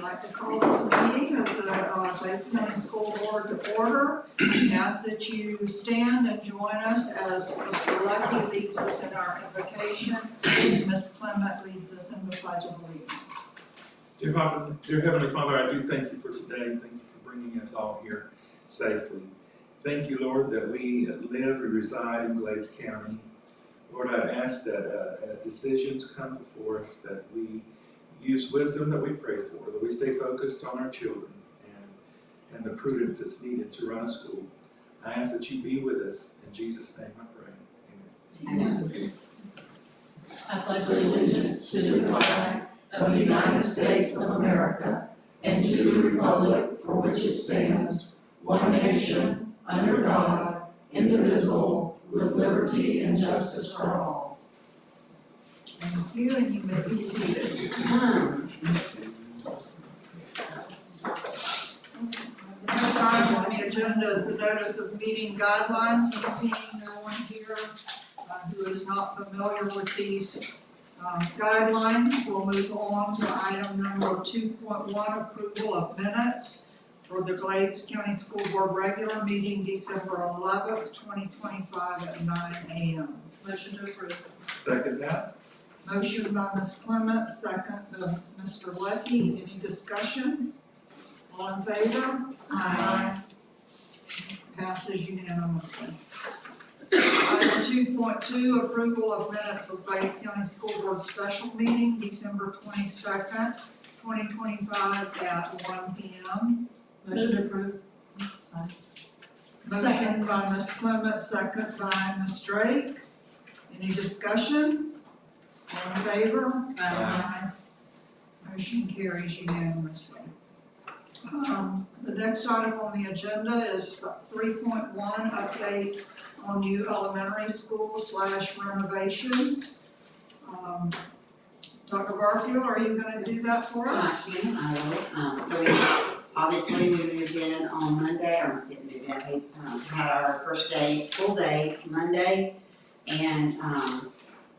like to call this meeting of the Glades County School Board to order. Ask that you stand and join us as Mr. Lucky leads us in our invocation, and Ms. Clement leads us in the Pledge of Allegiance. Dear Heavenly Father, I do thank you for today. Thank you for bringing us all here safely. Thank you, Lord, that we live and reside in Glades County. Lord, I ask that as decisions come before us, that we use wisdom that we pray for, that we stay focused on our children and the prudence that's needed to run a school. I ask that you be with us. In Jesus' name I pray. Amen. I pledge allegiance to the flag of the United States of America and to the republic for which it stands, one nation, under God, indivisible, with liberty and justice for all. Thank you, and you may be seated. The next item on the agenda is the notice of meeting guidelines, and seeing no one here who is not familiar with these guidelines, we'll move on to item number 2.1, approval of minutes for the Glades County School Board regular meeting December 11th, 2025 at 9 a.m. Motion to approve. Second that. Motion by Ms. Clement, second by Mr. Lucky. Any discussion? All in favor? Aye. Passes unanimously. Item 2.2, approval of minutes of Glades County School Board special meeting December 22nd, 2025 at 1 p.m. Motion to approve. Motion by Ms. Clement, second by Ms. Drake. Any discussion? All in favor? Aye. Motion carries unanimously. The next item on the agenda is 3.1, update on new elementary school / renovations. Dr. Barfield, are you gonna do that for us? I will. So we obviously moved in on Monday, or didn't move in, we had our first day, full day Monday, and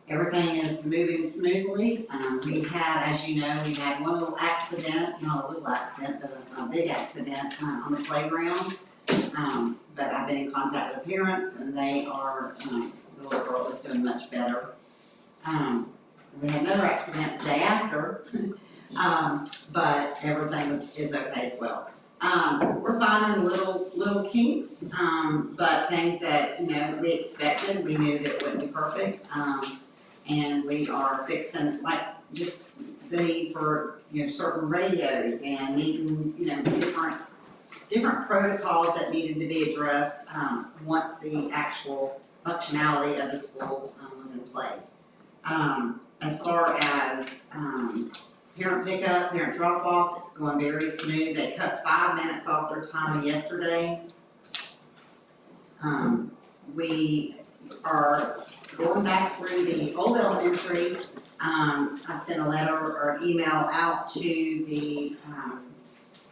everything is moving smoothly. We had, as you know, we had one little accident, not a little accident, but a big accident on the playground. But I've been in contact with parents, and they are, the little girl is doing much better. We had another accident the day after, but everything is okay as well. We're finding little kinks, but things that, we expected. We knew that it wouldn't be perfect. And we are fixing, like, just the need for, certain radios and needing, different protocols that needed to be addressed, once the actual functionality of the school, was in place. As far as, parent pickup, parent drop off, it's going very smooth. They cut 5 minutes off their time yesterday. We are going back through the old elementary. I sent a letter or email out to the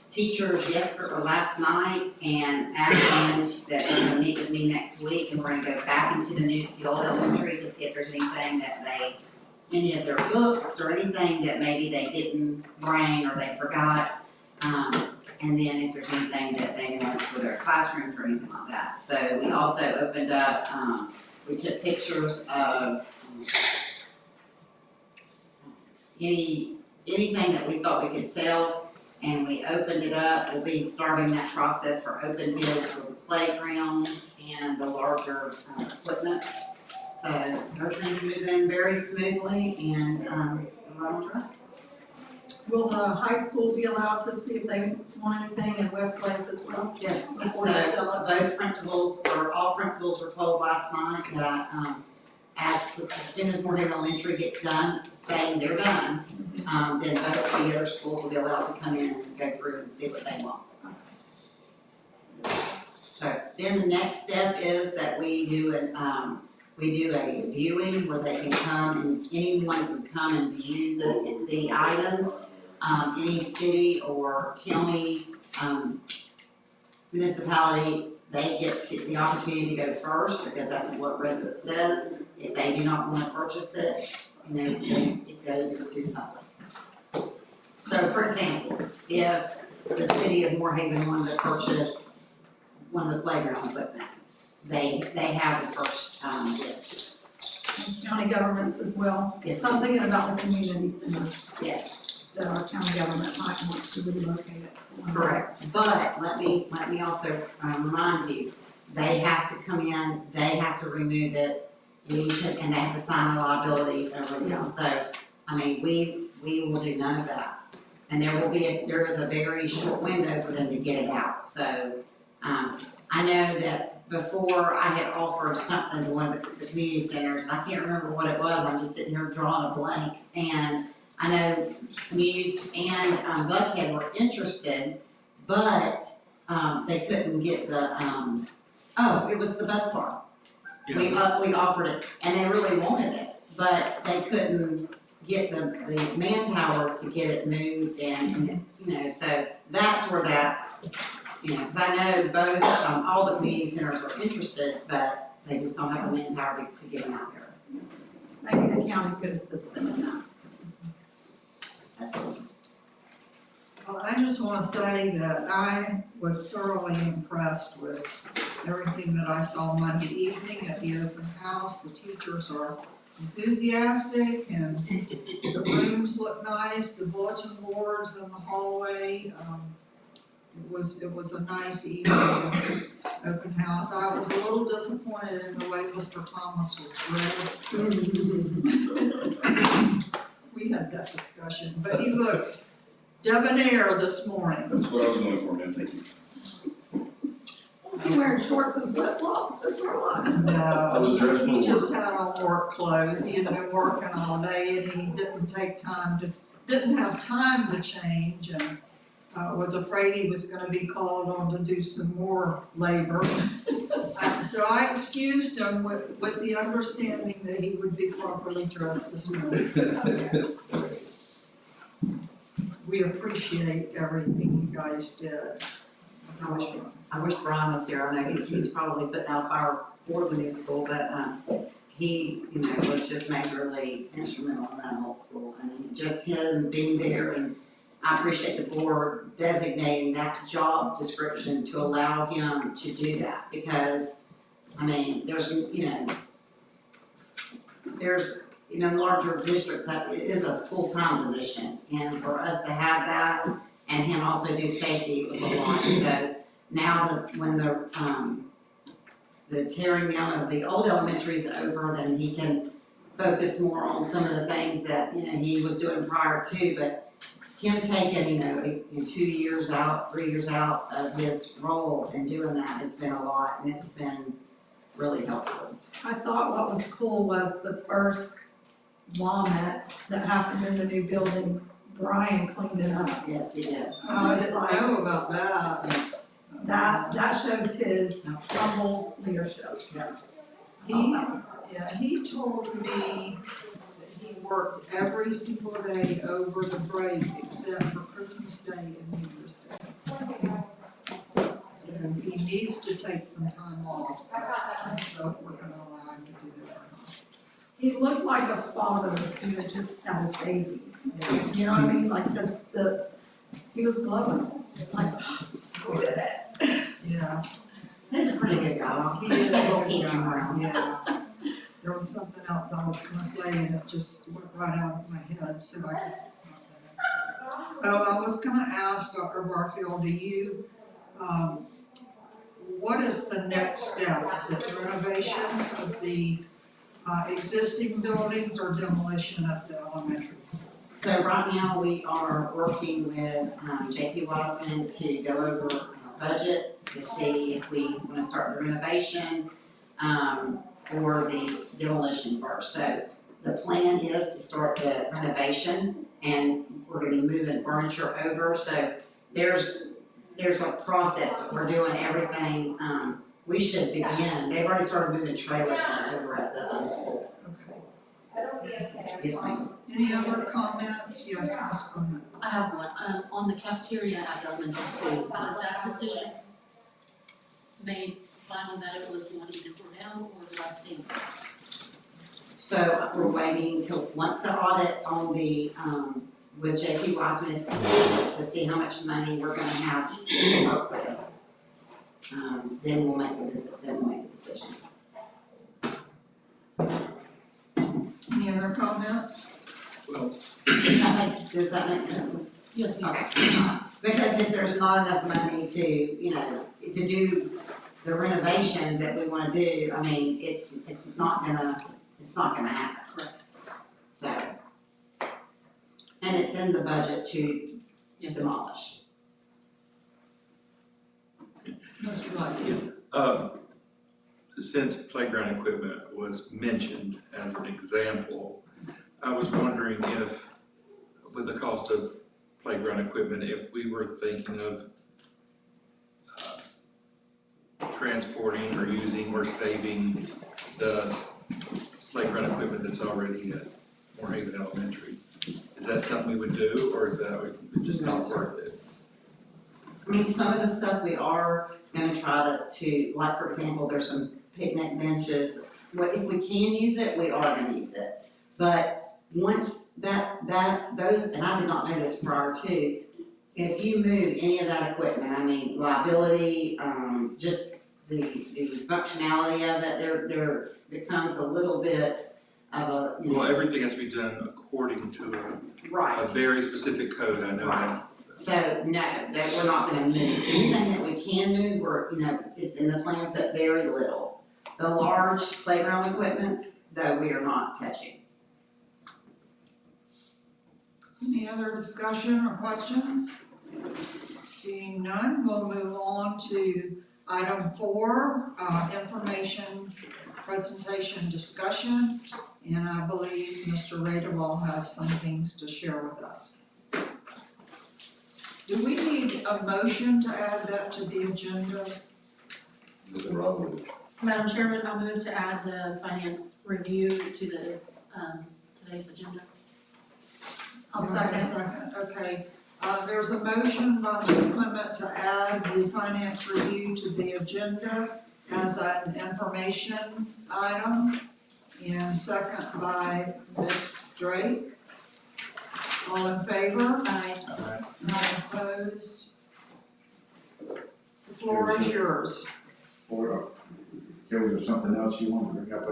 teachers yesterday or last night and asked them that they're gonna meet with me next week, and we're gonna go back into the old elementary to see if there's anything that any of their books or anything that maybe they didn't bring or they forgot. And then if there's anything that they want for their classrooms or anything like that. So we also opened up, we took pictures of anything that we thought we could sell, and we opened it up. We'll be starting that process for open bids for the playgrounds and the larger equipment. So everything's moving very smoothly, and we're on track. Will the high school be allowed to see if they want anything in West Glades as well? Yes, Before they sell so it? both principals, or all principals were told last night that, as soon as Moorhead Elementary gets done, saying they're done, then both the other schools will be allowed to come in and go through and see what they want. So then the next step is that we do a viewing where they can come, and anyone can come and view the items. Any city or county, municipality, they get the opportunity to go first, because that's what Red Book says. If they do not want to purchase it, then it goes to the public. So for example, if the city of Moorhaven wanted to purchase one of the playground equipment, they have the first, bid. And county governments as well. Yes. So I'm thinking about the community center Yes, that our county government might want to relocate it. correct. But let me also, remind you, they have to come in, they have to remove it, and they have to sign a liability over Yeah. this. So, I mean, we will do none of that. And there is a very short window for them to get it out. So, I know that before I had offered something to one of the community centers, and I can't remember what it was, I'm just sitting here drawing a blank. And I know Muse and Buckhead were interested, but, they couldn't get the, it was the bus bar. We offered it, and they really wanted it, but they couldn't get the manpower to get it moved and, so that's where that, cause I know both, all the community centers are interested, but they just don't have the manpower to get them out there. Maybe the county could assist them in that. That's all. Well, I just wanna say that I was thoroughly impressed with everything that I saw Monday evening at the open house. The teachers are enthusiastic and the rooms look nice, the bulletin boards in the hallway. It was a nice evening open house. I was a little disappointed in the way Mr. Thomas was dressed. We had that discussion, but he looks debonair this morning. That's what I was going for, man, thank you. Was he wearing shorts and flip flops, Mr. Lyon? I was dressed for He just work. had on work clothes. He had been working all day and he didn't have time to change and was afraid he was gonna be called on to do some more labor. So I excused him with the understanding that he would be properly dressed this morning. We appreciate everything you guys did. I wish Brian was here, I know he's probably putting out a fire for the new school, but, he, was just majorly instrumental in that whole school. And just him being there, and I appreciate the board designating that job description to allow him to do that, because, there's, in larger districts, that is a full-time position, and for us to have that, and him also do safety, it was a lot. So now when the tearing down of the old elementary is over, then he can focus more on some of the things that, he was doing prior to, but him taking, in 2 years out, 3 years out of his role and doing that has been a lot, and it's been really helpful. I thought what was cool was the first WAMET that happened in the new building, Brian cleaned it up. Yes, he did. I didn't know about that. That shows his humble leadership. He told me that he worked every single day over the break except for Christmas Day and New Year's Day. So he needs to take some time off. I don't know if we're gonna allow him to do that or not. He looked like a father who had just had a baby. You know what I mean? Like he was glowing, like, we did it. Yeah. He's a pretty good guy. He is a We'll good keep him guy, around. yeah. There was something else I was gonna say and it just went right out of my head, so I guess it's not that. Oh, I was gonna ask Dr. Barfield, what is the next step? Is it renovations of the existing buildings or demolition of the elementary school? So right now, we are working with J.P. Wiseman to go over our budget to see if we want to start the renovation or the demolition first. So the plan is to start the renovation, and we're going to be moving furniture over. So there's a process. We're doing everything. We should begin. They've already started moving trailers over at the other school. Okay. Yes, ma'am. Any other comments? Yes, Ms. Quinn. I have one, on the cafeteria at the elementary school, was that decision made final that it was going to be torn down, or did I stand? So we're waiting till, once the audit on the with JP Wiseman's to see how much money we're gonna have to work with. Then we'll make the decision. Any other comments? Well, Does that make sense? Yes, ma'am. Okay. Because if there's not enough money to, to do the renovations that we wanna do, I mean, it's not gonna happen. Correct. So. And it's in the budget to Yes, demolish. Mr. Lucky? Since playground equipment was mentioned as an example, I was wondering if, with the cost of playground equipment, if we were thinking of transporting or using or saving the playground equipment that's already at Moorhaven Elementary. Is that something we would do, or is that just not worth it? I mean, some of the stuff we are gonna try to, like, for example, there's some picnic benches. If we can use it, we are gonna use it. But once those, and I did not know this prior to, if you move any of that equipment, I mean, liability, just the functionality of it, there becomes a little bit of a, Well, everything has to be done according to a right. very specific code, I know Right. that. So, no, that we're not gonna move. Anything that we can move, it's in the plans, but very little. The large playground equipment, though, we are not touching. Any other discussion or questions? Seeing none, we'll move on to item 4, information, presentation, discussion. And I believe Mr. Radewall has some things to share with us. Do we need a motion to add that to the agenda? Nothing wrong with it. Madam Chairman, I move to add the finance review to the, today's agenda. Second, okay. There's a motion by Ms. Clement to add the finance review to the agenda as an information item. And second by Ms. Drake. All in favor? Aye. Not opposed? The floor is yours. Or, Kelly, there's something else you want to bring up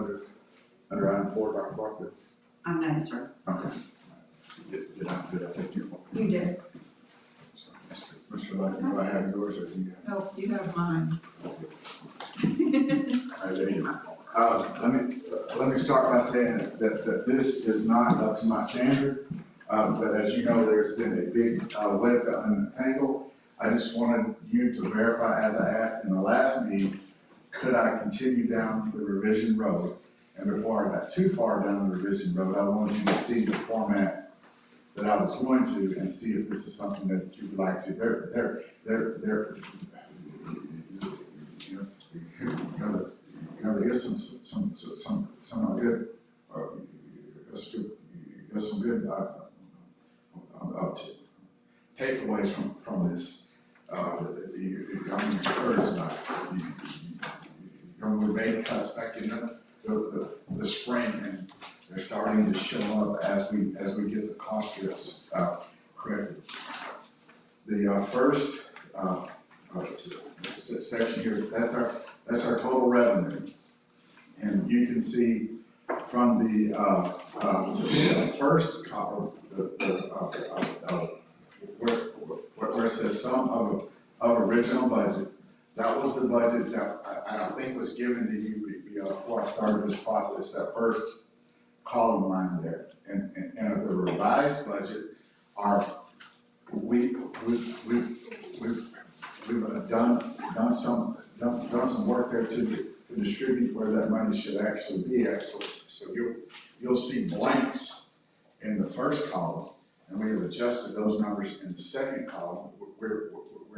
under item 4, Dr. Barkley? No, sir. Okay. Did I take your phone? You did. Mr. Lucky, do I have yours or do you have? No, you have mine. All right, there you go. Let me start by saying that this is not up to my standard. But as you know, there's been a big web to untangle. I just wanted you to verify, as I asked in the last meeting, could I continue down the revision road? And before I got too far down the revision road, I wanted you to see the format that I was going to and see if this is something that you would like to. There is some good, there's some good takeaways from this. I'm encouraged by we made cuts back in the spring, and they're starting to show up as we get the cost strips corrected. The first section here, that's our total revenue, and you can see from the first column, where it says sum of original budget. That was the budget that I think was given to you before I started this process, that first column line there. And of the revised budget, we've done some work there to distribute where that money should actually be at. So you'll see blanks in the first column, and we have adjusted those numbers in the second column. We're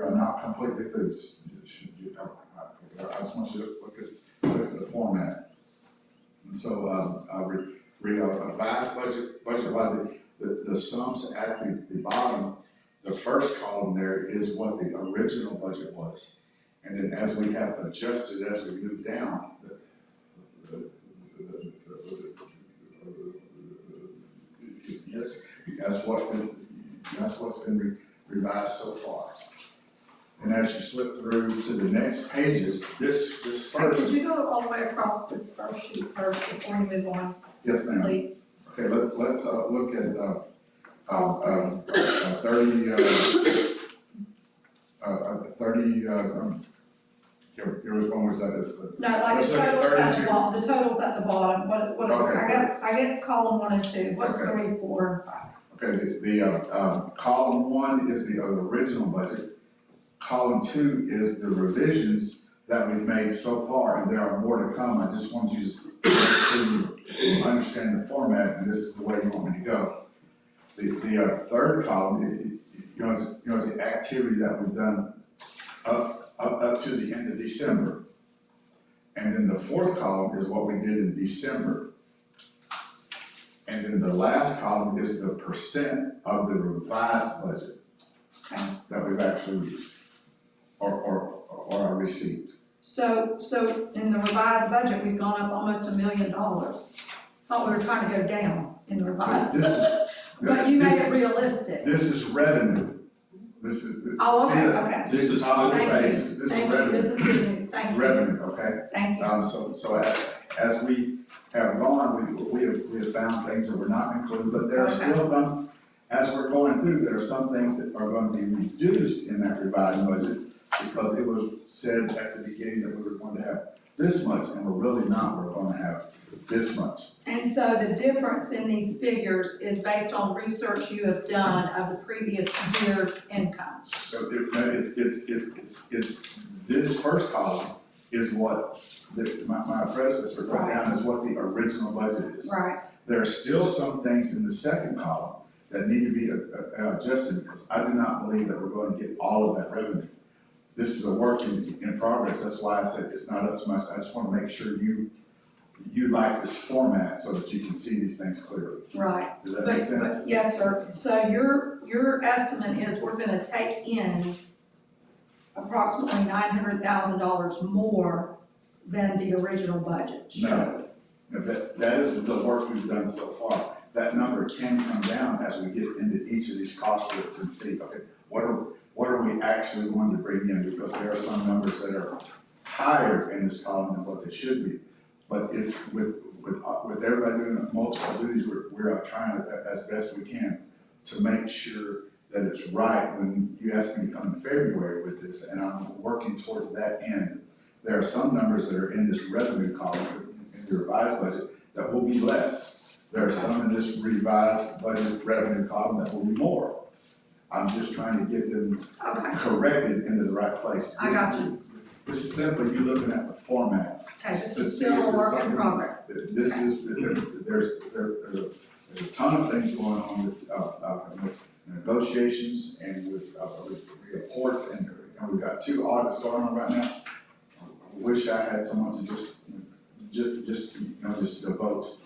not completely through. I just want you to look at the format. And so revised budget by the sums at the bottom, the first column there is what the original budget was. And then as we have adjusted, as we move down, yes, that's what That's what's been revised so far. And as you slip through to the next pages, this Hey, first, could you go all the way across this first sheet first before you move on, yes, ma'am. please? Okay, let's look at, 30, here was one, was that? No, like Let's the look at totals at the 32. bottom, the totals at the bottom, what, Okay. I get column 1 and 2, what's Okay. 3, 4, and 5? Okay, the column 1 is the original budget. Column 2 is the revisions that we've made so far, and there are more to come. I just want you to understand the format, and this is the way you want me to go. The third column, is the activity that we've done up to the end of December. And then the fourth column is what we did in December. And then the last column is the percent of the revised budget Okay. that we've actually used or received. So in the revised budget, we've gone up almost $1 million. Thought we were trying to go down in the revised, but you made it realistic. This is revenue. This is. Oh, okay, see, okay. This is all the Thank you. pages. This is Thank you, revenue. this is good news, thank you, Revenue, okay? thank you. So as we have gone, we have found things that were not included, but there are still things, as we're going through, there are some things that are going to be reduced in that revised budget because it was said at the beginning that we were going to have this much, and we're really not, we're going to have this much. And so the difference in these figures is based on research you have done of the previous year's incomes. So it's, this first column is what my predecessor put down as what the original budget is. Right. There are still some things in the second column that need to be adjusted, because I do not believe that we're going to get all of that revenue. This is a work in progress, that's why I said it's not up to much, I just want to make sure you like this format so that you can see these things clearly. Right. Does that make sense? But, yes, sir, so your estimate is we're gonna take in approximately $900,000 more than the original budget showed. No, that is the work we've done so far. That number can come down as we get into each of these cost groups and see, okay, what are we actually going to bring in? Because there are some numbers that are higher in this column than what they should be. But it's with everybody doing multiple duties, we're trying as best we can to make sure that it's right. When you asked me to come in February with this, and I'm working towards that end, there are some numbers that are in this revenue column, in the revised budget, that will be less. There are some in this revised budget revenue column that will be more. I'm just trying to get them Okay, corrected into the right place. I got you. This is simply you looking at the format. okay, this to is see still a if it's work in something- progress. This is, there's a ton of things going on with negotiations and with reports, and we've got 2 audits going on right now. I wish I had someone to just devote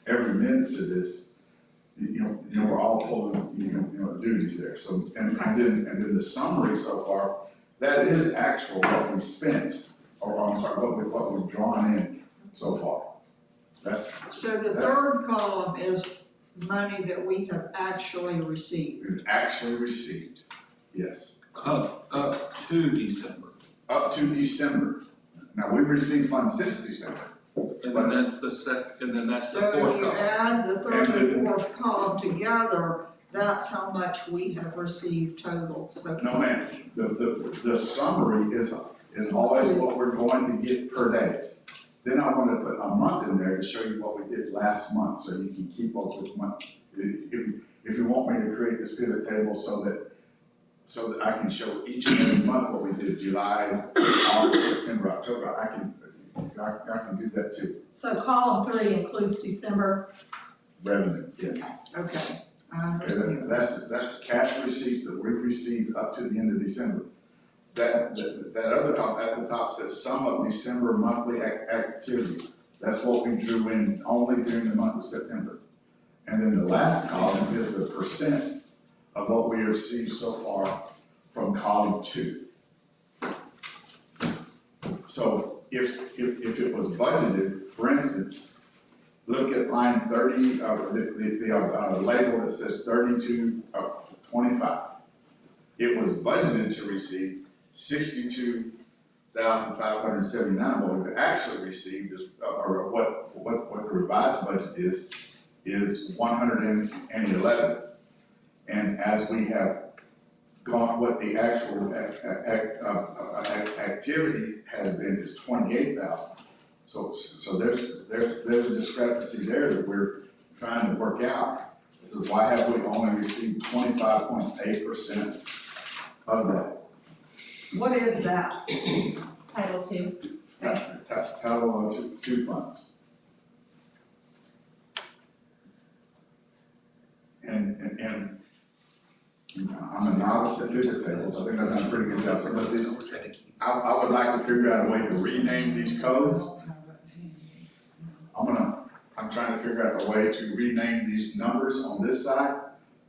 every minute to this. We're all pulling, duties there, so, and then the summary so far, that is actual what we spent, or I'm sorry, what we've drawn in so far. So the third column is money that we have actually received. We've actually received, yes, Up to December. up to December. Now, we've received funds since December. And then that's the So fourth if you column. add the third And and then- fourth column together, that's how much we have received total, so. No, ma'am, the summary is always what we're going to get per day. Then I want to put a month in there to show you what we did last month, so you can keep up with month. If you want me to create this pivot table so that I can show each and every month what we did, July, August, September, October, I can do that too. So column 3 includes December, Revenue, yes. okay, I Okay, understand. that's cash receipts that we've received up to the end of December. That other column at the top says sum of December monthly activity. That's what we drew in only during the month of September. And then the last column is the percent of what we received so far from column 2. So if it was budgeted, for instance, look at line 30, the label that says 25. It was budgeted to receive 62,579. What we've actually received is, or what the revised budget is 111. And as we have gone, what the actual activity has been is 28,000. So there's a discrepancy there that we're trying to work out. So why have we only received 25.8% of that? What is that? Title II. Title II funds. And I'm a novice at pivot tables, I think I've done a pretty good job. Some of these, I would like to figure out a way to rename these codes. I'm trying to figure out a way to rename these numbers on this side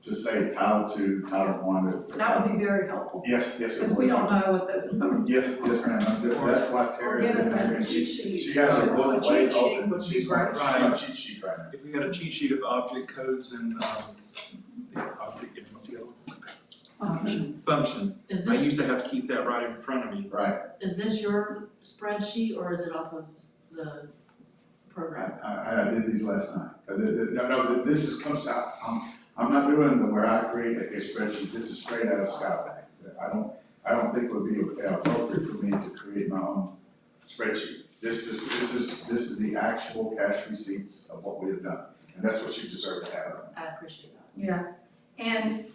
to say Title II, Title I. That would be very helpful, Yes, it because we would. don't know what those numbers. Yes, ma'am, that's why Or Terry give is in us there, a and cheat sheet. she has her book A laid cheat sheet open, would be she's great. on a cheat sheet right now. If we got a cheat sheet of object codes and, the object, what's the other one? Function. Is I this, used to have to keep that right in front of me. Right, is this your spreadsheet or is it off of the program? I did these last night. No, this is, I'm not doing where I create a spreadsheet, this is straight out of Skypack. I don't think it would be appropriate for me to create my own spreadsheet. This is the actual cash receipts of what we have done, and that's what you deserve to have. I appreciate that. Yes, and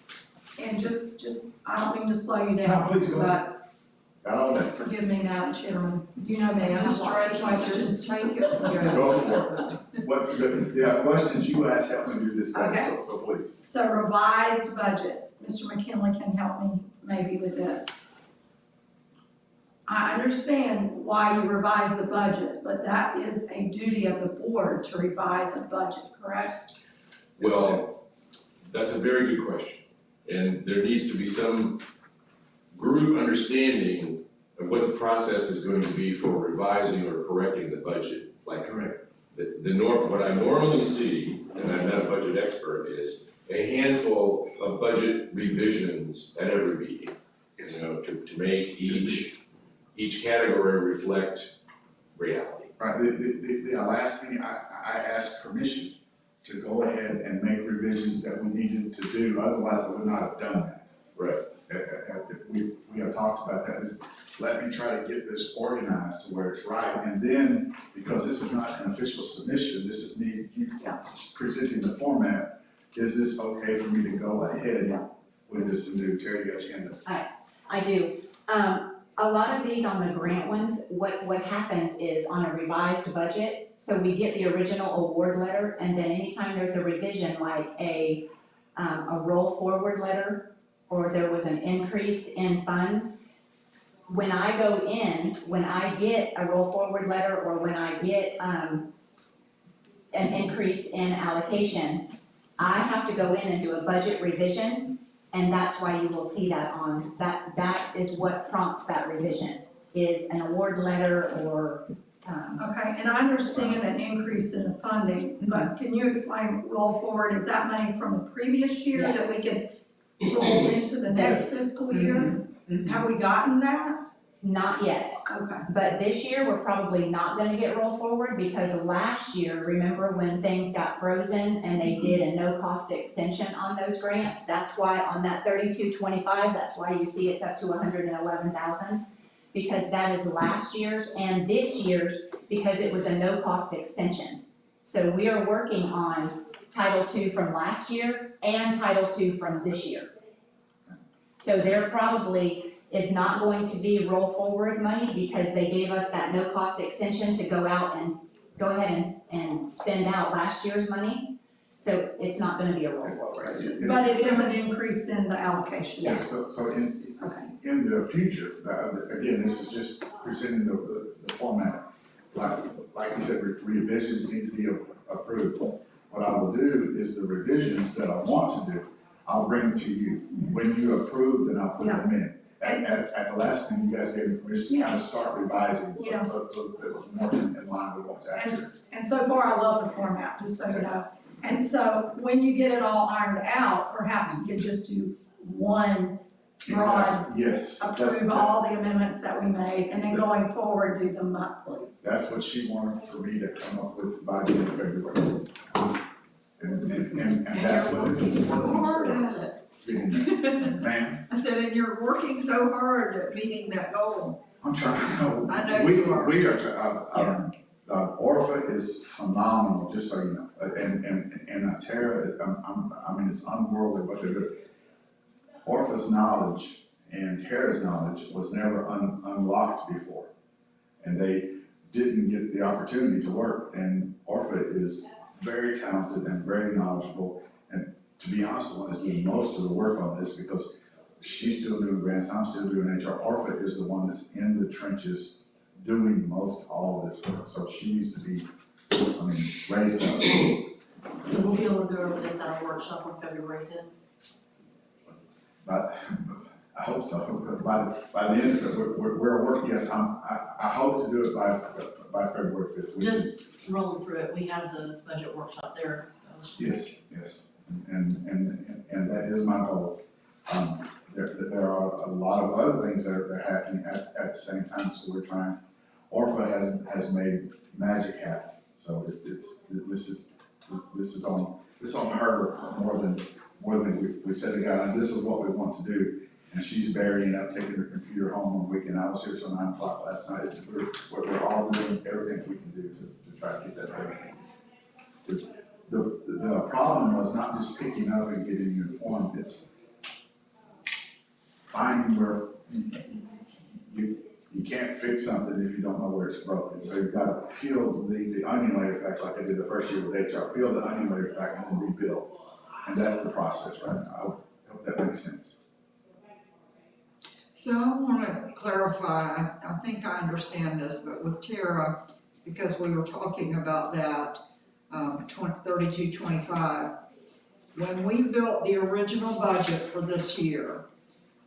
just, I don't mean to slow you No, down, please go ahead. but Got all that. forgive me, Madam Chairman, you know me, I'm straight like just take it. Go for it. What, the questions you ask help me do this better, Okay. so please. So revised budget, Mr. McKinley can help me maybe with this. I understand why you revise the budget, but that is a duty of the board to revise a budget, correct? Well, that's a very good question. And there needs to be some group understanding of what the process is going to be for revising or correcting the budget. Like, Correct. what I normally see, and I'm not a budget expert, is a handful of budget revisions at every meeting. You know, to make each category reflect reality. Right, the last thing, I asked permission to go ahead and make revisions that we needed to do, otherwise I would not have done that. Right. We have talked about that, is let me try to get this organized to where it's right, and then, because this is not an official submission, this is me, you presenting the format, is this okay for me to go ahead with this and do, Terry, you got your hand up? I do. A lot of these on the grant ones, what happens is on a revised budget, so we get the original award letter, and then anytime there's a revision, like a roll forward letter, or there was an increase in funds, when I go in, when I get a roll forward letter, or when I get an increase in allocation, I have to go in and do a budget revision. And that's why you will see that on, that is what prompts that revision, is an award letter or, Okay, and I understand an increase in the funding, but can you explain roll forward, is that money from the previous year that we Yes. can roll into the next fiscal year? Have we gotten that? not yet. Okay, But this year, we're probably not gonna get roll forward, because last year, remember when things got frozen and they did a no-cost extension on those grants? That's why on that 3225, that's why you see it's up to 111,000, because that is last year's and this year's, because it was a no-cost extension. So we are working on Title II from last year and Title II from this year. So there probably is not going to be roll forward money, because they gave us that no cost extension to go out and go ahead and spend out last year's money. So it's not gonna be a roll forward. but it is an increase in the allocation. Yes. So Okay, in the future, again, this is just presenting the format. Like you said, revisions need to be approved. What I will do is the revisions that I want to do, I'll bring to you. When you approve, then I'll put them in. At the last meeting, you guys gave me permission to kind of start revising, so Yeah. it was more in line with what's accurate. and so far, I love the format, just so you know. And so when you get it all ironed out, perhaps we could just do one broad, Yes, approve all the amendments that we made, and then going forward, do them monthly. that's what she wanted for me to come up with by the end of February. And that's what this is So hard working at towards. it. Ma'am, I said, and you're working so hard at meeting that goal. I'm trying, I know you are. We are, Orpha is phenomenal, just so you know, and Tara, I mean, it's unworldly what they're doing. Orpha's knowledge and Tara's knowledge was never unlocked before. And they didn't get the opportunity to work, and Orpha is very talented and very knowledgeable. And to be honest, the one that's doing most of the work on this, because she's still doing grants, I'm still doing HR. Orpha is the one that's in the trenches doing most all of this work, so she needs to be, raised up. So we'll be able to go over this at our workshop on February 5th. But I hope so, but by the end of it, we're working, yes, I hope to do it by February 5th. Just rolling through it, we have the budget workshop there, so. Yes, and that is my goal. There are a lot of other things that are happening at the same time, so we're trying. Orpha has made magic happen, so this is on her more than we said to God, and this is what we want to do. And she's burying up, taking her computer home on the weekend. I was here till 9 o'clock last night. We're all doing everything we can do to try to get that done. The problem was not just picking up and getting you informed, it's finding where you can't fix something if you don't know where it's broken. So you've got to peel the onion layer back like I did the first year with HR, peel the onion layer back and then rebuild. And that's the process right now. I hope that makes sense. So I want to clarify, I think I understand this, but with Tara, because we were talking about that, 3225, when we built the original budget for this year,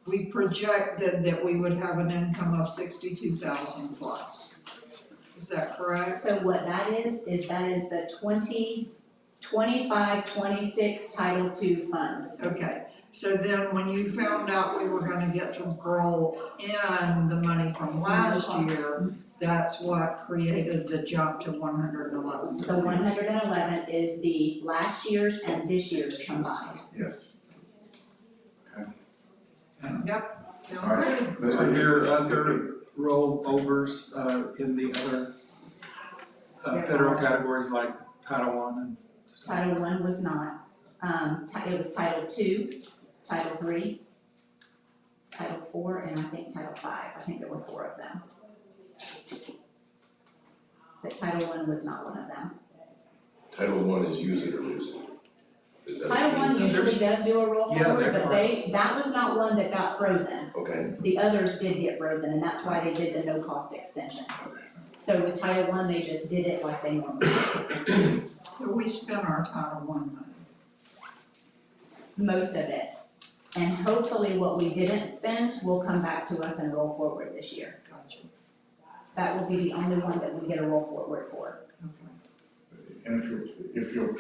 we projected that we would have an income of 62,000 plus. Is that correct? So what that is the 25-26 Title II funds. Okay, so then when you found out we were gonna get to roll in the money from last year, that's what created the jump to 111. The 111 is the last year's and this year's combined. Yes. Yep, All sounds right. good. Are there other rollovers, in the other, federal categories like Title I and stuff? Title I was not. It was Title II, Title III, Title IV, and I think Title V. I think there were 4 of them. But Title I was not one of them. Title I is use it or lose it. Is that? Title I usually does do a roll Yeah, forward, there but are. that was not one that got frozen. Okay, The others did get frozen, and that's why they did the no cost extension. So with Title I, they just did it like they normally do, So we spent our Title I money. most of it. And hopefully what we didn't spend will come back to us and roll forward this year. Gotcha, That will be the only one that we get a roll forward for. okay. And if you'll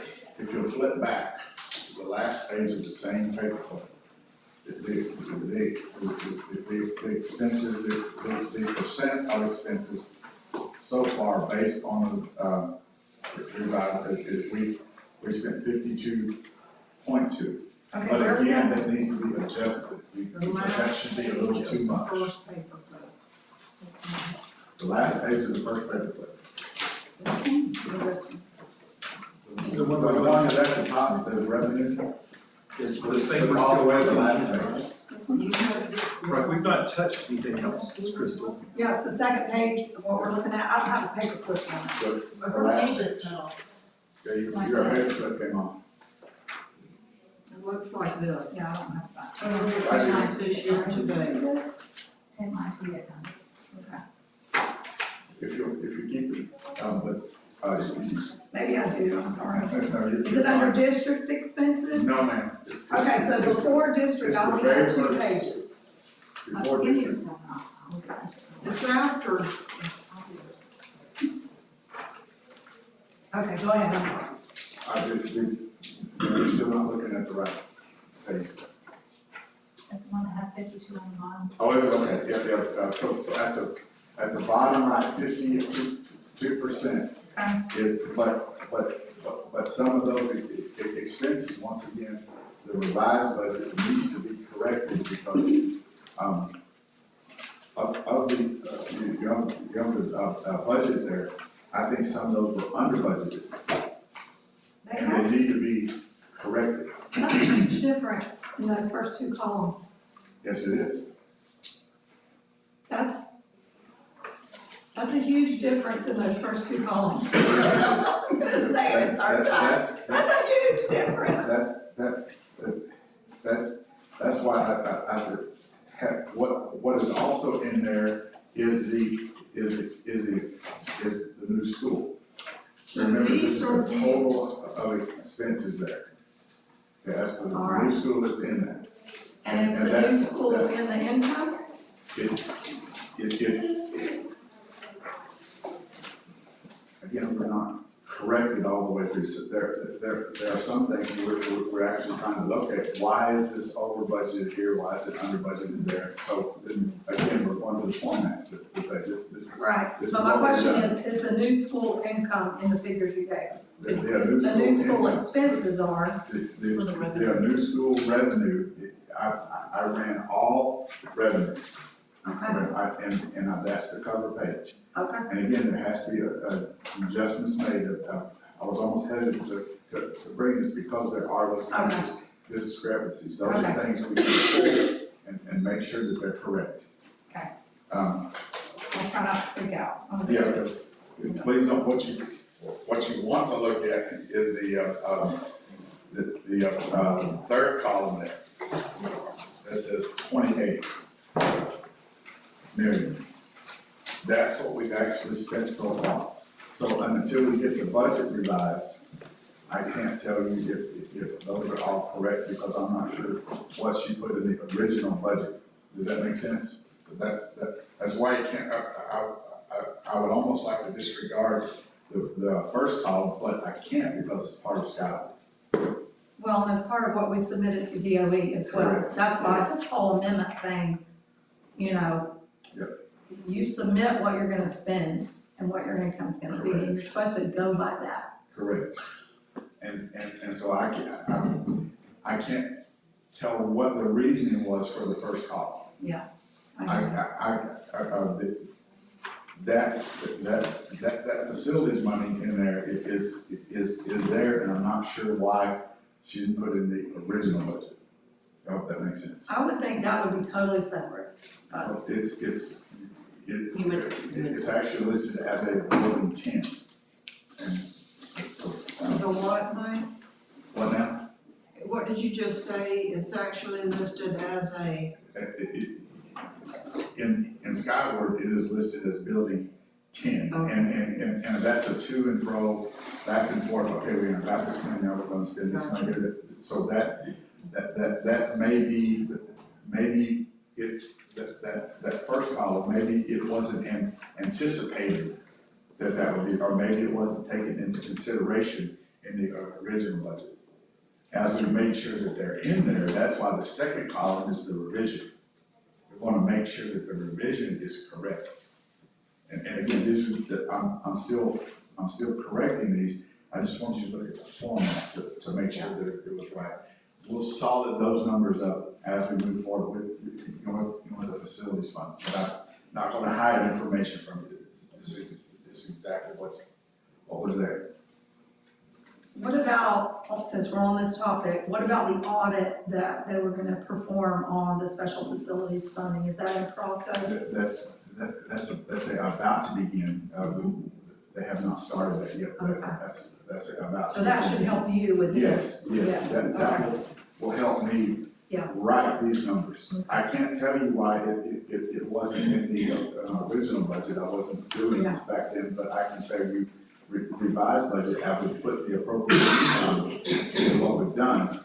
flip back to the last page of the same paperclip, the expenses, the percent of expenses so far based on is we spent 52.2. Okay, But where are we again, at? that needs to be adjusted. That should be a little too much. First paper clip. The last page of the first paperclip. The one that's at the top that says revenue. Is the Put paper all the still way to the working? last page. You have it. Right, we've not touched anything else, Crystal. Yeah, it's the second page of what we're looking at. I don't have a paper clip on it. The Her last page page. is cut off. Yeah, your paperclip came off. It looks like this. Yeah, I don't have that. I do. Nice this year today. 10 lines we get done. If you keep it, Maybe I do, I'm sorry. no, Is it under district expenses? No, ma'am. It's- Okay, so it's- before district, it's I the only have very 2 first- pages. Before district. It's after, Okay, go ahead, I'm sorry. We're still not looking at the right page. That's the one that has 52 on the bottom. Oh, is it, okay, yeah, so at the bottom right, 52% is, but some of those expenses, once again, the revised budget needs to be corrected because, of the budget there, I think some of those were under budgeted, They and have, they need to be corrected. that's a huge difference in those first two columns. Yes, it is. That's a huge difference in those first two columns. I'm gonna say it's our time. That's a huge difference. That's why I said, heck, what is also in there is the new school. So Remember, this these is are a total of expenses there. Okay, that's the All new right. school that's in there. And is And the new that's- school that's- in the income? Again, we're not corrected all the way through, so there are some things we're actually trying to look at. Why is this over budgeted here, why is it under budgeted there? So then, again, we're going to the format to say this is, Right, this so is my what we've question done. is the new school income in the figures you gave us? The The new school income, expenses are, For the revenue. the new school revenue, I ran all revenues. okay, And that's the cover page. okay, And again, there has to be adjustments made. I was almost hesitant to bring this because there are those kinds of discrepancies. Those are Okay. things we can pull and make sure that they're correct. Okay. Um, I'll try not to freak out. yeah, please don't, what you want to look at is the third column there. That says 28 million. That's what we've actually spent so far. So until we get the budget revised, I can't tell you if those are all correct because I'm not sure what she put in the original budget. Does that make sense? So that's why you can't, I would almost like to disregard the first column, but I can't because it's part of Scott. Well, and as part of what we submitted to DOE as well. Correct. That's why this whole amendment thing, you know. Yep. You submit what you're gonna spend and what your income's gonna be, and you're supposed to go by that. Correct. And so I can't tell what the reasoning was for the first column. That facilities money in there is there, and I'm not sure why she didn't put it in the original budget. I hope that makes sense. I would think that would be totally separate. It's actually listed as a building 10. And so, So what, Mike? what now? What did you just say? It's actually listed as a, In Skyward, it is listed as building 10. Okay. And that's a to and fro, back and forth, okay, we're gonna got this money, now we're gonna spend this money. So that may be, maybe it, that first column, maybe it wasn't anticipated that would be, or maybe it wasn't taken into consideration in the original budget. As we made sure that they're in there, that's why the second column is the revision. We wanna make sure that the revision is correct. And again, this is, I'm still correcting these, I just want you to look at the format to make sure that it was right. We'll solid those numbers up as we move forward with the facilities fund, but I'm not gonna hide information from you. This is exactly what was there. What about, since we're on this topic, what about the audit that they were gonna perform on the special facilities funding? Is that in process? That's about to begin, they have not started that yet, but Okay. that's about to. So that should help you with this? Yes, that will help me Yeah. write these numbers. I can't tell you why it wasn't in the original budget, I wasn't doing this back then, but I can tell you, revised budget, I would put the appropriate, in what we've done.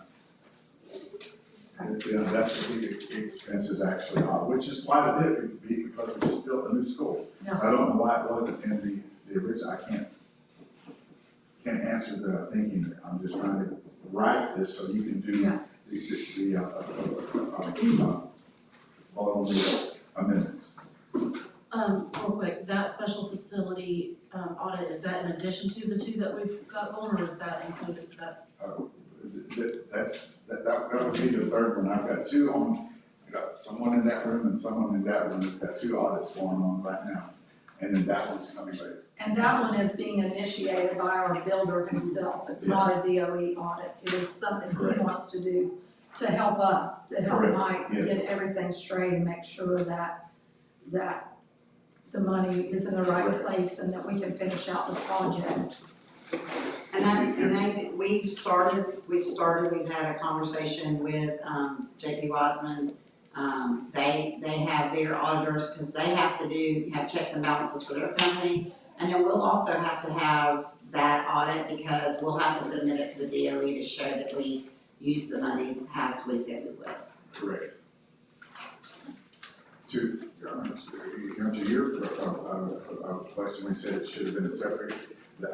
And, that's what the expenses actually are, which is quite a bit, because we just built a new school. So I don't know why it wasn't in the original, I can't answer the thinking, I'm just trying to write this so you can do vote on the amendments. Real quick, that special facility, audit, is that in addition to the two that we've got going, or is that included, that's? That would be the third one. I've got two on, I got someone in that room and someone in that room. We've got two audits going on right now. And then that one's coming later. And that one is being initiated by our builder himself. It's not a DOE audit. It is something Correct. he wants to do to help us, to help Correct. Mike Yes. get everything straight and make sure that the money is in the right place and that we can finish out the project. We've had a conversation with, JP Wiseman. They have their auditors, because they have to have checks and balances for their company. And then we'll also have to have that audit, because we'll have to submit it to the DOE to show that we use the money as we said we would. Correct. To your question, we said it should have been a separate, I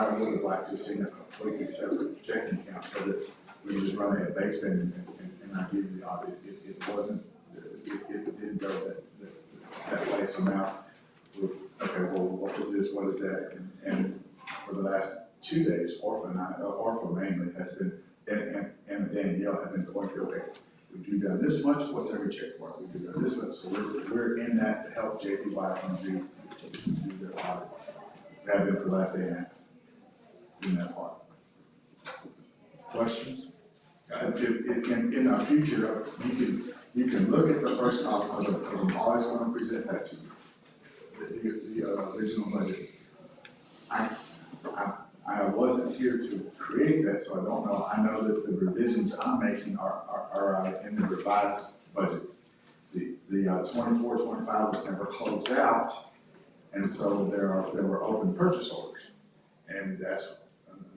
would have liked to have seen a completely separate checking account so that we just run it based and I give you the audit. It wasn't, it didn't go that way, so now, okay, well, what was this, what is that? And for the last 2 days, Orpha mainly has been, and Danielle have been going through, okay, we do done this much, what's every check for? We do done this much, so we're in that to help JPY and do their audit. Have been for the last day and a half, in that part. Questions? In our future, you can look at the first column, because I'm always gonna present that to you. The original budget. I wasn't here to create that, so I don't know. I know that the revisions I'm making are in the revised budget. The 24-25 was never closed out, and so there were open purchase orders. And that's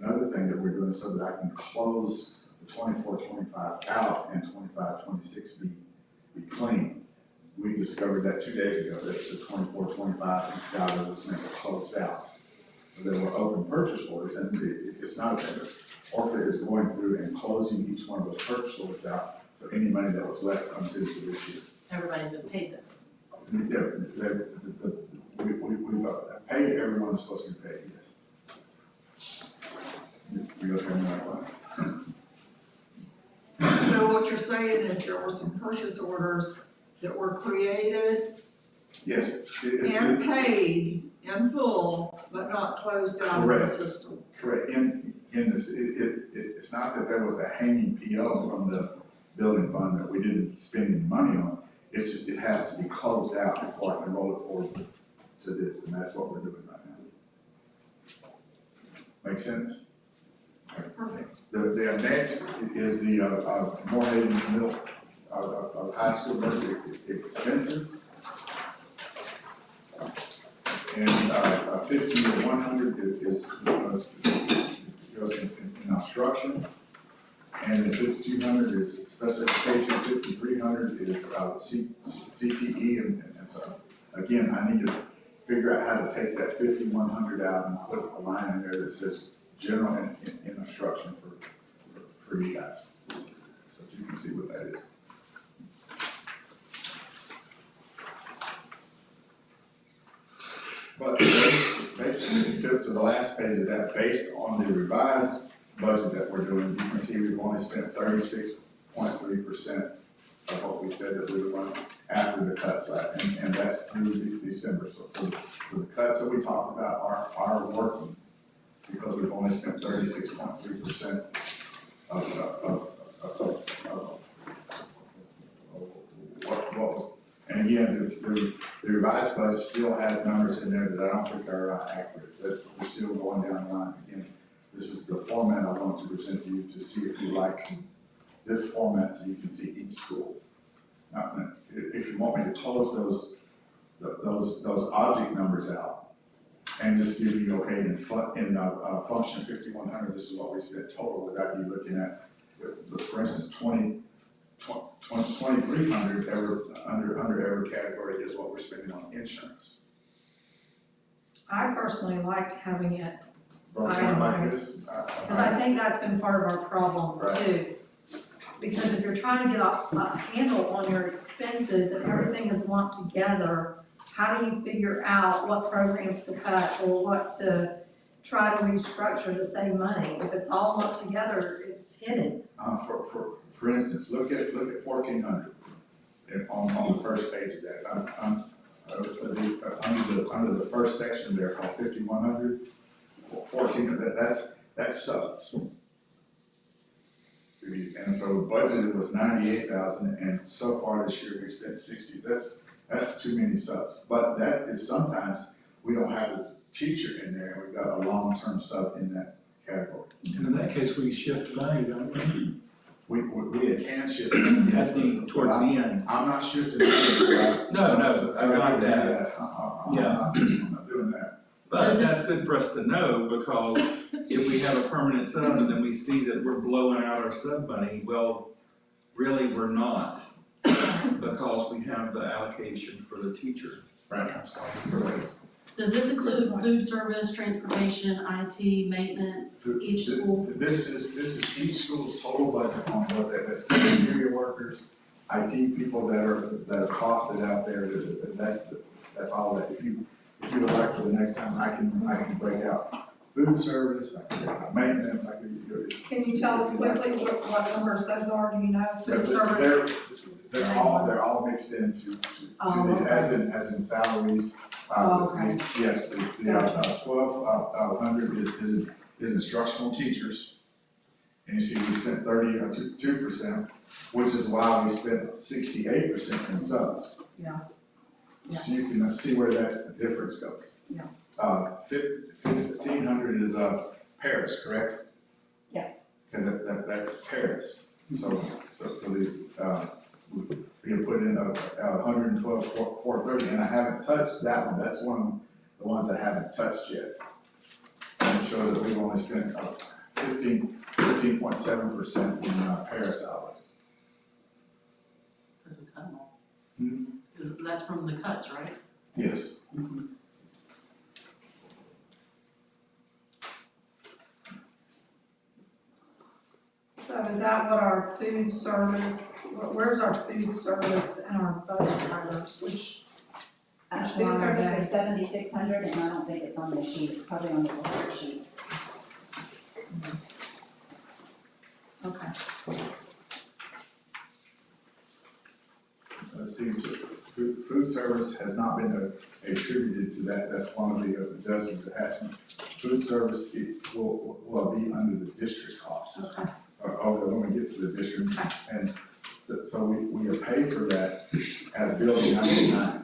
another thing that we're doing so that I can close the 24-25 out and 25-26 be clean. We discovered that 2 days ago, that the 24-25 in Schuyler was never closed out. There were open purchase orders, and it's not that Orpha is going through and closing each one of those purchase orders out, so any money that was left comes into this year. Everybody's been paid then? We've paid everyone that's supposed to be paid, yes. We got them that way. So what you're saying is there were some purchase orders that were created Yes, and paid in full, but not closed out of the Correct. system. correct. In this, it's not that there was a hanging PO from the building fund that we didn't spend any money on. It's just, it has to be closed out before I can roll it forward to this, and that's what we're doing right now. Make sense? Perfect. The next is the, Morehaven Middle, high school budget expenses. And, 50 to 100 goes in instruction. And the 5,200 is special education, 5,300 is, CTE, and so, again, I need to figure out how to take that 5,100 out and put a line in there that says general and instruction for you guys. So you can see what that is. But basically, to the last page of that, based on the revised budget that we're doing, you can see we've only spent 36.3% of what we said that we would run after the cuts, and that's through December. So the cuts that we talked about are working, because we've only spent 36.3% of what was. And again, the revised budget still has numbers in there that I don't think are accurate, that we're still going down the line. Again, this is the format I want to present to you to see if you like this format so you can see each school. Now, if you want me to close those object numbers out and just give you, okay, in function 5,100, this is what we spent total without you looking at, for instance, 2,300 under every category is what we're spending on insurance. I personally like having it, Broken down like this, because I think that's been part of our problem Right. too. Because if you're trying to get a handle on your expenses and everything is lumped together, how do you figure out what programs to cut or what to try to restructure to save money? If it's all lumped together, it's hidden. For instance, look at 1,400 on the first page of that. Under the first section there called 5,100, 14, that's subs. And so budgeted was 98,000, and so far this year we spent 60. That's too many subs. But that is sometimes we don't have a teacher in there, and we've got a long-term sub in that category. And in that case, we shift money, don't we? We can shift. At towards the end. I'm not shifting. it. No, I like that. Yes, I'm not doing that. But that's good for us to know, because if we have a permanent sub and then we see that we're blowing out our sub money, well, really, we're not. Because we have the allocation for the teacher. Right. Correct. Does this include food service, transportation, IT, maintenance, each school? This is each school's total budget on what that's cafeteria workers, IT people that are costed out there, that's all that. If you would like for the next time, I can break out food service, I can break out maintenance, I can. Can you tell us quickly what numbers those are, do you know, food service? They're all mixed into, as in salaries. Okay. Yes, the 1,200 is instructional teachers. And you see, we spent 2%, which is why we spent 68% in subs. Yeah. Yeah. So you can see where that difference goes. Yeah. 1,500 is Paris, correct? Yes. And that's Paris. So for the, we have put in 112,430, and I haven't touched that one. That's one of the ones I haven't touched yet. And it shows that we've only spent 15.7% in Paris salary. Because we cut them all. Hmm. That's from the cuts, right? Yes. So is that what our food service, where's our food service and our bus drivers, which Food line are service they? is 7,600, and I don't think it's on the sheet, it's probably on the report sheet. Okay. Let's see, so food service has not been attributed to that. That's one of the adjustments that has been. Food service will be under the district costs. Okay. When we get to the district. And so we are paid for that as building 99.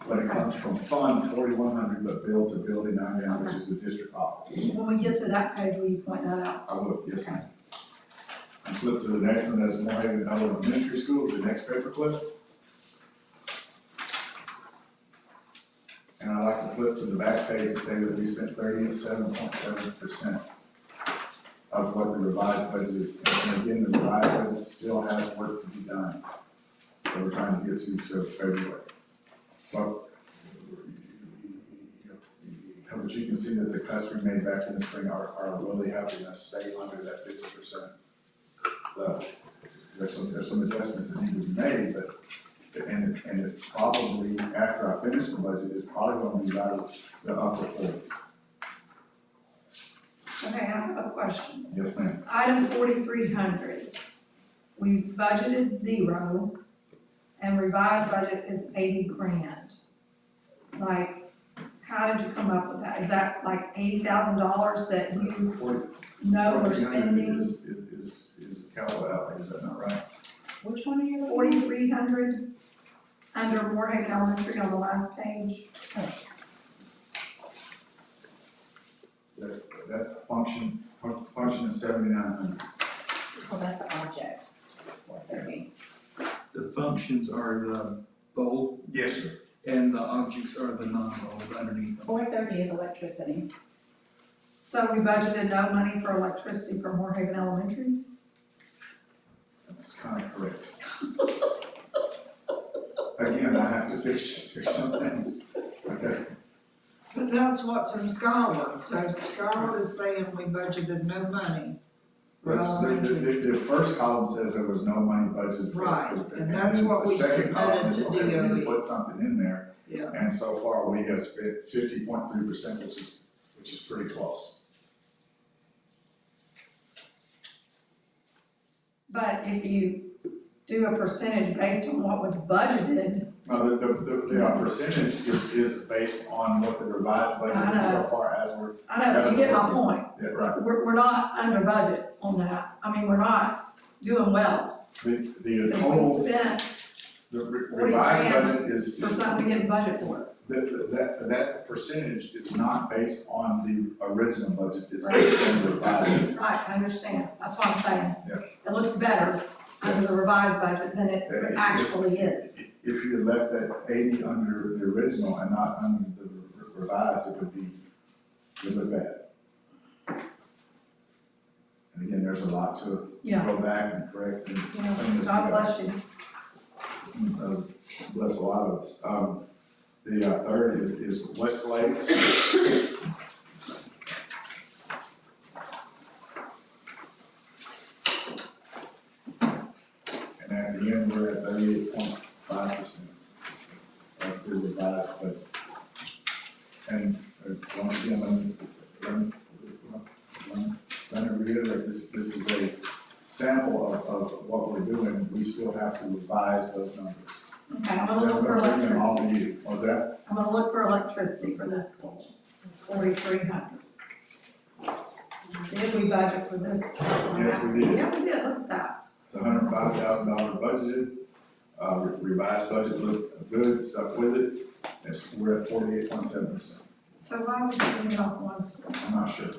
But it comes from Fund 4,100, but billed to building 99, which is the district office. When we get to that page, will you point that out? I will, yes, ma'am. And flip to the next one, that's Morehaven Elementary School, the next paper clip. And I like to flip to the back page and say that we spent 37.7% of what the revised budget is. And again, the revised budget still has work to be done. So we're trying to get to February. But you can see that the cuts we made back in the spring are really helping us stay under that 50% level. There's some adjustments that need to be made, but and it probably, after I finish the budget, it's probably gonna be about the upper 40s. Okay, I have a question. Yes, ma'am. Item 4,300, we budgeted 0, and revised budget is 80 grand. Like, how did you come up with that? Is that like $80,000 that you know we're spending? Is a capital outlay, is that not right? Which one are you looking at? 4,300 under Morehead Elementary on the last page. That's function is 7,900. Well, that's object, 430. The functions are the bold Yes, sir. and the objects are the non-bold underneath them. 430 is electricity. So we budgeted no money for electricity for Morehaven Elementary? That's kind of correct. Again, I have to fix some things, okay? But that's what's in Skyward, so Skyward is saying we budgeted no money for elementary. The first column says there was no money budgeted for. Right, and that's what we The second column is, submitted to okay, we need to DOE. put something in there. Yeah. And so far, we have spent 50.3%, which is pretty close. But if you do a percentage based on what was budgeted, Now, the percentage is based on what the revised budget is so far as we're, I know, you get my point. yeah, right. We're not under budget on that. I mean, we're not doing well. The If total, we spent the 40 revised grand budget is, for something we didn't budget for. that percentage is not based on the original budget, it's based on the revised budget. Right, I understand. That's what I'm saying. Yeah. It looks better under the revised budget than it actually is. If you had left that 80 under the original and not under the revised, it would be really bad. And again, there's a lot to Yeah. go back and correct and You know, clean this God up. bless you. Bless a lot of us. The third is West Lakes. And at the end, we're at 38.5% of the revised budget. And once again, let me reiterate, this is a sample of what we're doing. We still have to revise those numbers. Okay, I'm gonna look for Bring them electricity. all to you. What's that? I'm gonna look for electricity for this school. It's 4,300. Did we budget for this? Yes, we did. Yeah, we did, look at that. It's $105,000 budgeted, revised budget looked good, stuck with it, we're at 48.7%, So why are we taking it off one school? I'm not sure.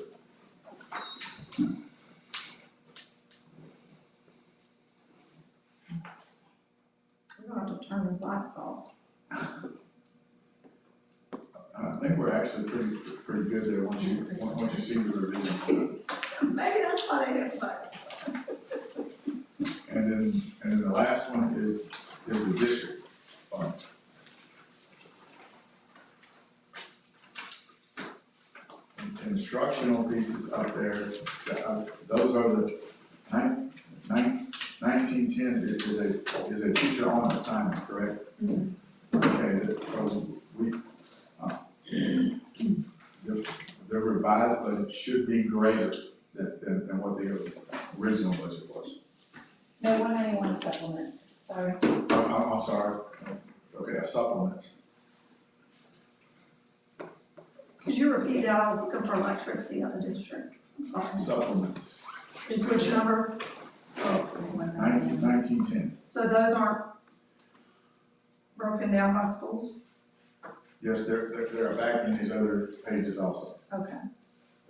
We're gonna have to turn the lights off. I think we're actually pretty good there once you see the revision. Maybe that's why they didn't budget. And then the last one is the district fund. Instructional pieces up there, those are the 1910 is a teacher on assignment, correct? Okay, so we, the revised budget should be greater than what the original budget was. No 191 supplements, sorry. I'm sorry, okay, a supplement. Could you repeat that? I was looking for electricity on the district. Sorry. Supplements, Is which number? 1910. So those aren't broken down by schools? Yes, they're back in these other pages also. Okay.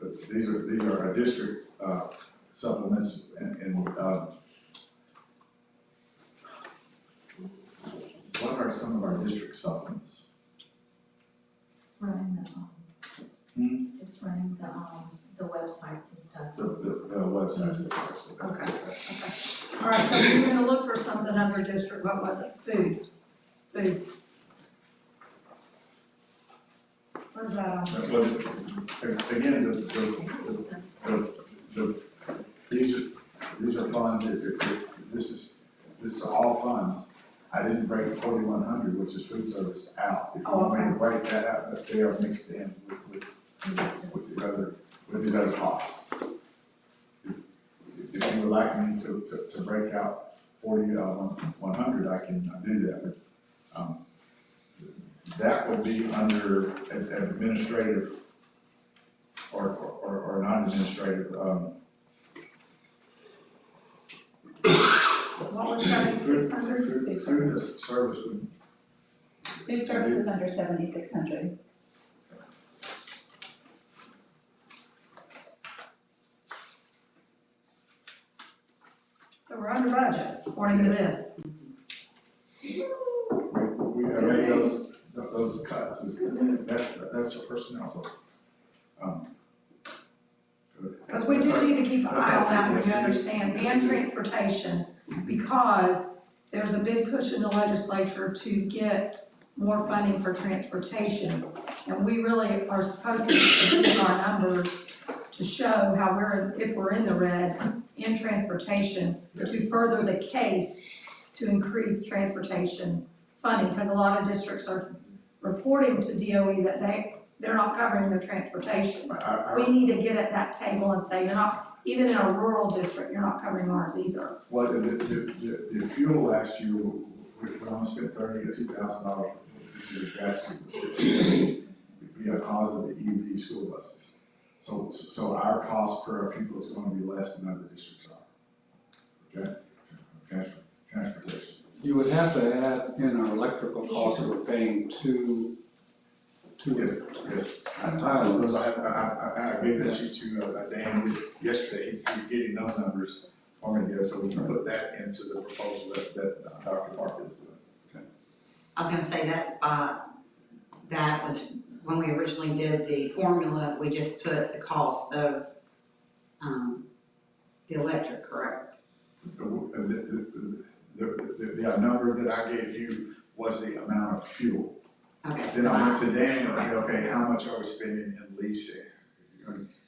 But these are our district supplements and what are some of our district supplements? Running it's running the websites and stuff. The websites that are so. Okay. All right, so we're gonna look for something under district, what was it? Food. Where's that on? But again, these are funds, this is all funds. I didn't break 4100, which is food service, out. If you want me to break that out, but they are mixed in with these other costs. If you would like me to break out 100, I can do that, but, that would be under administrative or non-administrative, What was 7,600? food service would, Food services under 7,600. So we're under budget, according to this. we have made those cuts, that's the personnel, so. Because we do need to keep an eye on that, we understand, and transportation, because there's a big push in the legislature to get more funding for transportation. And we really are supposed to be submitting our numbers to show how if we're in the red in transportation, Yes. to further the case to increase transportation funding, because a lot of districts are reporting to DOE that they're not covering their transportation. We need to get at that table and say, you're not, even in a rural district, you're not covering ours either. Well, the fuel last year, we almost spent $32,000, which is actually because of the EV school buses. So our cost per pupil is gonna be less than other districts are. Okay? Transportation. You would have to add in our electrical costs that we're paying to Yes, I suppose I gave that sheet to Dan yesterday, he's getting those numbers for me, so we can put that into the proposal that Dr. Parker is doing. I was gonna say that spot, that was, when we originally did the formula, we just put the cost of, the electric, correct? The number that I gave you was the amount of fuel. Okay, so Then I went to Dan and said, okay, how much are we spending in leasing,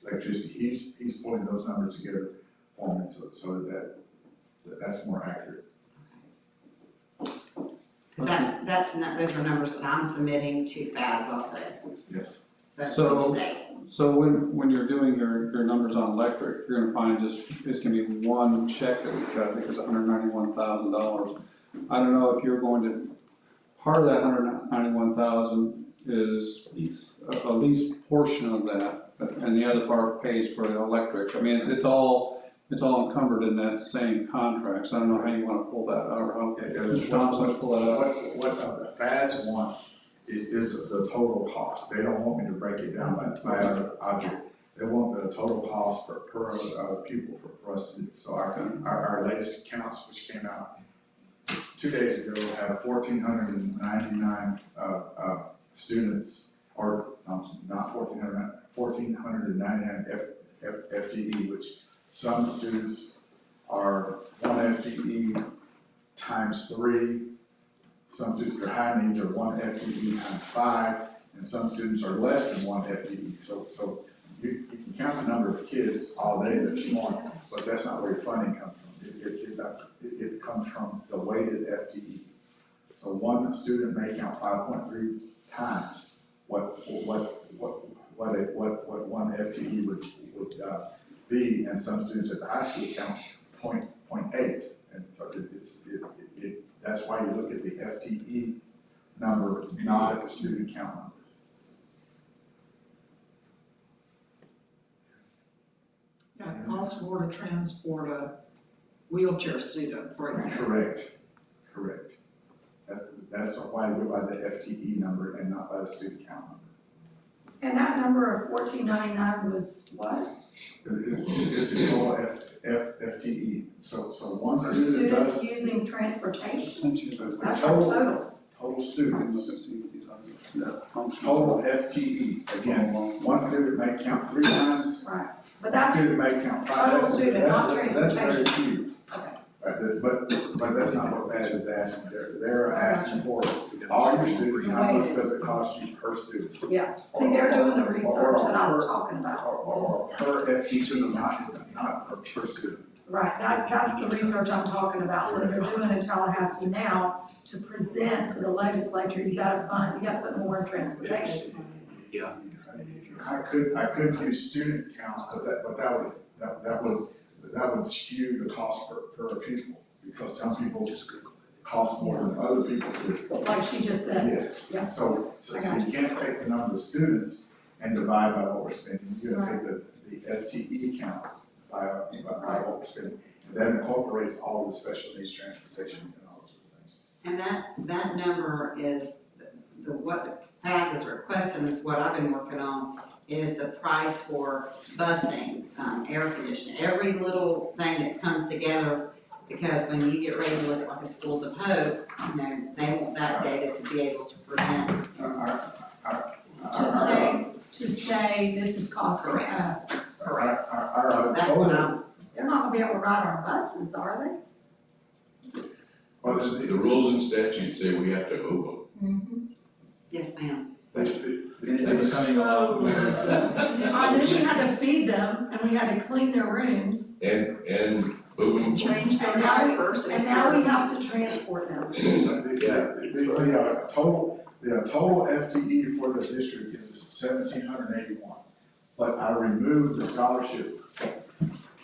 electricity? He's pulling those numbers together for me so that's more accurate. Cause that's not, those are numbers that I'm submitting to FADS also, Yes. so that's what So- the state. So when you're doing your numbers on electric, you're gonna find it's gonna be one check that we cut, because $191,000. I don't know if you're going to, part of that $191,000 is a lease portion of that, and the other part pays for the electric. I mean, it's all encumbered in that same contract, so I don't know how you wanna pull that out, or how, Mr. Thompson, let's pull that out. What the FADS wants is the total cost. They don't want me to break it down by other object. They want the total cost per pupil for us to do. So our latest counts, which came out 2 days ago, have 1,499 students, or not 1,499 FTE, which some students are 1 FTE times 3. Some students are high needs are 1 FTE times 5, and some students are less than 1 FTE. So you can count the number of kids all day that you want, but that's not where your funding comes from. It comes from the weighted FTE. So one student may count 5.3 times what 1 FTE would be, and some students at the high school count 0.8. And so that's why you look at the FTE number, not at the student count number. Yeah, it costs more to transport a wheelchair student, for example. Correct. That's why we go by the FTE number and not by the student count number. And that number of 1499 was what? This is all FTE, so one For student does, students using transportation, Essentially, that's our total. total I'm students, looking to see what these are. total FTE, again, one student may count 3 times, Right, but one that's, student may count 5. total That's- student, not that's very transportation. few. okay, Right, but that's not what FAD is asking, they're asking for all your students, how much does it cost you per student? yeah. See, they're doing the research that I was talking about. Or per FTE, not per student. Right, that's the research I'm talking about, that they're doing in Tallahassee now to present to the legislature, you gotta put more in transportation. I could use student counts, but that would skew the cost per pupil, because some people cost more than other people do. Like she just said, Yes, Yeah. so you can't take the number of students and divide by what we're spending, you gotta take the FTE count by what we're spending. And that incorporates all the special needs transportation and all those sort of things. And that number is what FADS is requesting, is what I've been working on, is the price for busing, air conditioning, every little thing that comes together. Because when you get ready to look at like the Schools of Hope, they want that data to be able to present. to say this is costing us. Correct. Our That's what total, They're not gonna be able to ride our buses, are The rules and statutes say we have to move them. they? Yes, ma'am. the And it's coming along. I knew we had to feed them and we had to clean their rooms, And boom, Change their And now we- diapers. and now we have to transport them. The total FTE for the district is 1,781. But I removed the scholarship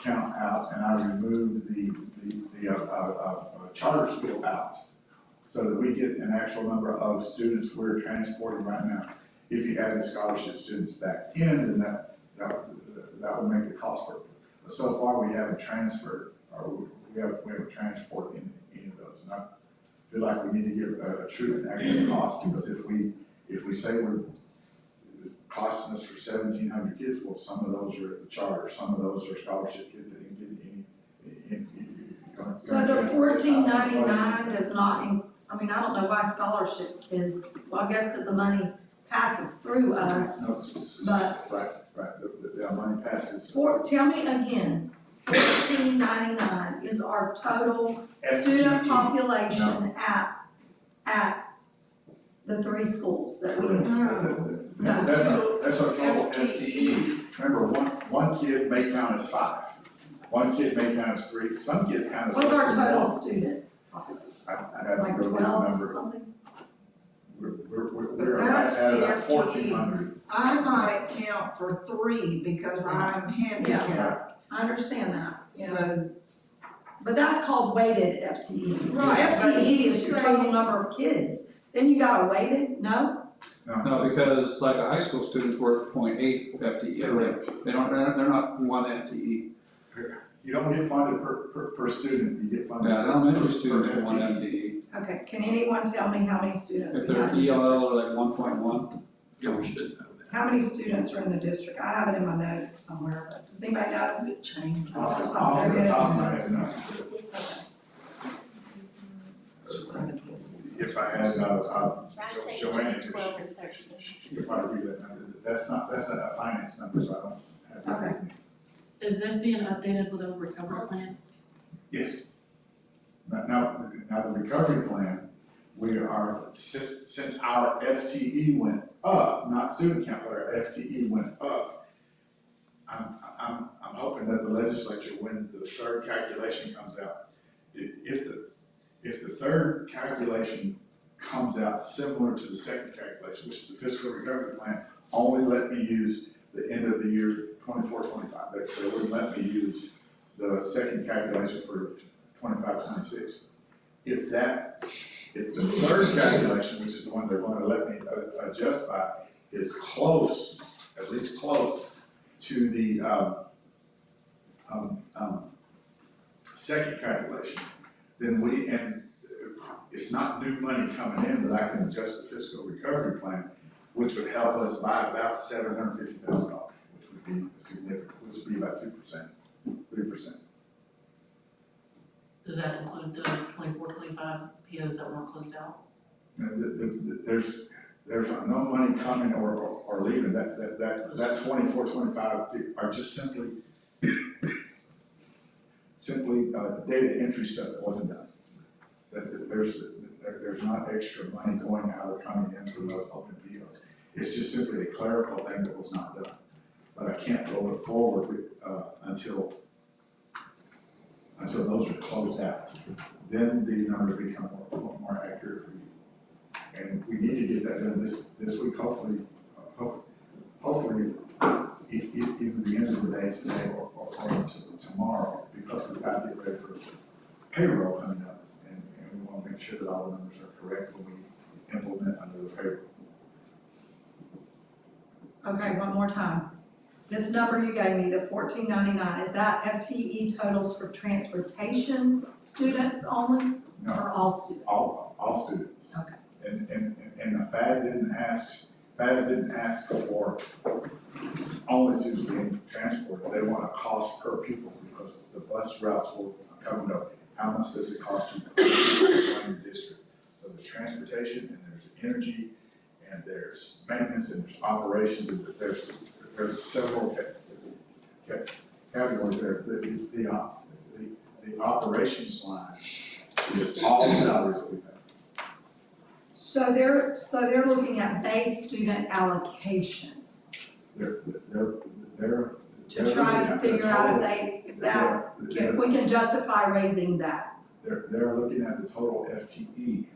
count out and I removed the charter school out. So that we get an actual number of students we're transporting right now. If you add the scholarship students back in, then that would make the cost work. But so far, we haven't transferred, or we haven't transported any of those. And I feel like we need to give a true and accurate cost, because if we say it's costing us for 1,700 kids, well, some of those are at the charter, some of those are scholarship kids that didn't get any. So the $14.99 does not, I mean, I don't know why scholarship kids, well, I guess because the money passes through us. No, but- right, the money passes. Tell me again, $14.99 is our total student FTE. population at the three schools that we. That's our total FTE. Remember, one kid may count as 5, one kid may count as 3, some kids count as less What's our than total 1. student population? I have to Like go get the 12 or number. something? We're That's at the about FTE. 1,400. I might count for 3 because I'm handicapped. I understand that, Yeah. so, but that's called weighted FTE. Right, but FTE he's is your total saying- number of kids, then you got a weighted, no? No, because like a high school student's worth 0.8 FTE. Correct. They're not one FTE. You don't get funded per student, you get funded. Yeah, an elementary per student's one FTE. FTE. Okay, can anyone tell me how many students If we they're have in the district? ELL are like 1.1. Yeah, we should know that. How many students are in the district? I have it in my notes somewhere, but does anybody know? Change. Off the top of my head, no. If I had, I'd say Joanne, between if 12 and 13. you could probably give that number. That's not a finance number, so I don't have that. Okay. with me. Is this being updated with the recovery plans? Yes. Now the recovery plan, we are, since our FTE went up, not student count, but our FTE went up, I'm hoping that the legislature, when the third calculation comes out, if the third calculation comes out similar to the second calculation, which is the fiscal recovery plan, only let me use the end of the year 24-25. They wouldn't let me use the second calculation for 25-26. If the third calculation, which is the one they're going to let me adjust by, is close, at least close to the second calculation, then and it's not new money coming in, but I can adjust the fiscal recovery plan, which would help us by about $750,000, which would be significant, which would be about 2%, 3%. Does that include the 24-25 POs that weren't closed out? There's no money coming or leaving, that 24-25 are just simply data entry stuff that wasn't done. There's not extra money going out or coming in through those open POs. It's just simply a clerical thing that was not done. But I can't roll it forward until those are closed out. Then the numbers become more accurate for you. And we need to get that done this week, hopefully, either the end of the day today or until tomorrow, because we've got to get ready for payroll coming up. And we want to make sure that all the numbers are correct when we implement under the payroll. Okay, one more time. This number you gave me, the $14.99, is that FTE totals for transportation students only, No, or all students? all students. Okay. And the FAS didn't ask for only students being transported. They want a cost per pupil, because the bus routes will come up. How much does it cost you to run your district? So there's transportation, and there's energy, and there's maintenance, and there's operations, and there's several categories there. The operations line is all salaries that we pay. So they're looking at base student allocation They're to try to figure out if we can justify raising that. They're looking at the total FTE.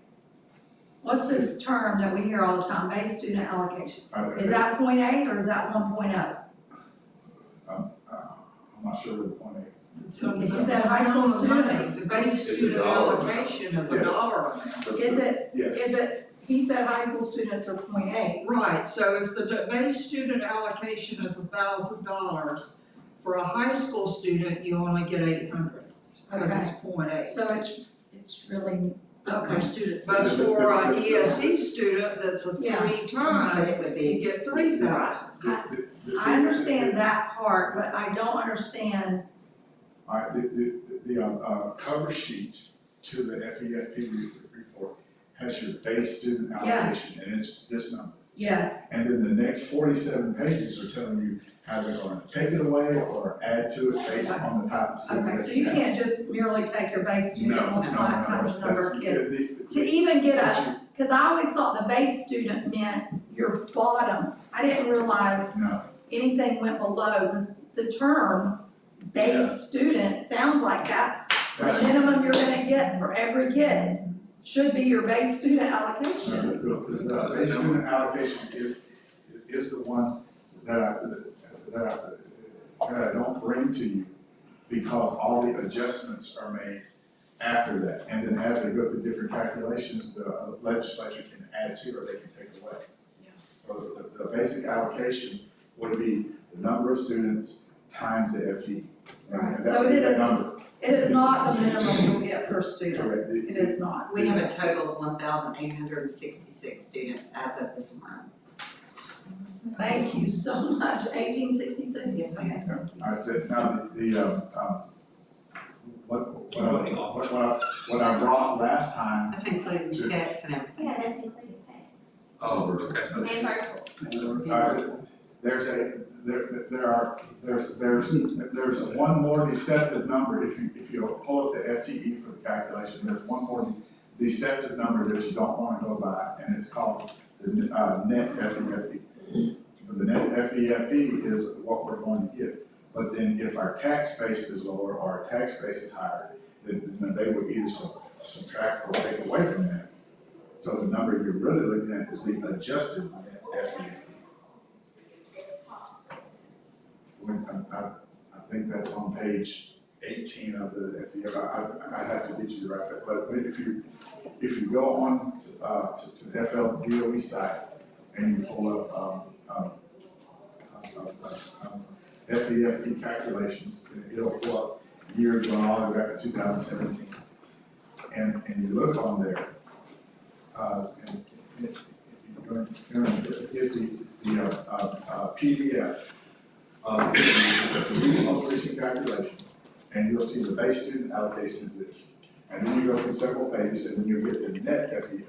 What's this term that we hear all the time, base student allocation? Is I'm that 0.8 or is that 1.0? not sure what the point is. So He said high school students. The base It's student a dollar. allocation is a Yes. dollar amount. Yes. Is it, he said high school students are 0.8. Right, so if the base student allocation is $1,000, for a high school student, you only get 800, because it's 0.8. So it's really, But okay. our students. But for an ESE student, that's a Yeah. 3 But times, it would you be, get 3,000. I understand that part, but I don't understand, The cover sheet to the FEFP report has your base student allocation, and it's this number. yes, And then the next 47 pages are telling you how they're gonna take it away or add to it based on the type of student. okay, that so you have. can't just merely take your base student, No, multiply it times the number of kids. that's- To even get a, because I always thought the base student meant your bottom. I didn't realize No, anything went below, because the term base student sounds like that's the that's- minimum you're gonna get for every kid, should be your base student allocation. The base student allocation is the one that I don't bring to you because all the adjustments are made after that. And then as they go through different calculations, the legislature can add to or they can take away. So the basic allocation would be the number of students times the FTE. And Right, that so would be it the is- number. It is not the minimum you'll get per student, Correct. it is not. we have a total of 1,866 students as of this morning. Thank you so much, 1866. Yes, ma'am. All right, now, what I brought last time, That's including checks and everything. Yeah, that's including things. Oh, okay. And virtual. there's one more deceptive number, if you pull up the FTE for the calculation, there's one more deceptive number that you don't wanna go by, and it's called the, net FEFP. The net FEFP is what we're going to get, but then if our tax base is lower or our tax base is higher, then they would either subtract or take away from that. So the number you're really looking at is the adjusted net FEFP. I think that's on page 18 of the FEFP. I'd have to get you the right, but if you go on to the FLDOE site and you pull up FEFP calculations, it'll pull up years going all the way back to 2017. And you look on there, and if you're going to get the PDF of the most recent calculation, and you'll see the base student allocation is this. And then you go through several pages, and then you'll get the net FEFP.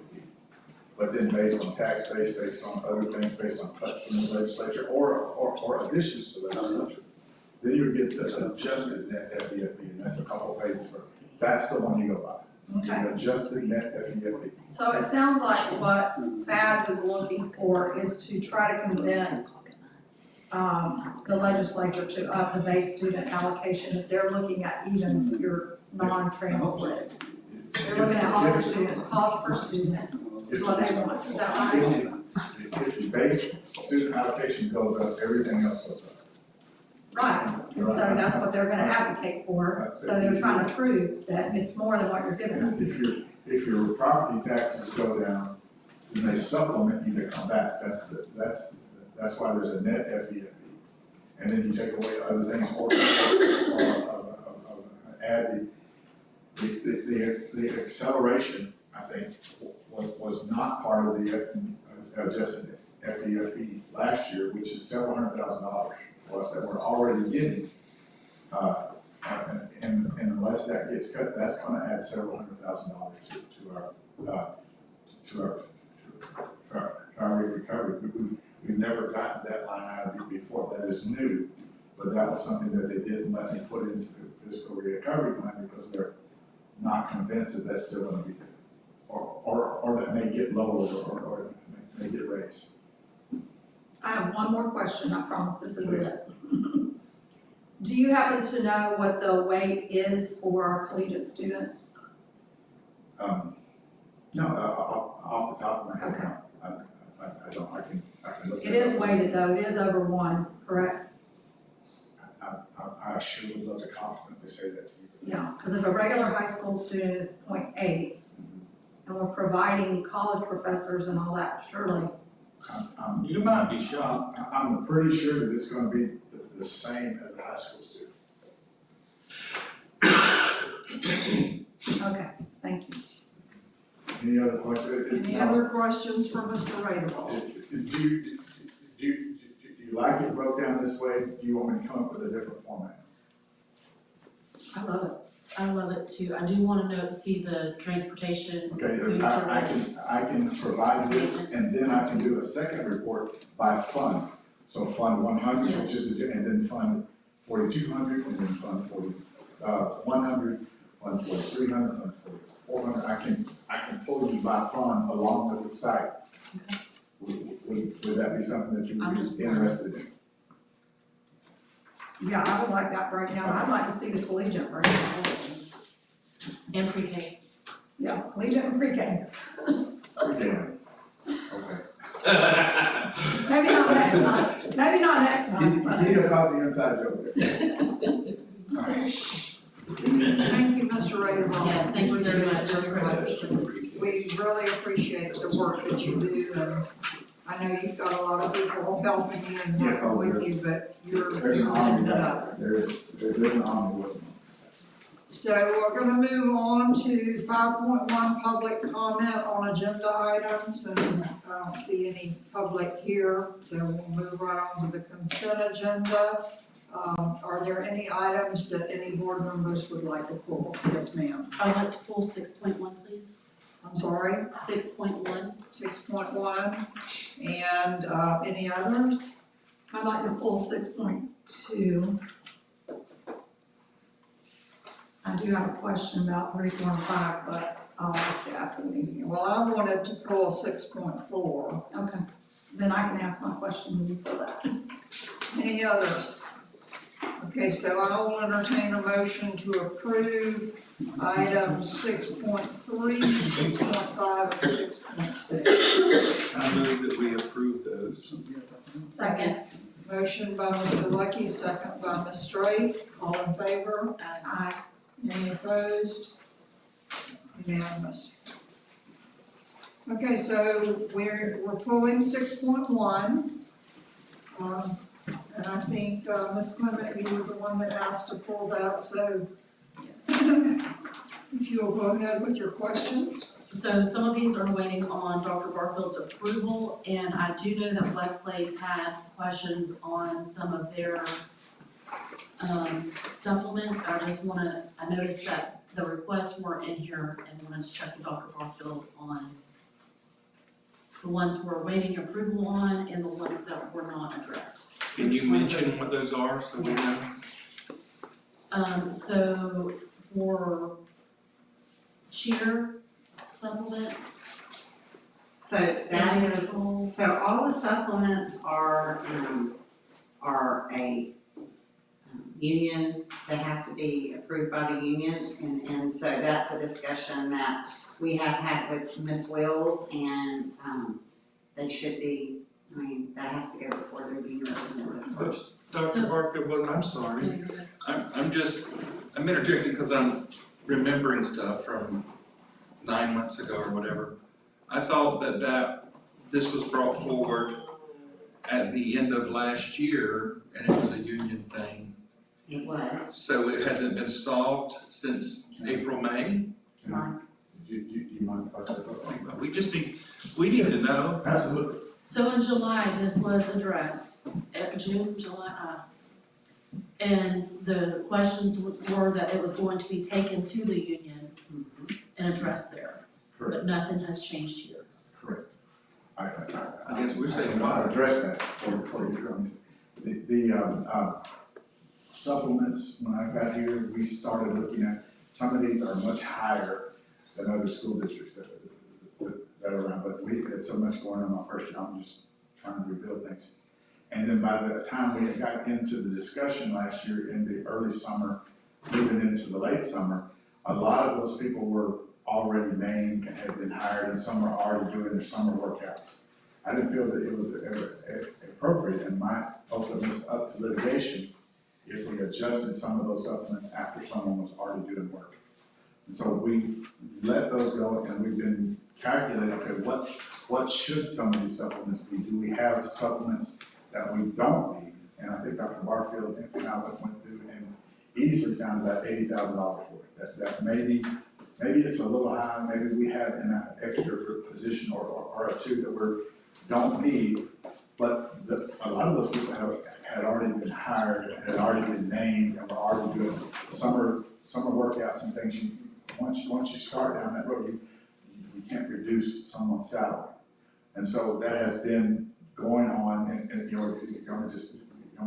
But then based on tax base, based on other things, based on cuts from the legislature, or additions to the legislature, then you get the adjusted net FEFP, and that's a couple of pages worth. That's the one you go by. Okay. The adjusted net FEFP. So it sounds like what FADS is looking for is to try to convince the legislature to up the base student allocation, if they're looking at even your non-transport. They're looking at all your students, cost per student is what they want, is that right? If the base student allocation goes up, everything else goes up. Right, and so that's what they're gonna advocate for, so they're trying to prove that it's more than what you're giving us. If your property taxes go down, then they supplement you to come back, that's why there's a net FEFP. And then you take away other things, or add the acceleration, I think, was not part of the adjusted FEFP last year, which is several $100,000 for us that we're already getting. And unless that gets cut, that's gonna add several $100,000 to our recovery. We've never gotten that line item before, that is new, but that was something that they didn't let me put into the fiscal recovery plan because they're not convinced that that's still gonna be there. or that may get lowered or may get raised. I have one more question, I promise this is it. Do you happen to know what the weight is for our collegiate students? No, off the top of my head, Okay. I don't, I can look. It is weighted though, it is over 1, correct? I sure would love to confidently say that to you. Yeah, because if a regular high school student is 0.8, and we're providing college professors and all that, surely, You might be shocked. I'm pretty sure that it's gonna be the same as a high school student. okay, thank you. Any other questions? Any other questions for Mr. Radebaugh? Do you like it broke down this way? Do you want me to come up with a different format? I love it. I love it too. I do wanna see the transportation, Okay, food service. I can provide this, and then I can do a second report by fund. So Fund 100, Yeah. which is, and then Fund 4200, and then Fund 100, Fund 4300, Fund 4400. I can pull you by fund along with the site. Okay. Would that be something that you I'm would just- be interested in? Yeah, I would like that breakdown. I'd like to see the collegiate breakdown. And pre-K. Yeah, collegiate and pre-K. Okay. Maybe not next month, maybe not next month, but. Give you a copy inside joke there. All right. Thank you, Mr. Radebaugh. Yes, thank you very much. That's Very much. great. We really appreciate the work that you do, and I know you've got a lot of people helping you and working with you, but you're There's an ending army it back up. there. There's an army with them. So we're gonna move on to 5.1, public comment on agenda items, and I don't see any public here, so we'll move right on to the consent agenda. Are there any items that any board members would like to pull? Yes, ma'am. I'd like to pull 6.1, please. I'm sorry, 6.1. 6.1, and any others? I'd like to pull 6.2. I do have a question about 3, 4, and 5, but I'll ask it after the meeting. Well, I wanted to pull 6.4. Okay, then I can ask my question when you pull that. Any others? Okay, so I will entertain a motion to approve items 6.3, 6.5, and 6.6. I move that we approve those. Second. Motion by Mr. Lucky, second by Ms. Straight. All in favor? Aye. Any opposed? Unanimous. Okay, so we're pulling 6.1. And I think, Ms. Clement, you were the one that asked to pull that, so if you'll go ahead with your questions. So some of these are waiting on Dr. Barfield's approval, and I do know that Westglades had questions on some of their supplements. I noticed that the requests weren't in here and wanted to check with Dr. Barfield on the ones we're waiting approval on and the ones that were not addressed. Can you mention what those are, so we know? So for cheer supplements. So that is, so all the supplements are a union, they have to be approved by the union, and so that's a discussion that we have had with Ms. Wills, and, they should be, I mean, that has to go before their union representative first. Dr. Barfield I'm sorry. I'm interjecting because I'm remembering stuff from 9 months ago or whatever. I thought that this was brought forward at the end of last year and it was a union thing. It was. So it hasn't been solved since April, May? Do you mind if I say something? We need to know. Absolutely. So in July, this was addressed, June, July, and the questions were that it was going to be taken to the union and addressed there. Correct. But nothing has changed here. Correct. I guess we're saying I'll address that before you come. The supplements, when I got here, we started looking at, some of these are much higher than other school districts. that around, but we had so much going on my first year, I'm just trying to rebuild things. And then by the time we had got into the discussion last year in the early summer, moving into the late summer, a lot of those people were already named and had been hired, and some are already doing their summer workouts. I didn't feel that it was appropriate in my openness up to litigation if we adjusted some of those supplements after someone was already doing work. And so we let those go, and we've been calculating, okay, what should some of these supplements be? Do we have supplements that we don't need? And I think Dr. Barfield and Albert went through and easily found about $80,000 for it. That maybe it's a little high, maybe we have an extra position or a two that we don't need, but a lot of those people had already been hired, had already been named, and were already doing summer workouts and things. Once you start down that road, you can't reduce someone's salary. And so that has been going on, and you're going to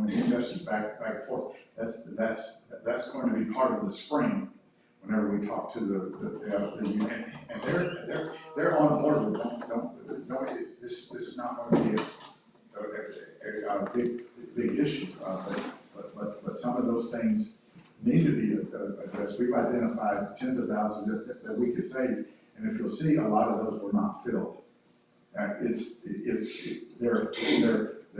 discussions back and forth. That's going to be part of the spring, whenever we talk to the union, and they're on board with it. This is not going to be a big issue, but some of those things need to be addressed. We've identified tens of thousands that we could save, and if you'll see, a lot of those were not filled. They're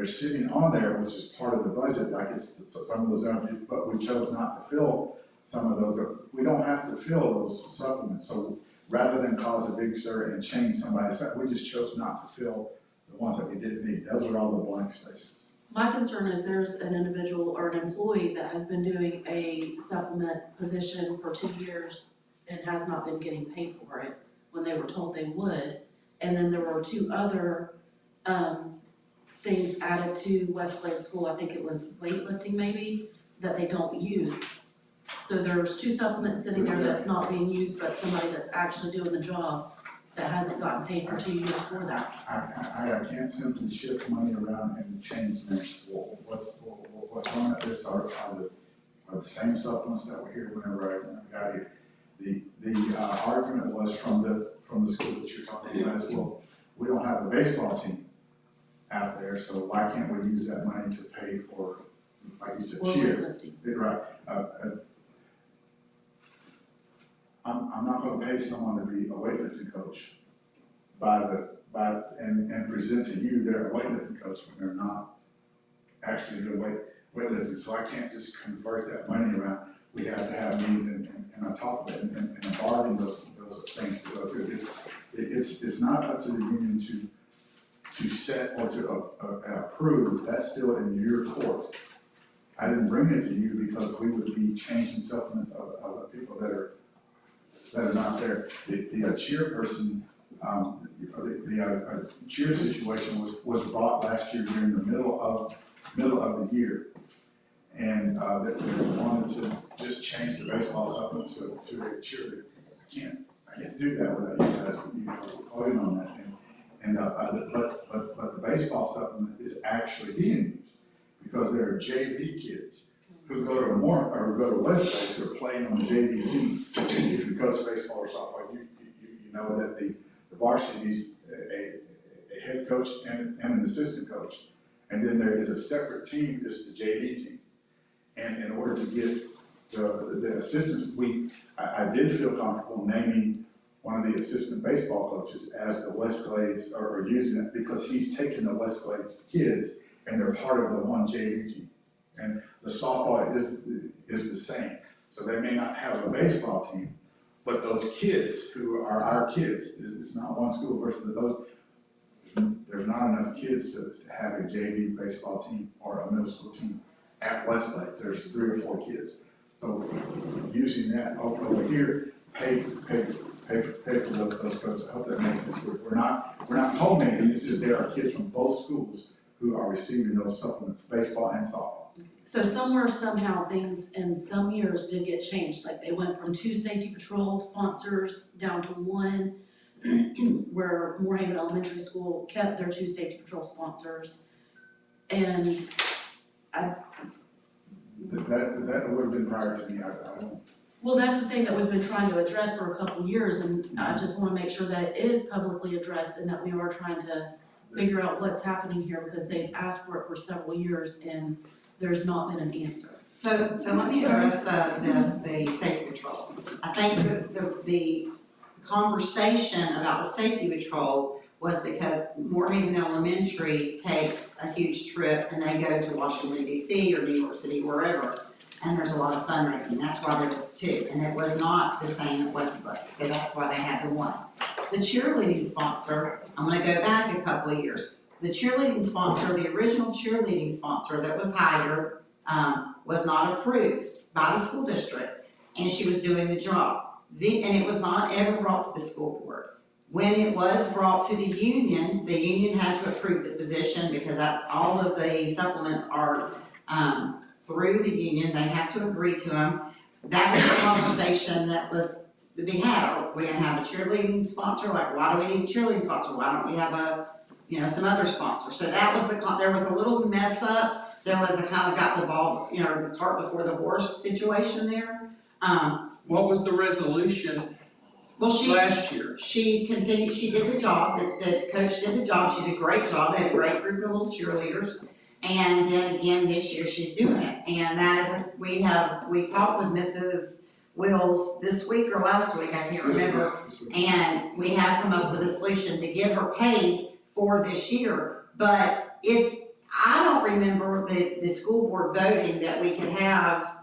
sitting on there, which is part of the budget, I guess, so some of those aren't, but we chose not to fill some of those. We don't have to fill those supplements, so rather than cause a big stir and change somebody's, we just chose not to fill the ones that we didn't need. Those are all the blank spaces. My concern is there's an individual or an employee that has been doing a supplement position for 2 years and has not been getting paid for it when they were told they would. And then there were 2 other, things added to West Glade School, I think it was weightlifting maybe, that they don't use. So there's 2 supplements sitting there that's not being used, but somebody that's actually doing the job that hasn't gotten paid for 2 years for that. I can't simply shift money around and change things. What's going at this are the same supplements that were here whenever I got here. The argument was from the school that you're talking about is, well, we don't have a baseball team out there, so why can't we use that money to pay for, like you said, Or cheer? weightlifting. Right. I'm not gonna pay someone to be a weightlifting coach and present to you they're a weightlifting coach when they're not actually doing weightlifting. So I can't just convert that money around. We have to have meetings and I talk about it and bargain those things to go through. It's not up to the union to set or to approve. That's still in your court. I didn't bring it to you because we would be changing supplements of people that are not there. The chairperson, the cheer situation was brought last year during the middle of the year. And that they wanted to just change the baseball supplement to a cheerleader. I can't do that without you guys voting on that. But the baseball supplement is actually being used because there are JV kids who go to West Glade who are playing on the JV team. If you coach baseball or softball, you know that the varsity is a head coach and an assistant coach. And then there is a separate team, is the JV team. And in order to get the assistants, I did feel comfortable naming one of the assistant baseball coaches as the West Glades, or using it because he's taking the West Glades kids and they're part of the one JV team. And the softball is the same. So they may not have a baseball team, but those kids who are our kids, it's not one school versus those, there's not enough kids to have a JV baseball team or a middle school team at West Glades. There's 3 or 4 kids. So using that over here, pay for those coaches. I hope that makes sense. We're not culminating, it's just there are kids from both schools who are receiving those supplements, baseball and softball. So somewhere, somehow, things in some years did get changed, like they went from 2 safety patrol sponsors down to 1, where Moorhaven Elementary School kept their 2 safety patrol sponsors. And That would have been prior to me, I don't. Well, that's the thing that we've been trying to address for a couple of years, and I just wanna make sure that it is publicly addressed and that we are trying to figure out what's happening here, because they've asked for it for several years and there's not been an answer. So let me address the safety patrol. I think the conversation about the safety patrol was because Moorhaven Elementary takes a huge trip and they go to Washington DC or New York City, wherever. And there's a lot of fundraising, that's why there was two, and it was not the same at Westlake, so that's why they had the one. The cheerleading sponsor, I'm gonna go back a couple of years. The cheerleading sponsor, the original cheerleading sponsor that was hired, was not approved by the school district, and she was doing the job. And it was not ever brought to the school board. When it was brought to the union had to approve the position, because that's all of the supplements are, through the union, they have to agree to them. That was the conversation that was to be had. We're gonna have a cheerleading sponsor, like, why do we need a cheerleading sponsor? Why don't we have some other sponsor? So that was there was a little mess up. There was a kind of got the ball, the cart before the horse situation there. What was the resolution Well, last year? she continued, she did the job, the coach did the job, she did a great job, they had a great group of little cheerleaders. And then again, this year she's doing it, and that is, we talked with Mrs. Wills this week or last week, I can't remember. And we have come up with a solution to give her pay for this year. But I don't remember the school board voting that we could have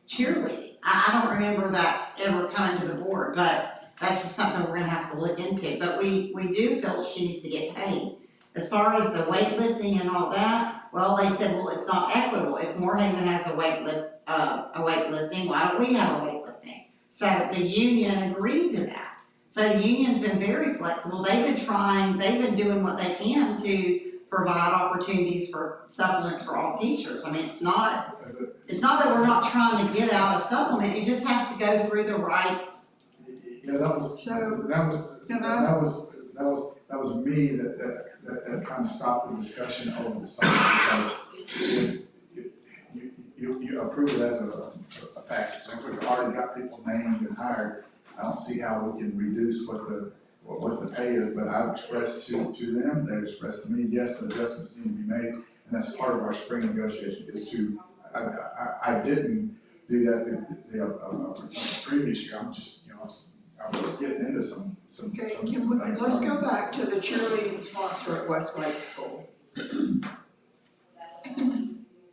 cheerleading. I don't remember that ever coming to the board, but that's just something we're gonna have to look into. But we do feel she needs to get paid. As far as the weightlifting and all that, well, they said, well, it's not equitable. If Moorhaven has a weightlifting, why don't we have a weightlifting? So the union agreed to that. So the union's been very flexible. They've been doing what they can to provide opportunities for supplements for all teachers. I mean, it's not that we're not trying to give out a supplement, it just has to go through the right. Yeah, that was me that kind of stopped the discussion over the summer, because you approve it as a package. And if we've already got people named and hired, I don't see how we can reduce what the pay is, but I've expressed to them, they've expressed to me, yes, the adjustments need to be made, and that's part of our spring negotiation, is to, I didn't do that the previous year, I'm just, I was getting into some Okay, things. let's go back to the cheerleading sponsor at Westlake School.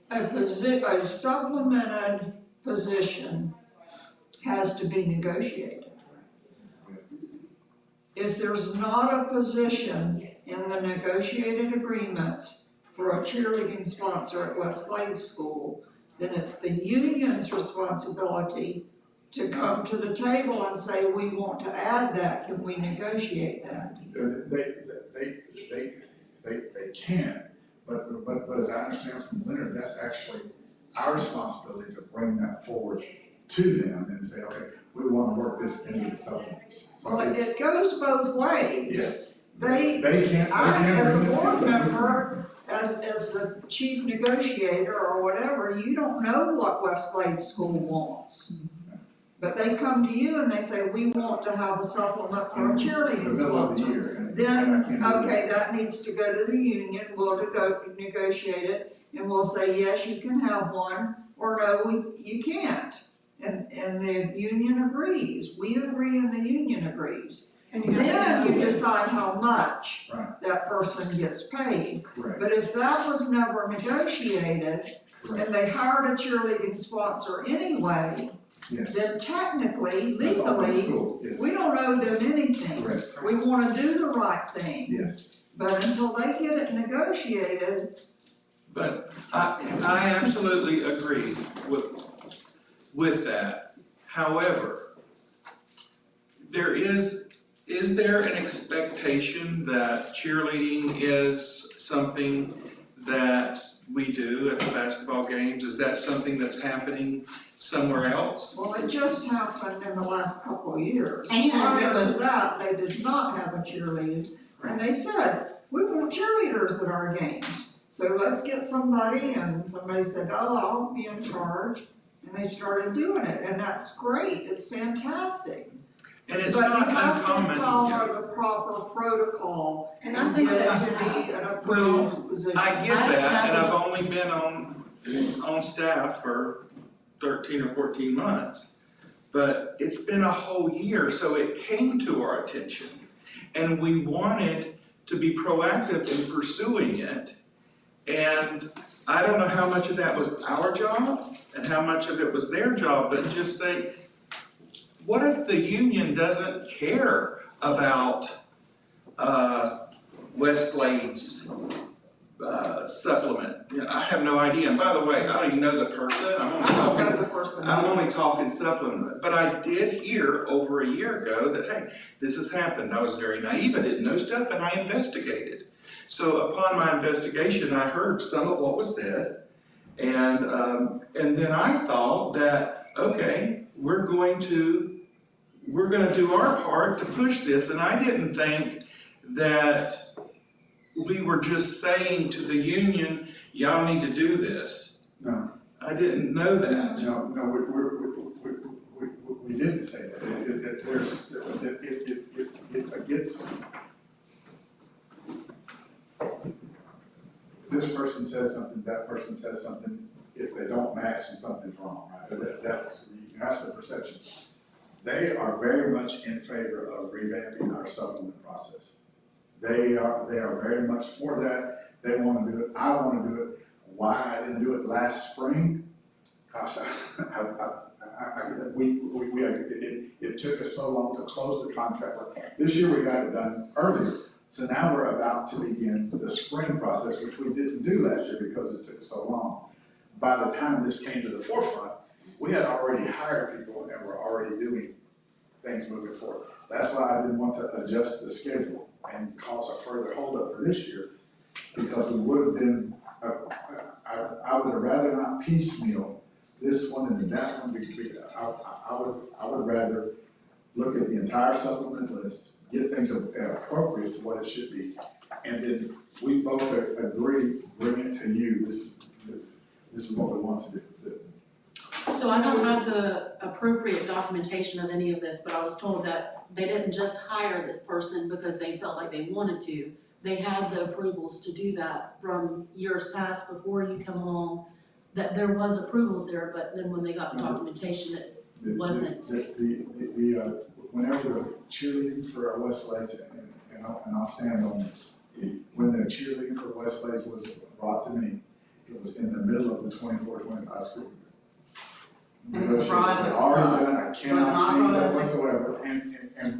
A supplemented position has to be negotiated. If there's not a position in the negotiated agreements for a cheerleading sponsor at Westlake School, then it's the union's responsibility to come to the table and say, we want to add that, can we negotiate that? They can, but as I understand from Leonard, that's actually our responsibility to bring that forward to them and say, okay, we want to work this into the supplements. So Well, it goes both ways. yes, They, they can't. as a board member, as the chief negotiator or whatever, you don't know what Westlake School wants. But they come to you and they say, we want to have a supplement for a cheerleading The middle of the sponsor. year, and I Then, can't do that. okay, that needs to go to the union, we'll go negotiate it, and we'll say, yes, you can have one, or no, you can't. And the union agrees, we agree and the union agrees. And Then you decide how much Right. that person gets paid. Correct, But if that was never negotiated, correct, and they hired a cheerleading sponsor anyway, yes. then technically, That's all the legally, school, yes, we don't owe them anything. correct, We wanna do the right thing, yes. but until they get it negotiated, But I absolutely agree with that. However, is there an expectation that cheerleading is something that we do at the basketball games? Is that something that's happening somewhere else? well, it just happened in the last couple of years. And Prior it to was- that, they did not have a cheerleading, and they said, we want cheerleaders at our games. So let's get somebody, and somebody said, oh, I'll be in charge, and they started doing it, and that's great, it's fantastic. And it's not But you have to uncommon, follow the proper protocol, And and I think get that it to be an approved position. I get I that, and have I've only been on staff for 13 or 14 months. But it's been a whole year, so it came to our attention. And we wanted to be proactive in pursuing it. And I don't know how much of that was our job and how much of it was their job, but just say, what if the union doesn't care about Westlake's supplement? You know, I have no idea, and by the way, I don't even know the person, I don't know the person. I'm only talking supplement, but I did hear over a year ago that, hey, this has happened. I was very naive, I didn't know stuff, and I investigated. So upon my investigation, I heard some of what was said, and then I thought that, okay, we're gonna do our part to push this, and I didn't think that we were just saying to the union, y'all need to do this. No. I didn't know that. No, we didn't say that. It gets, this person says something, that person says something, if they don't match, then something's wrong, right? That's the perception. They are very much in favor of revamping our supplement process. They are very much for that. They wanna do it, I wanna do it. Why I didn't do it last spring? Gosh, it took us so long to close the contract. This year we got it done earlier. So now we're about to begin the spring process, which we didn't do last year because it took so long. By the time this came to the forefront, we had already hired people and were already doing things moving forward. That's why I didn't want to adjust the schedule and cause a further holdup for this year, because we would have been, I would have rather not piecemeal this one and that one. I would rather look at the entire supplement list, get things appropriate to what it should be, and then we both agree, bring it to you. This is what we want to do. So I don't have the appropriate documentation of any of this, but I was told that they didn't just hire this person because they felt like they wanted to. They had the approvals to do that from years past before you come along, that there was approvals there, but then when they got the documentation, it wasn't. Whenever the cheerleading for Westlake, and I'll stand on this, when the cheerleading for Westlake was brought to me, it was in the middle of the 24-25 school year. And Because the process it's already done, I was cannot not change that processed. whatsoever, and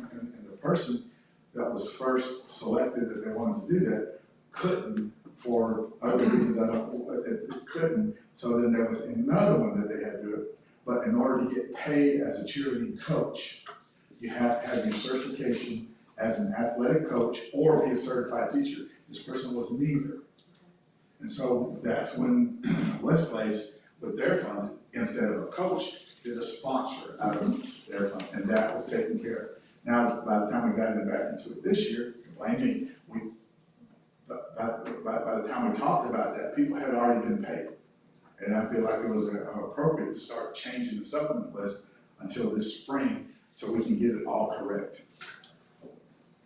the person that was first selected that they wanted to do that couldn't, for other reasons, it couldn't, so then there was another one that they had to do it. But in order to get paid as a cheerleading coach, you have to have your certification as an athletic coach or be a certified teacher. This person was neither. And so that's when Westlake, with their funds, instead of a coach, did a sponsor out of their fund, and that was taken care of. Now, by the time we got it back into it this year, blame me, by the time we talked about that, people had already been paid. And I feel like it was appropriate to start changing the supplement list until this spring, so we can get it all correct.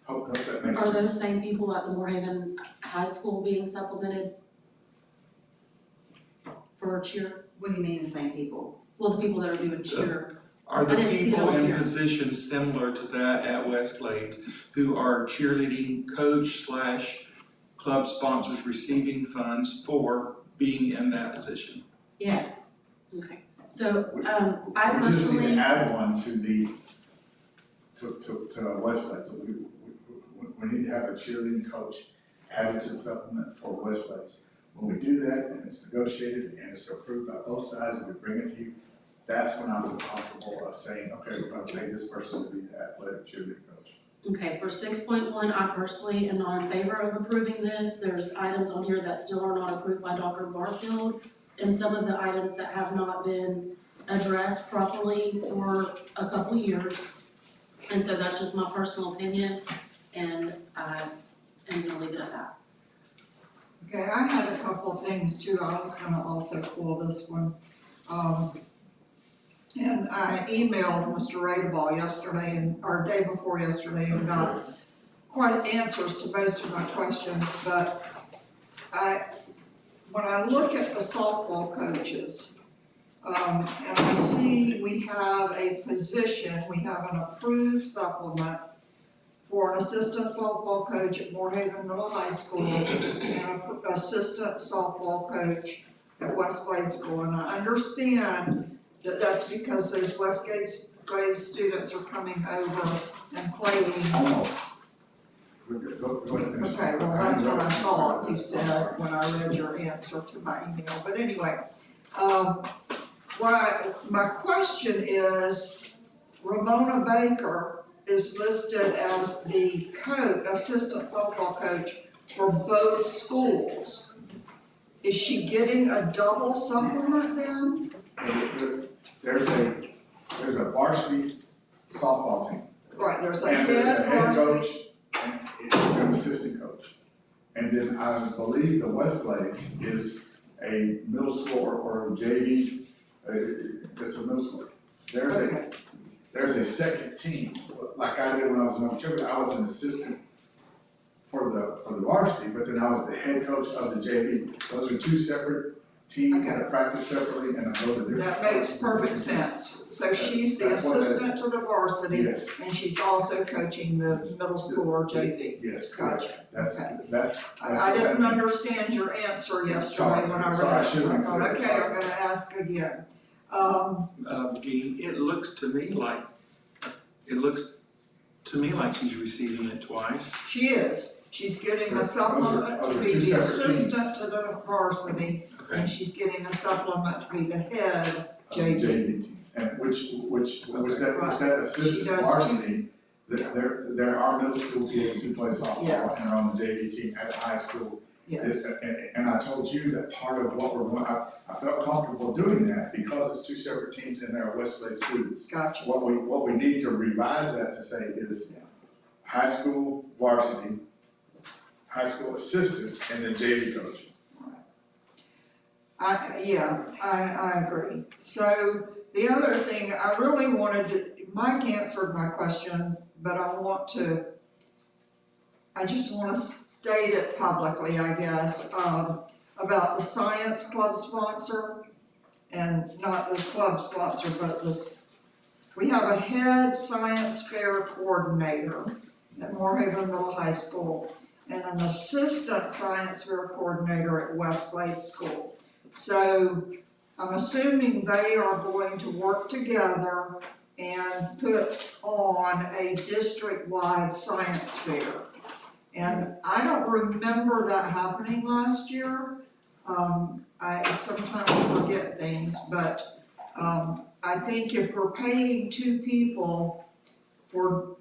Hope that makes Are sense. those same people at the Moorhaven High School being supplemented for cheer? What do you mean the same people? Well, the people that are doing cheer. Are the I didn't see it people on in here. positions similar to that at Westlake who are cheerleading coach / club sponsors receiving funds for being in that position? Yes. Okay, so, I We just need personally, to add one to the, to Westlake, so we need to have a cheerleading coach added to the supplement for Westlake. When we do that, and it's negotiated, and it's approved by both sides, and we bring it to you, that's when I feel comfortable of saying, okay, we're gonna pay this person to be the athletic cheerleading coach. okay, for 6.1, I personally am not in favor of approving this. There's items on here that still are not approved by Dr. Barfield, and some of the items that have not been addressed properly for a couple years. And so that's just my personal opinion, and I am gonna leave it at that. Okay, I had a couple of things too, I was gonna also pull this one. And I emailed Mr. Radeball yesterday or day before yesterday and got quite answers to most of my questions, but when I look at the softball coaches, and I see we have a position, we have an approved supplement for an assistant softball coach at Moorhaven Middle High School and an assistant softball coach at Westglade School. And I understand that that's because those Westglade students are coming over and playing. Almost. Go ahead and finish. Okay, well, that's what I thought you said when I read your answer to my email, but anyway. My question is, Ramona Baker is listed as the assistant softball coach for both schools. Is she getting a double supplement then? There's a varsity softball team. Right, there's a And there's a head head varsity. coach and an assistant coach. And then I believe the Westglades is a middle school or JV, it's a middle school. Okay. There's a second team, like I did when I was in October, I was an assistant for the varsity, but then I was the head coach of the JV. Those are two separate teams that practice separately and I go to different. That makes perfect sense. So she's the That's what that is. assistant to the varsity Yes, and she's also coaching the middle school or JV. yes, correct. Gotcha. That's I what didn't that- understand your answer yesterday Sorry, when I sorry, I read it, so I shouldn't thought, have. okay, I'm gonna ask again. McGee, it looks to me like she's receiving it twice. She is, she's getting a Those are- supplement to those are be two the separate teams. assistant to the varsity, Okay, and she's getting a supplement to be the head of the JV. team. And which was Right. that assistant She does varsity, there are middle school kids who play softball Yes. and are on the JV team at the high school. Yes, And I told you that part of what we're going, I felt comfortable doing that because it's two separate teams and they're Westlake students. gotcha. What we need to revise that to say is high school varsity, high school assistant, and then JV coach. I agree. So the other thing, I really wanted to, Mike answered my question, but I just wanna state it publicly, I guess, about the science club sponsor, and not the club sponsor, but we have a head science fair coordinator at Moorhaven Middle High School, and an assistant science fair coordinator at Westglade School. So I'm assuming they are going to work together and put on a district-wide science fair. And I don't remember that happening last year. I sometimes forget things, but, I think if we're paying two people for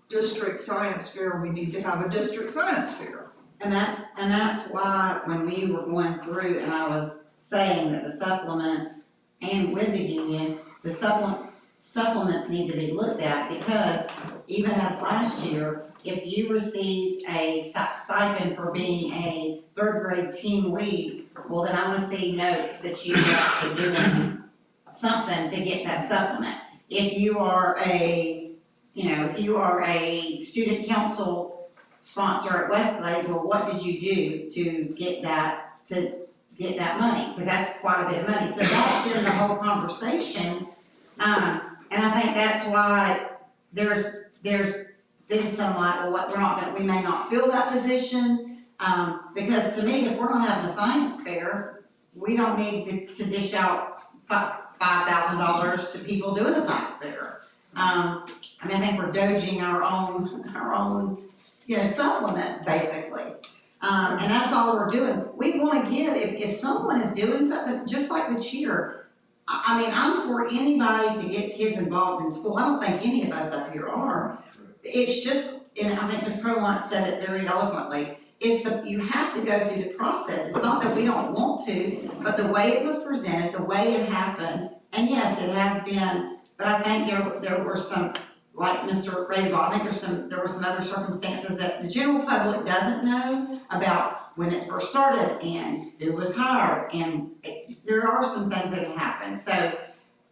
district science fair, we need to have a district science fair. And that's why when we were going through and I was saying that the supplements and with the union, the supplements need to be looked at because even as last year, if you received a stipend for being a third grade team lead, well, then I wanna see notes that you are actually doing something to get that supplement. If you are a student council sponsor at Westglades, well, what did you do to get that money? Because that's quite a bit of money. So that's in the whole conversation. And I think that's why there's been some like, well, we may not fill that position. Because to me, if we're not having a science fair, we don't need to dish out $5,000 to people doing a science fair. I think we're dodging our own, supplements basically. And that's all we're doing. We wanna give, if someone is doing something, just like the cheer, I'm for anybody to get kids involved in school. I don't think any of us up here are. It's just, and I think Ms. Prolant said it very eloquently, you have to go through the process. It's not that we don't want to, but the way it was presented, the way it happened, and yes, it has been, but I think there were some like Mr. Grable, I think there were some other circumstances that the general public doesn't know about when it first started and who was hired, and there are some things that can happen, so,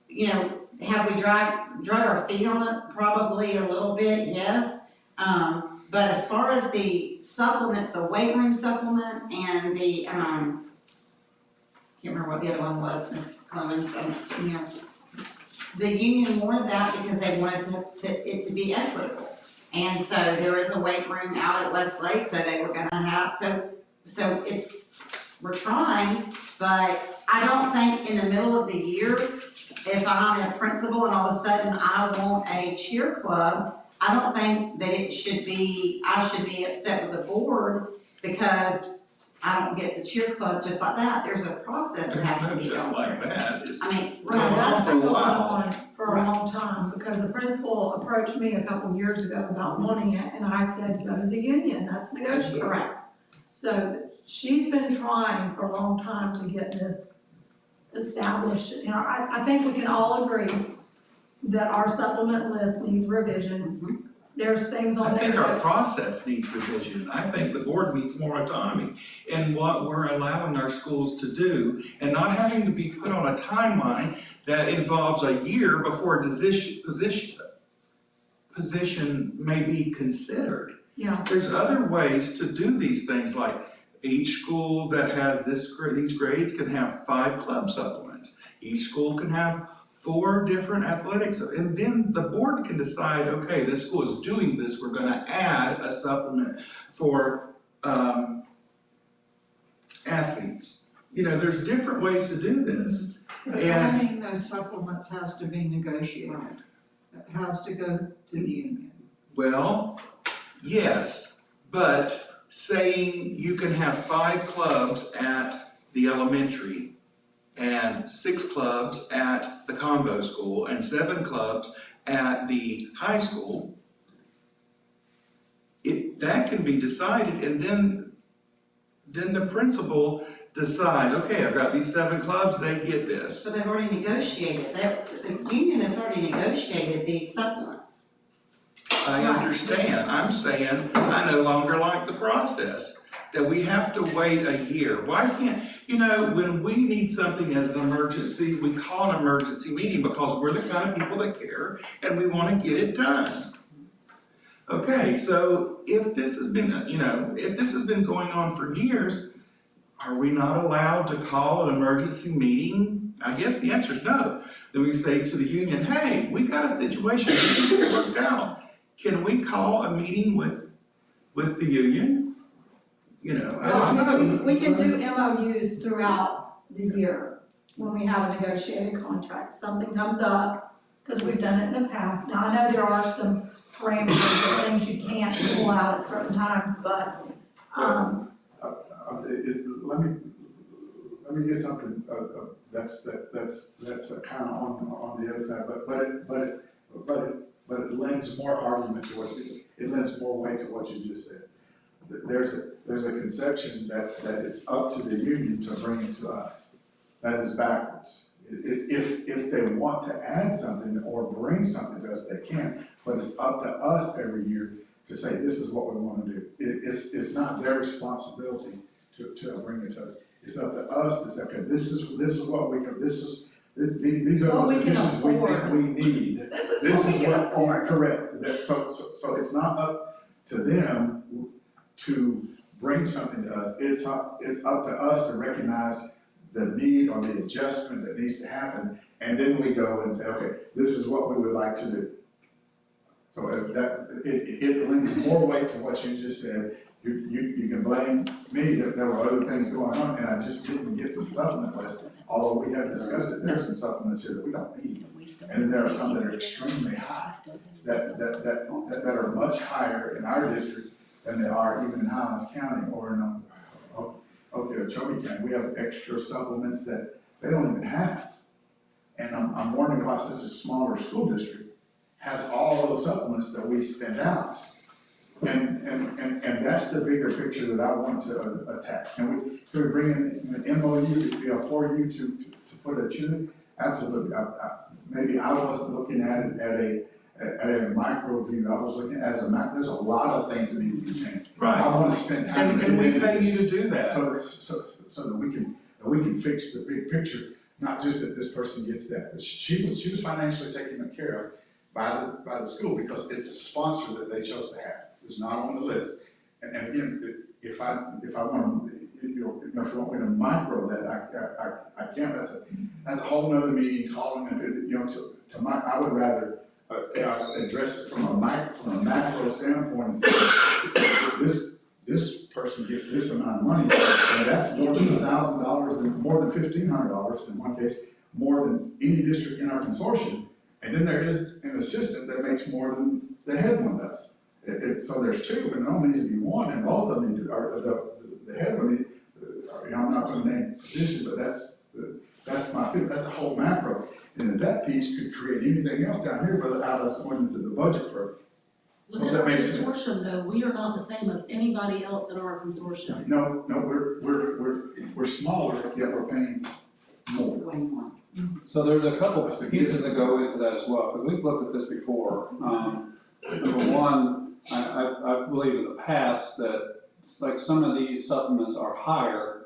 you know, have we drug our feet on it? Probably a little bit, yes. But as far as the supplements, the weight room supplement and the, can't remember what the other one was, Ms. Clemens, the union wanted that because they wanted it to be equitable. And so there is a weight room out at Westlake, so they were gonna have, so we're trying, but I don't think in the middle of the year, if I'm a principal and all of a sudden I want a cheer club, I don't think that I should be upset with the board because I don't get the cheer club just like that. There's a process that has to be Just Oh, like gone through. that, it's I mean, going Right, that's on for been a going while. on for a long time, because the principal approached me a couple years ago about wanting it, and I said, go to the union, that's negotiable. correct. So she's been trying for a long time to get this established. You know, I think we can all agree that our supplement list needs revisions. There's things on I there think our that, process needs revision. I think the board needs more autonomy in what we're allowing our schools to do and not having to be put on a timeline that involves a year before a position may be considered. yeah, There's other ways to do these things, like each school that has these grades can have 5 club supplements. Each school can have 4 different athletics, and then the board can decide, okay, this school is doing this, we're gonna add a supplement for athletes. You know, there's different ways to do this. But And- adding those supplements has to be negotiated. It has to go to the union. Well, yes, but saying you can have 5 clubs at the elementary and 6 clubs at the combo school and 7 clubs at the high school, that can be decided, and then the principal decide, okay, I've got these 7 clubs, they get this. So they've already negotiated, the union has already negotiated these supplements. I understand, I'm saying I no longer like the process, that we have to wait a year. Why can't, you know, when we need something as an emergency, we call an emergency meeting because we're the kind of people that care and we wanna get it done. Okay, so if this has been, if this has been going on for years, are we not allowed to call an emergency meeting? I guess the answer is no. Then we say to the union, hey, we got a situation, we can get it worked out. Can we call a meeting with the union? You know, I don't know. we can do MOUs throughout the year when we have a negotiated contract. Something comes up, because we've done it in the past. Now, I know there are some parameters of things you can't pull out at certain times, but, Let me get something, that's kind of on the other side, but it lends more argument to what it lends more weight to what you just said. There's a conception that it's up to the union to bring it to us. That is backwards. If they want to add something or bring something to us, they can, but it's up to us every year to say, this is what we want to do. It's not their responsibility to bring it to us. It's up to us to say, okay, this is what we can, these are What the we can positions we think afford. we need. this is what we can afford. Correct, so it's not up to them to bring something to us, it's up to us to recognize the need or the adjustment that needs to happen, and then we go and say, okay, this is what we would like to do. So it lends more weight to what you just said. You can blame me that there were other things going on, and I just didn't get to the supplement list, although we have discussed it, there are some supplements here that we don't need. And then there are some that are extremely high, that are much higher in our district than they are even in Highlands County or in Okeechobee County. We have extra supplements that they don't even have. And I'm wondering why such a smaller school district has all those supplements that we spend out. And that's the bigger picture that I want to attack. Can we bring in an MOU for you to put a tune? Absolutely. Maybe I wasn't looking at it at a micro view, I was looking as a there's a lot of things that need to be changed. Right. I wanna spend time. And we getting into pay you this to do that. so that we can fix the big picture, not just that this person gets that, but she was financially taken care of by the school, because it's a sponsor that they chose to have, it's not on the list. And again, if I want to, if you want me to micro that, I can't, that's a whole nother meeting, calling it, I would rather address it from a macro standpoint, and say, this person gets this amount of money, and that's more than $1,000, and more than $1,500 in one case, more than any district in our consortium. And then there is an assistant that makes more than the head one does. So there's two, and it only needs to be one, and both of them need to, or the head one need, I'm not gonna name the position, but that's my feeling, that's the whole macro. And then that piece could create anything else down here without us going into the budget for. Within that our makes sense. consortium though, we are not the same of anybody else in our consortium. No, we're smaller, yet we're paying more. Way more. So there's a couple pieces that go into that as well, because we've looked at this before. Number one, I believe in the past that like some of these supplements are higher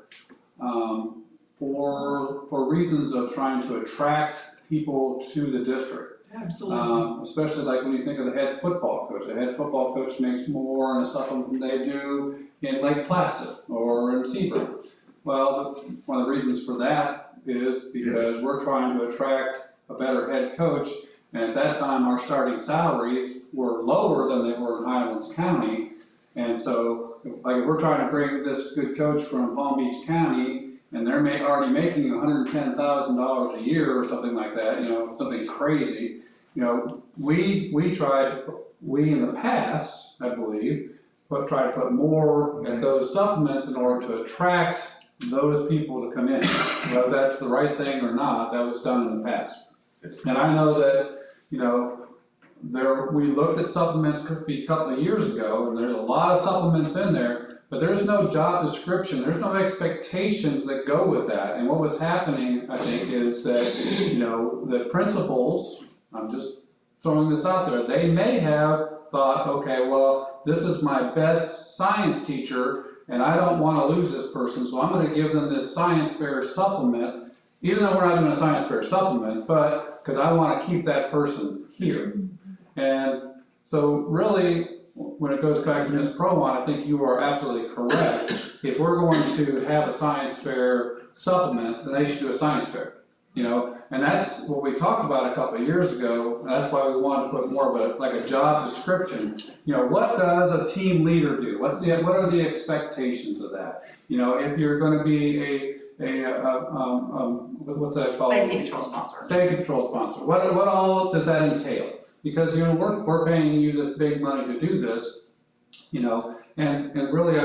for reasons of trying to attract people to the district. Absolutely. Especially like when you think of the head football coach. The head football coach makes more in a supplement than they do in Lake Placid or in Seabrook. Well, one of the reasons for that is because we're trying to attract a better head coach. And at that time, our starting salaries were lower than they were in Highlands County. And so, like, if we're trying to bring this good coach from Palm Beach County, and they're already making $110,000 a year or something like that, something crazy, we in the past, I believe, try to put more at those supplements in order to attract those people to come in. Whether that's the right thing or not, that was done in the past. And I know that, we looked at supplements a couple of years ago, and there's a lot of supplements in there, but there's no job description, there's no expectations that go with that. And what was happening, I think, is that, the principals, I'm just throwing this out there, they may have thought, okay, well, this is my best science teacher, and I don't want to lose this person, so I'm going to give them this science fair supplement, even though we're not doing a science fair supplement, but because I want to keep that person here. And so really, when it goes back to Ms. Prowan, I think you are absolutely correct. If we're going to have a science fair supplement, then they should do a science fair. And that's what we talked about a couple of years ago, and that's why we wanted to put more of a job description. What does a team leader do? What are the expectations of that? If you're gonna be what's that called? Safety patrol sponsor. Safety patrol sponsor, what all does that entail? Because, we're paying you this big money to do this, and really,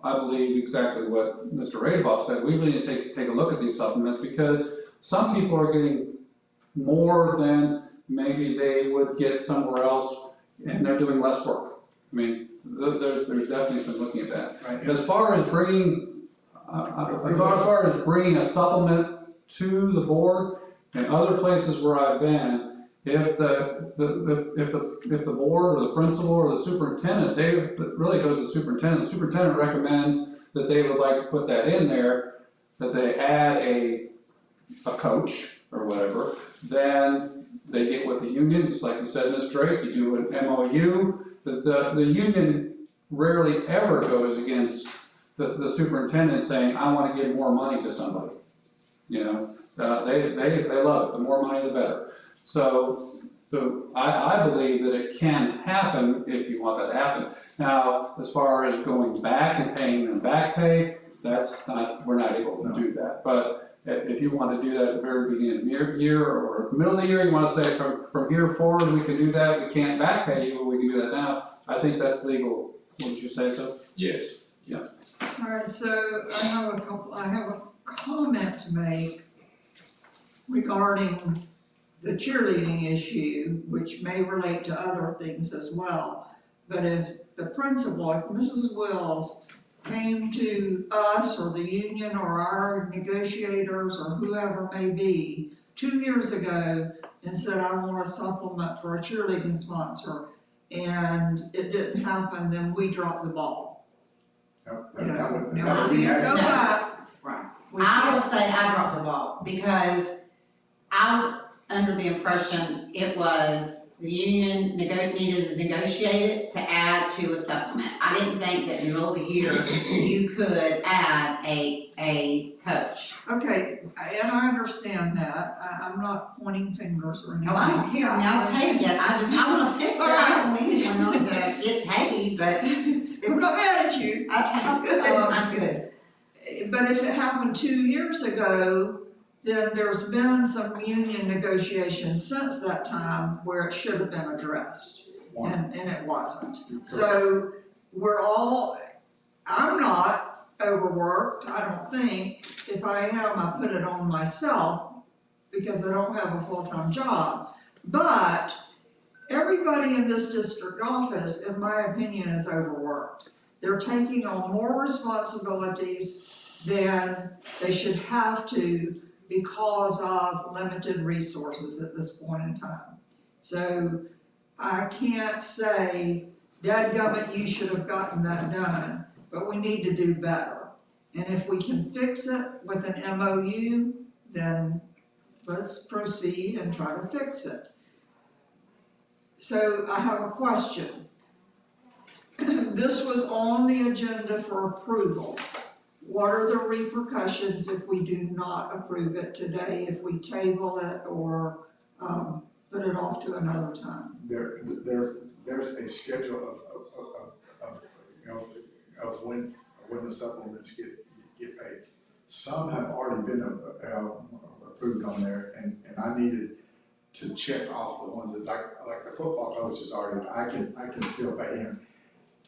I believe exactly what Mr. Radebaugh said. We really need to take a look at these supplements, because some people are getting more than maybe they would get somewhere else, and they're doing less work. I mean, there's definitely some looking at that. Right. As far as bringing a supplement to the board and other places where I've been, if the board or the principal or the superintendent, it really goes to the superintendent recommends that they would like to put that in there, that they add a coach or whatever, then they get with the union, just like you said, Ms. Drake, you do an MOU. The union rarely ever goes against the superintendent saying, I want to give more money to somebody. They love it, the more money the better. So I believe that it can happen if you want that to happen. Now, as far as going back and paying them back pay, we're not able to do that. But if you want to do that at the very beginning of the year or middle of the year, you want to say from here forward, we can do that, we can't back pay you, but we can do that now, I think that's legal. Wouldn't you say so? Yes. All right, so I have a comment to make regarding the cheerleading issue, which may relate to other things as well. But if the principal, if Mrs. Wills came to us or the union or our negotiators or whoever may be 2 years ago and said, I want a supplement for a cheerleading sponsor, and it didn't happen, then we dropped the ball. That You know, would now we be can't go accurate. back. Right. We I can't- will say I dropped the ball because I was under the impression it was the union needed to negotiate it to add to a supplement. I didn't think that in the middle of the year you could add a coach. Okay, and I understand that, I'm not pointing fingers or anything. No, I don't care, I mean, I'll take it, I wanna fix it, I don't mean anyone to get paid, but I'm not it's, mad at you. I'm good, I'm good. But if it happened 2 years ago, then there's been some union negotiations since that time where it should have been addressed, One. and it wasn't. So we're all, I'm not overworked, I don't think. If I am, I put it on myself because I don't have a full-time job. But everybody in this district office, in my opinion, is overworked. They're taking on more responsibilities than they should have to because of limited resources at this point in time. So I can't say, dadgummit, you should have gotten that done, but we need to do better. And if we can fix it with an MOU, then let's proceed and try to fix it. So I have a question. This was on the agenda for approval. What are the repercussions if we do not approve it today, if we table it or put it off to another time? There's a schedule of, you know, of when the supplements get paid. Some have already been approved on there, and I needed to check off the ones that, like the football coach is already, I can still pay him.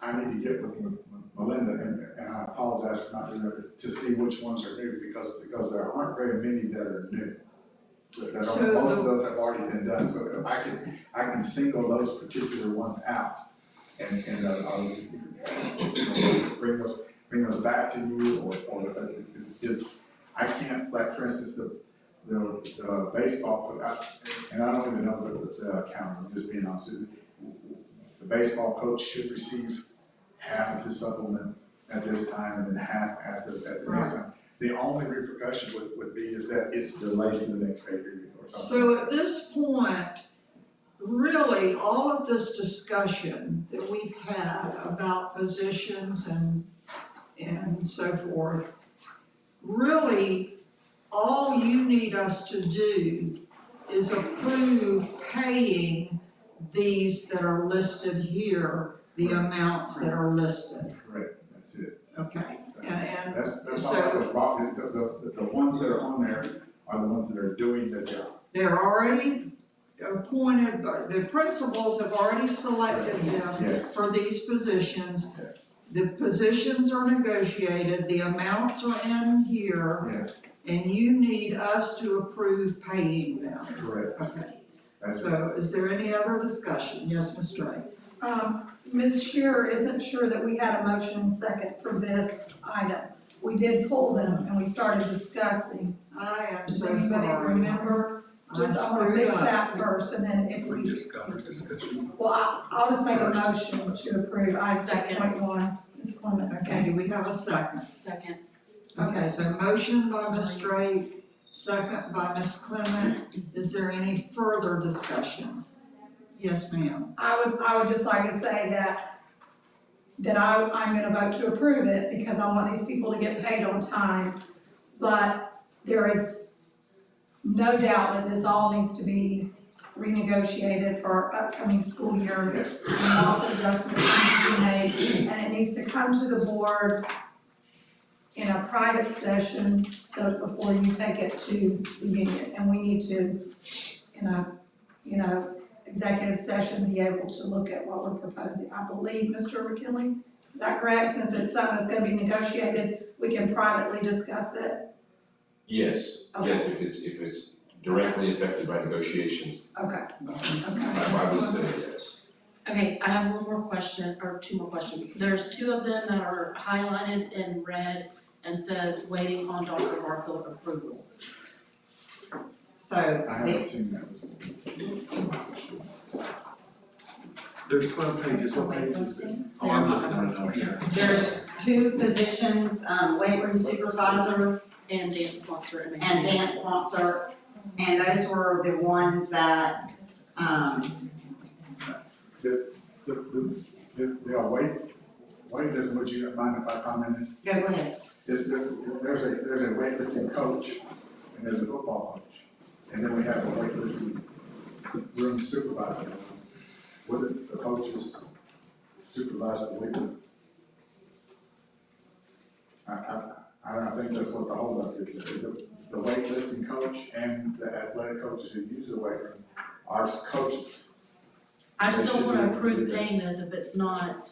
I need to get with Melinda, and I apologize for not doing that, to see which ones are new, because there aren't very many that are new. Most of those have already been done, so I can single those particular ones out, and I'll bring those back to you, or I can't, like, for instance, the baseball, and I don't even know the account, I'm just being honest with you. The baseball coach should receive half of his supplement at this time and then half at the next time. The only repercussion would be is that it's delayed to the next pay period or something. So at this point, really, all of this discussion that we've had about positions and so forth, really, all you need us to do is approve paying these that are listed here, the amounts that are listed, Correct, that's it. okay? And That's all that was brought, the ones that are on there are the ones that are doing the job. they're already appointed, the principals have already selected them Yes, for these positions. yes, The positions are negotiated, the amounts are in here, yes, and you need us to approve paying them. correct, Okay, that's it. so is there any other discussion? Yes, Ms. Drake? Ms. Shearer isn't sure that we had a motion and second for this item. We did pull them and we started discussing. I am Does so anybody sorry. remember? Just, I wanna screwed fix up. that first, and then if We we, just got a discussion. well, I'll just make a motion to approve item Second. 6.1, Ms. Clemens. Okay, do we have a second? Second. Okay, so motion by Ms. Drake, second by Ms. Clement. Is there any further discussion? Yes, ma'am. I would just like to say that I'm gonna vote to approve it because I want these people to get paid on time. But there is no doubt that this all needs to be renegotiated for our upcoming school year. Yes, And lots of adjustments need to be made, and it needs to come to the board in a private session, so before you take it to the union. And we need to, in a, executive session, be able to look at what we're proposing. I believe, Mr. McKinley, is that correct? Since it's something that's gonna be negotiated, we can privately discuss it. Yes, yes, if it's directly affected by negotiations, Okay, okay. I would say yes. Okay, I have one more question, or two more questions. There's two of them that are highlighted in red and says waiting on Dr. Barfield approval. So, I haven't seen that before. There's 12 pages, what page is it? Oh, I'm looking at it on here. There's two positions, weight room supervisor And dance sponsor and and dance sponsor. And those were the ones that, The wait, would you mind if I commented? go ahead. There's a weightlifting coach and there's a football coach. And then we have a weightlifting room supervisor. Would the coaches supervise the weightlifting? I think that's what the holdup is. The weightlifting coach and the athletic coaches who use the weight room are coaches. I just don't wanna approve paying this if it's not,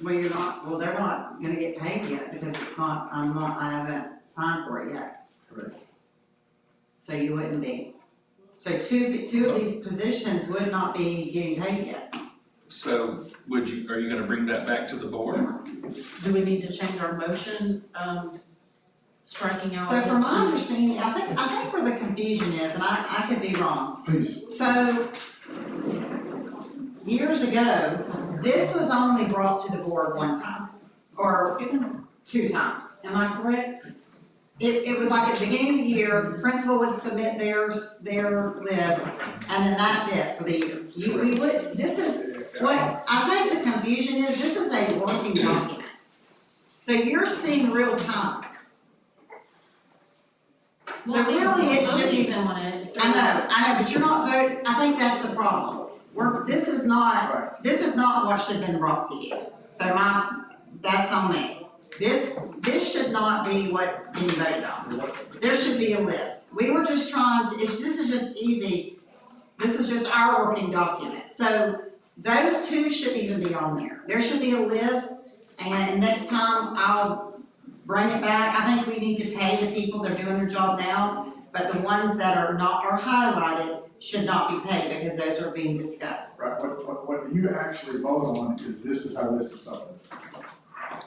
Well, they're not gonna get paid yet because I haven't signed for it yet. Correct. So you wouldn't be. So two of these positions would not be getting paid yet. So are you gonna bring that back to the board? do we need to change our motion, striking out? So from my 14? understanding, I think where the confusion is, and I could be wrong. Please. So, years ago, this was only brought to the board one time, or 2 times, am I correct? It was like at the beginning of the year, the principal would submit their list, and then that's it for the year. This is, what I think the confusion is, this is a working document. So you're seeing real time. So Well, we really, it voted shouldn't even, on it, so- I know, but you're not voting, I think that's the problem. This is not what should have been brought to you. So that's on me. This should not be what's being voted on. There should be a list. We were just trying to, this is just easy, this is just our working document. So those two shouldn't even be on there. There should be a list, and next time I'll bring it back. I think we need to pay the people that are doing their job now, but the ones that are highlighted should not be paid because those are being discussed. Right, what you actually vote on is this is our list of supplements.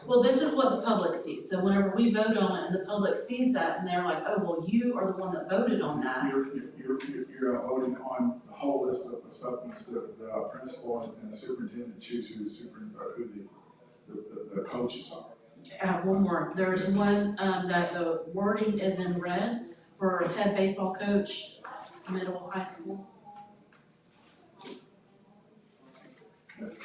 Well, this is what the public sees, so whenever we vote on it and the public sees that and they're like, oh, well, you are the one that voted on that. You're voting on the whole list of supplements that the principal and the superintendent choose who the coaches are. One more, there's one, that the wording is in red for head baseball coach, middle high school.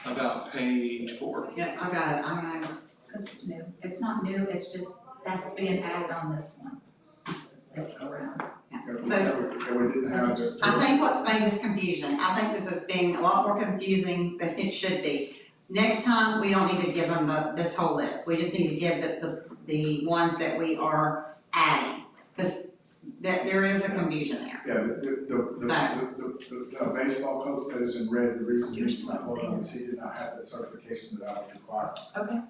About page 4. Yeah, I got it, I don't know. It's because it's new. It's not new, it's just, that's being added on this one. This go around. So- And we didn't have this. I think what's made this confusion, I think this is being a lot more confusing than it should be. Next time, we don't need to give them this whole list, we just need to give the ones that we are adding, because there is a confusion there. Yeah, the baseball coach that is in red, the reason he's not voting on this, he did not have the certification that I would require. Okay.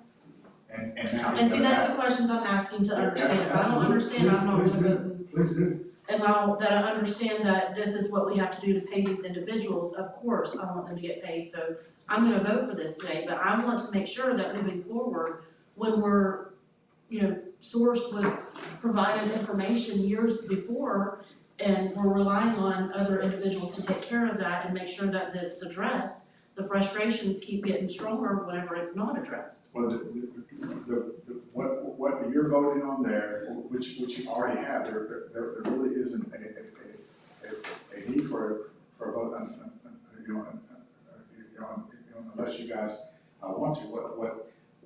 And now he And see, does that's have. the questions I'm asking to Yes, understand, if I don't absolutely. understand, I'm not Please gonna do. vote. Please do. Allow, that I understand that this is what we have to do to pay these individuals, of course, I want them to get paid, so I'm gonna vote for this today, but I want to make sure that moving forward, when we're, sourced with provided information years before, and we're relying on other individuals to take care of that and make sure that it's addressed, the frustrations keep getting stronger whenever it's not addressed. Well, what you're voting on there, which you already have, there really isn't a need for a vote unless you guys want to.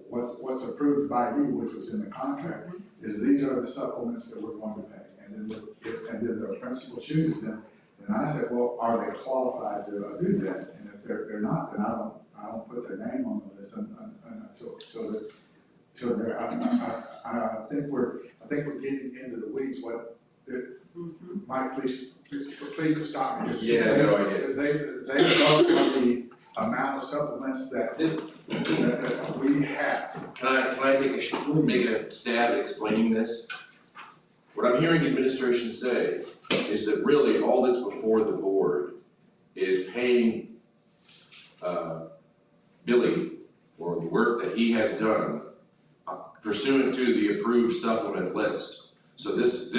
What's approved by you, which was in the contract, is these are the supplements that we're going to pay. And then the principal chooses them, then I said, well, are they qualified to do that? And if they're not, then I don't put their name on the list until they're, I think we're getting into the weeds. Mike, please stop me. Yeah, no, I get it. They vote on the amount of supplements that we have. Can I make a stab at explaining this? What I'm hearing administration say is that really all that's before the board is paying Billy for the work that he has done pursuant to the approved supplement list. So this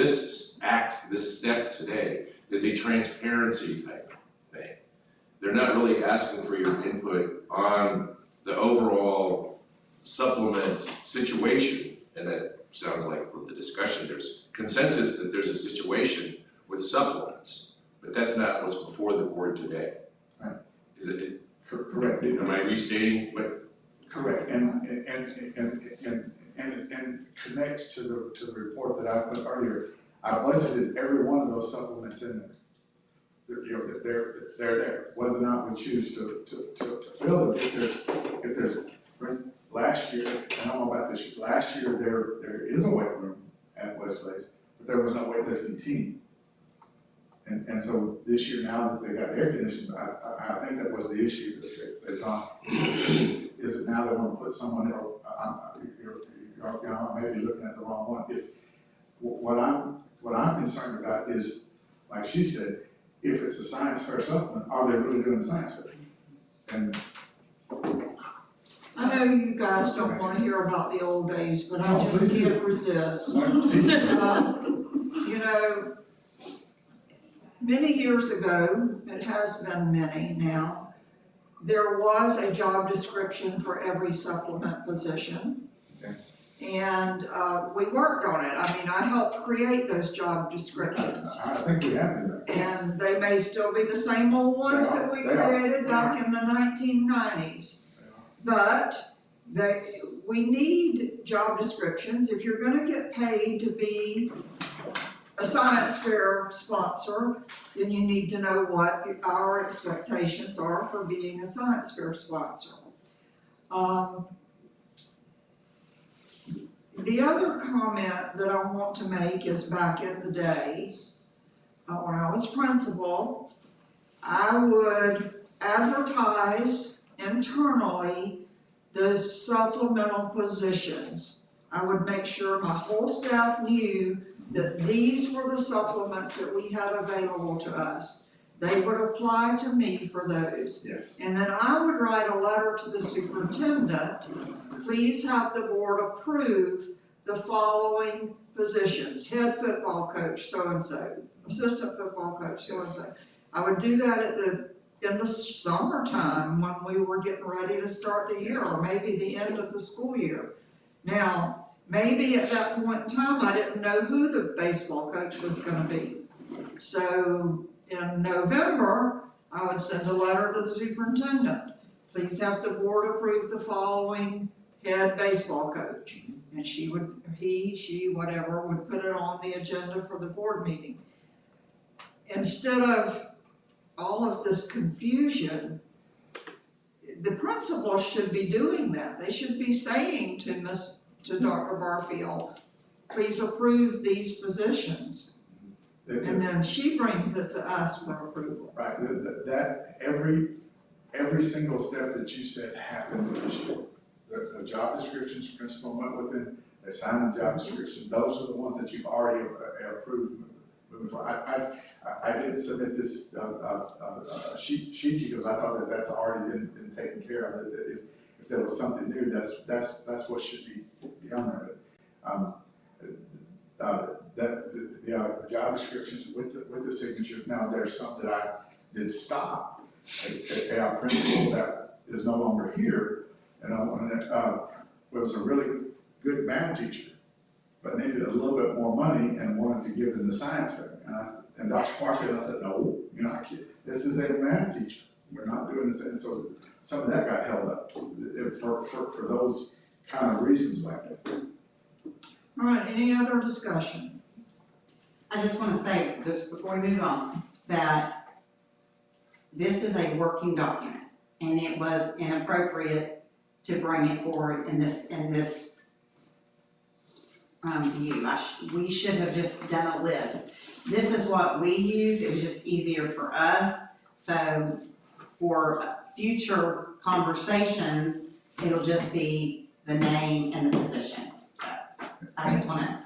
step today is a transparency type. they're not really asking for your input on the overall supplement situation. And it sounds like from the discussion, there's consensus that there's a situation with supplements, but that's not what's before the board today. Right. Is it, Correct. am I restating what? Correct, and connects to the report that I put earlier. I budgeted every one of those supplements in there. That they're there, whether or not we choose to fill it, if there's, for instance, last year, I don't know about this year, last year, there is a weight room at Westlake, but there was no weightlifting team. And so this year, now that they got air conditioning, I think that was the issue that they thought, is it now they want to put someone else, I may be looking at the wrong one. If, what I'm concerned about is, like she said, if it's a science fair supplement, are they really doing the science fair? And I know you guys don't wanna hear about the old days, but I No, just please do. can't resist. You know, many years ago, it has been many now, there was a job description for every supplement position. Okay. And, we worked on it, I mean, I helped create those job descriptions. I think we have to do that. And they may still be the same old ones that we They are. created back in the 1990s. But we need job descriptions. If you're gonna get paid to be a science fair sponsor, then you need to know what our expectations are for being a science fair sponsor. The other comment that I want to make is back in the day, when I was principal, I would advertise internally the supplemental positions. I would make sure my whole staff knew that these were the supplements that we had available to us. They would apply to me for those. Yes. And then I would write a letter to the superintendent, please have the board approve the following positions, head football coach, so-and-so, assistant football coach, so-and-so. I would do that in the summertime when we were getting ready to start the year, or maybe the end of the school year. Now, maybe at that point in time, I didn't know who the baseball coach was gonna be. So in November, I would send a letter to the superintendent. Please have the board approve the following head baseball coach. And she, whatever, would put it on the agenda for the board meeting. Instead of all of this confusion, the principal should be doing that. They should be saying to Dr. Barfield, please approve these positions. And then she brings it to us for approval. Right, that, every single step that you said happened this year. The job descriptions, principal went with it, they signed the job description, those are the ones that you've already approved moving forward. I didn't submit this, sheet because I thought that that's already been taken care of, that if there was something new, that's what should be on there. The job descriptions with the signatures, now there's some that I did stop at our principal that is no longer here, and I wanted, was a really good math teacher, but needed a little bit more money and wanted to give in the science fair. And Dr. Barfield, I said, no, you're not kidding, this is a math teacher, we're not doing this, and so some of that got held up for those kind of reasons like that. All right, any other discussion? I just wanna say, just before we move on, that this is a working document, and it was inappropriate to bring it forward in this view. We should have just done a list. This is what we use, it was just easier for us, so for future conversations, it'll just be the name and the position. So, I just wanna,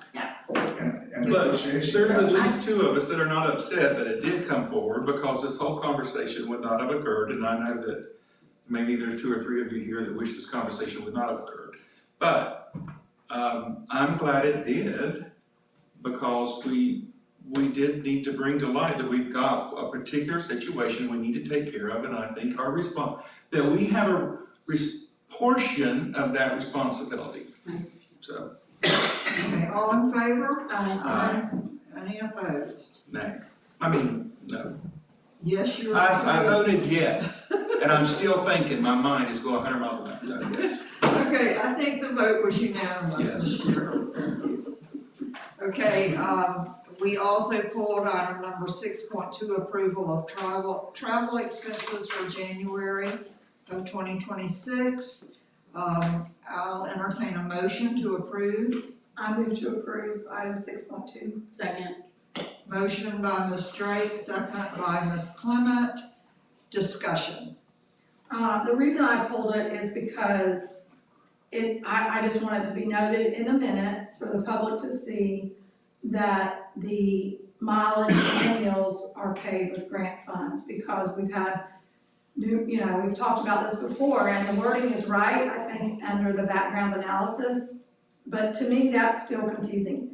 And But negotiation. there's at least two of us that are not upset that it did come forward, because this whole conversation would not have occurred, and I know that maybe there's 2 or 3 of you here that wish this conversation would not have occurred. But, I'm glad it did, because we we did need to bring to light that we've got a particular situation we need to take care of, and I think our response, that we have a portion of that responsibility. So, Okay, all in favor? Aye. Any opposed? no. No. Yes, you're I opposed. voted yes, and I'm still thinking, my mind is going 100 miles an hour, yes. Okay, I think the vote was unanimous, Yes. Mr. Chair. Okay, we also pulled item number 6.2, approval of travel expenses for January of 2026. I'll entertain a motion to approve. I move to approve item 6.2. Second. Motion by Ms. Drake, second by Ms. Clement. Discussion. The reason I pulled it is because I just want it to be noted in the minutes for the public to see that the mileage and meals are paid with grant funds, because we've had we've talked about this before, and the wording is right, I think, under the background analysis, but to me, that's still confusing.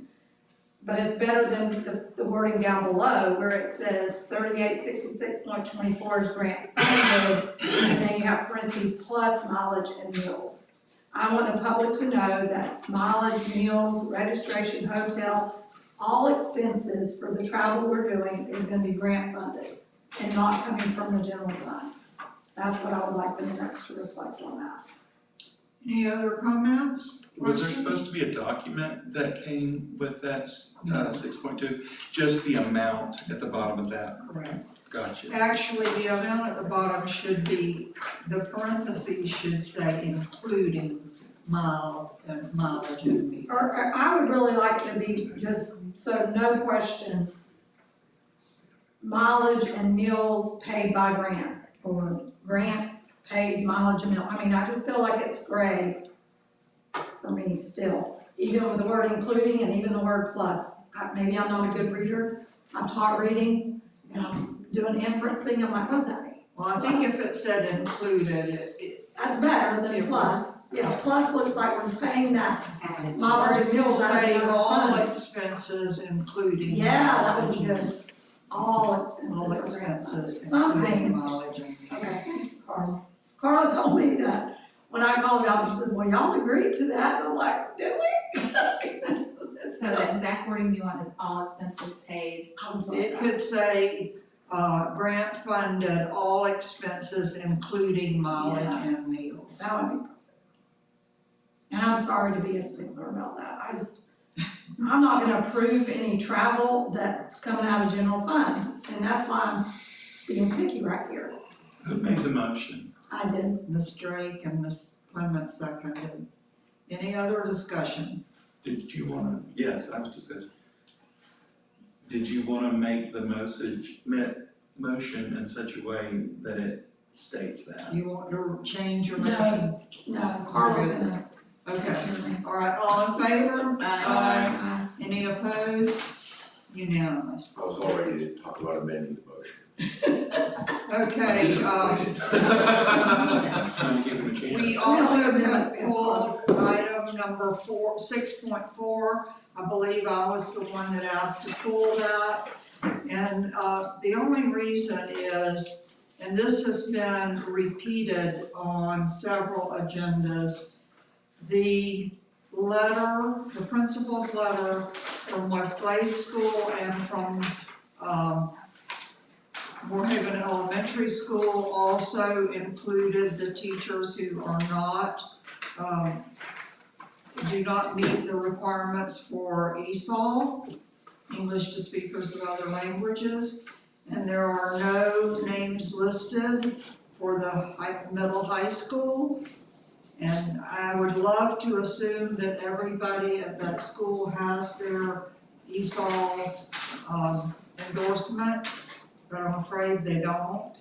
But it's better than the wording down below where it says 3866.24 is grant funded, and then you have parentheses plus mileage and meals. I want the public to know that mileage, meals, registration, hotel, all expenses for the travel we're doing is gonna be grant funded and not coming from the general fund. That's what I would like the minutes to reflect on that. Any other comments? Was there Questions? supposed to be a document that came with that 6.2? Just the amount at the bottom of that? Correct. Gotcha. Actually, the amount at the bottom should be, the parentheses should say including miles and mileage and meals. Or I would really like it to be just, so no question, mileage and meals paid by grant, or grant pays mileage and meal. I mean, I just feel like it's gray for me still, even with the word including and even the word plus. Maybe I'm not a good reader, I've taught reading, and I'm doing inferencing, I'm like, what does that mean? Well, I think if it said included, That's better than plus. Yeah, plus looks like we're paying that mileage and you'll meals out of say the all fund. expenses including. Yeah, that would be mileage. good. All expenses All are grant funded. expenses Something. including mileage and meals. Okay, Carla. Carla told me that when I called her out, she says, well, y'all agreed to that, and I'm like, did we? So the exact wording you want is all expenses paid. It could say, grant funded, all expenses including mileage Yes. and meals. That would be perfect. And I'm sorry to be a stickler about that, I'm not gonna approve any travel that's coming out of general fund, and that's why I'm being picky right here. Who made the motion? I did. Ms. Drake and Ms. Clement seconded. Any other discussion? Did you wanna, yes, I was just saying. Did you wanna make the motion in such a way that it states that? You want to change your No. motion? No, Carla. Carla's gonna Okay, take care of me. all right, all in favor? Aye. Any opposed? Unanimous. I was all ready to talk about amending the motion. Okay, Disappointed. I'm trying to give him a chance. we also Yeah. have pulled item number 6.4. I believe I was the one that asked to pull that. And, the only reason is, and this has been repeated on several agendas, the principal's letter from West Glade School and from, Moorhaven Elementary School also included the teachers who are not, do not meet the requirements for ESOL, English to Speakers of Other Languages. And there are no names listed for the middle high school. And I would love to assume that everybody at that school has their ESOL, endorsement, but I'm afraid they don't.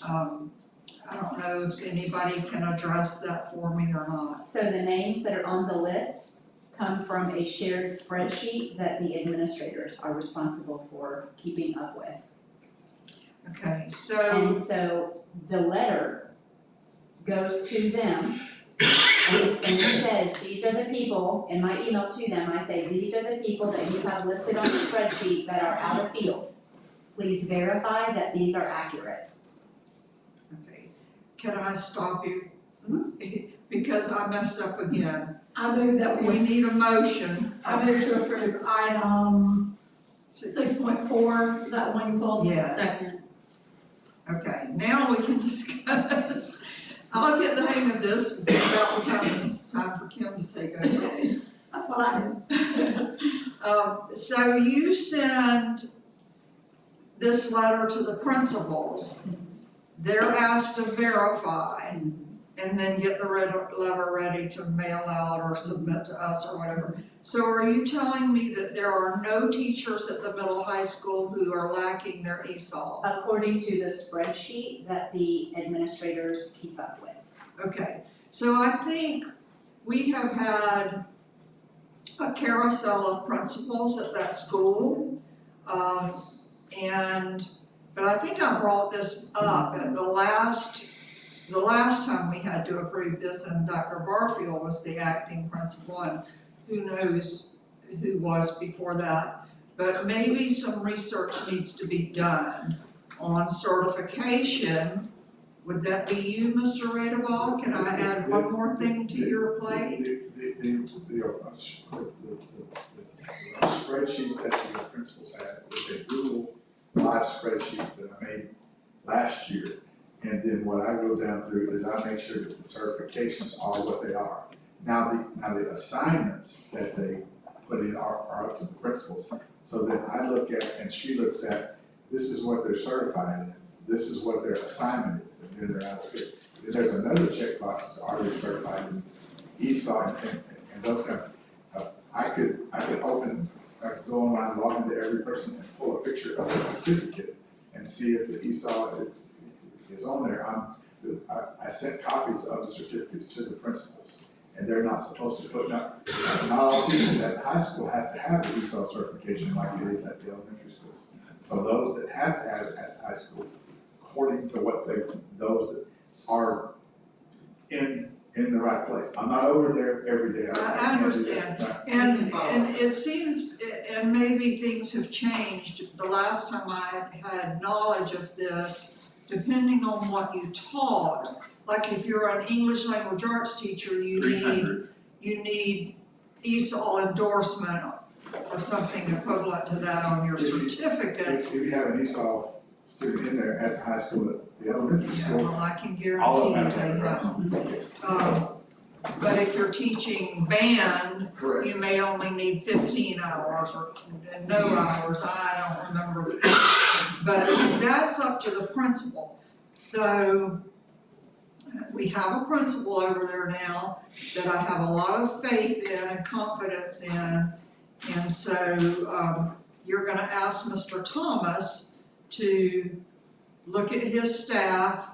I don't know if anybody can address that for me or not. So the names that are on the list come from a shared spreadsheet that the administrators are responsible for keeping up with. Okay, so, And so the letter goes to them And it says, these are the people, in my email to them, I say, these are the people that you have listed on the spreadsheet that are out of field. Please verify that these are accurate. Okay, can I stop you? Because I messed up again. I move that We need a motion. I move to approve item 6.4, is that the one you pulled? Yes. Second. Okay, now we can discuss. I'll get the hang of this about the time it's time for Kim to take over. That's what I did. So you send this letter to the principals. They're asked to verify and then get the letter ready to mail out or submit to us or whatever. So are you telling me that there are no teachers at the middle high school who are lacking their ESOL? According to the spreadsheet that the administrators keep up with. Okay, so I think we have had a carousel of principals at that school. But I think I brought this up at the last time we had to approve this, and Dr. Barfield was the acting principal, and who knows who was before that. But maybe some research needs to be done on certification. Would that be you, Mr. Radeball? Can I add one more thing to your plate? The spreadsheet that the principals had was a Google Live spreadsheet that I made last year. And then what I go down through is I make sure that the certifications are what they are. Now the assignments that they put in are up to the principals. So then I look at, and she looks at, this is what they're certified in, this is what their assignment is, and then they're out of it. There's another checkbox, are they certified in ESOL and those kind of, I could open, I could go online, log into every person and pull a picture of their certificate and see if the ESOL is on there. I sent copies of the certificates to the principals, and they're not supposed to put, not all teachers at high school have to have the ESOL certification like it is at the elementary schools. So those that have to have it at high school, according to what those that are in the right place. I'm not over there every day. I understand. And it seems, and maybe things have changed, the last time I had knowledge of this, depending on what you taught, like if you're an English language arts teacher, you need ESOL endorsement or something equivalent to that on your certificate. If you have an ESOL student in there at the high school, at the elementary Yeah, school, well, I can all of guarantee you them they have have. But if you're teaching band, Correct. you may only need 15 hours or no hours, I don't remember. But that's up to the principal. So we have a principal over there now that I have a lot of faith in and confidence in. And so you're gonna ask Mr. Thomas to look at his staff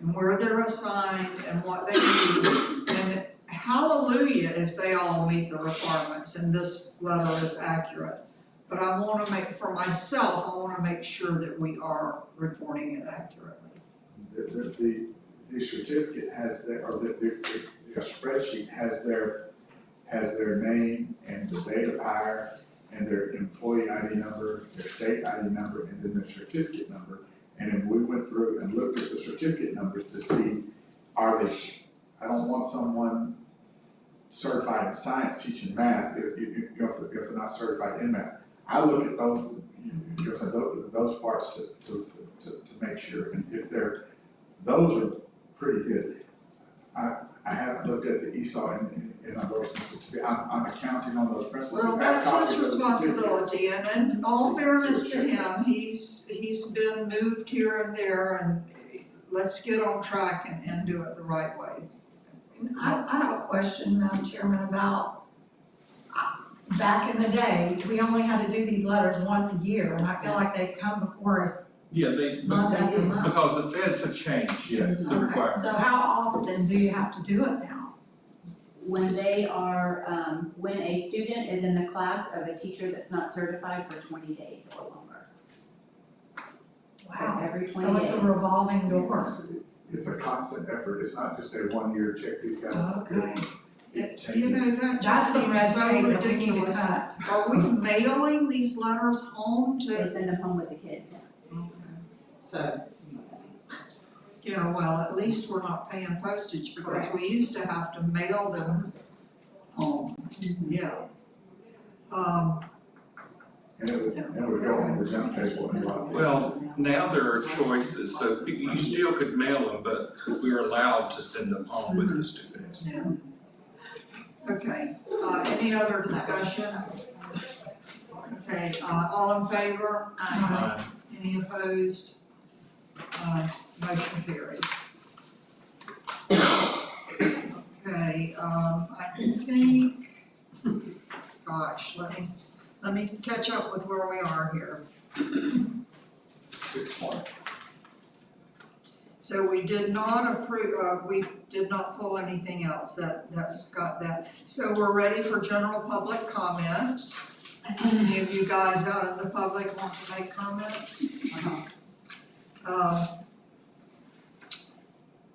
and where they're assigned and what they need. And hallelujah if they all meet the requirements and this letter is accurate. But I wanna make, for myself, I wanna make sure that we are reporting it accurately. the certificate has their, or the spreadsheet has their name and the date of hire and their employee ID number, their state ID number, and then their certificate number. And then we went through and looked at the certificate numbers to see, are they, I don't want someone certified in science teaching math if they're not certified in math. I look at those parts to make sure, and if those are pretty good. I haven't looked at the ESOL in endorsements. I'm accounting on those principles. Well, that's his responsibility, and in all fairness to him, he's been moved here and there, and let's get on track and do it the right way. I have a question, Madam Chairman, about, back in the day, we only had to do these letters once a year, and I feel like they've come before us Yeah, month after month. because the feds have changed Yes. the requirements. So how often do you have to do it now? When they are, when a student is in the class of a teacher that's not certified for 20 days or longer. So every 20 days. So it's a revolving door. it's a constant effort, it's not just a one-year check these guys. Okay. It You know, changes. that That's just the seems red so tape that we need to ridiculous. cut. Are we mailing these letters home They to? send them home with the kids. So, Yeah, well, at least we're not paying postage because we used to have to mail them home, yeah. And it would go on the junk table in a lot of cases. Well, now there are choices, so you still could mail them, but we're allowed to send them home with the students. Okay, any other discussion? Okay, all in favor? Any opposed? Motion carries. Okay, I think, gosh, let me catch up with where we are here. 6 point. So we did not approve, we did not pull anything else, that's got that. So we're ready for general public comments. Any of you guys out in the public want to make comments?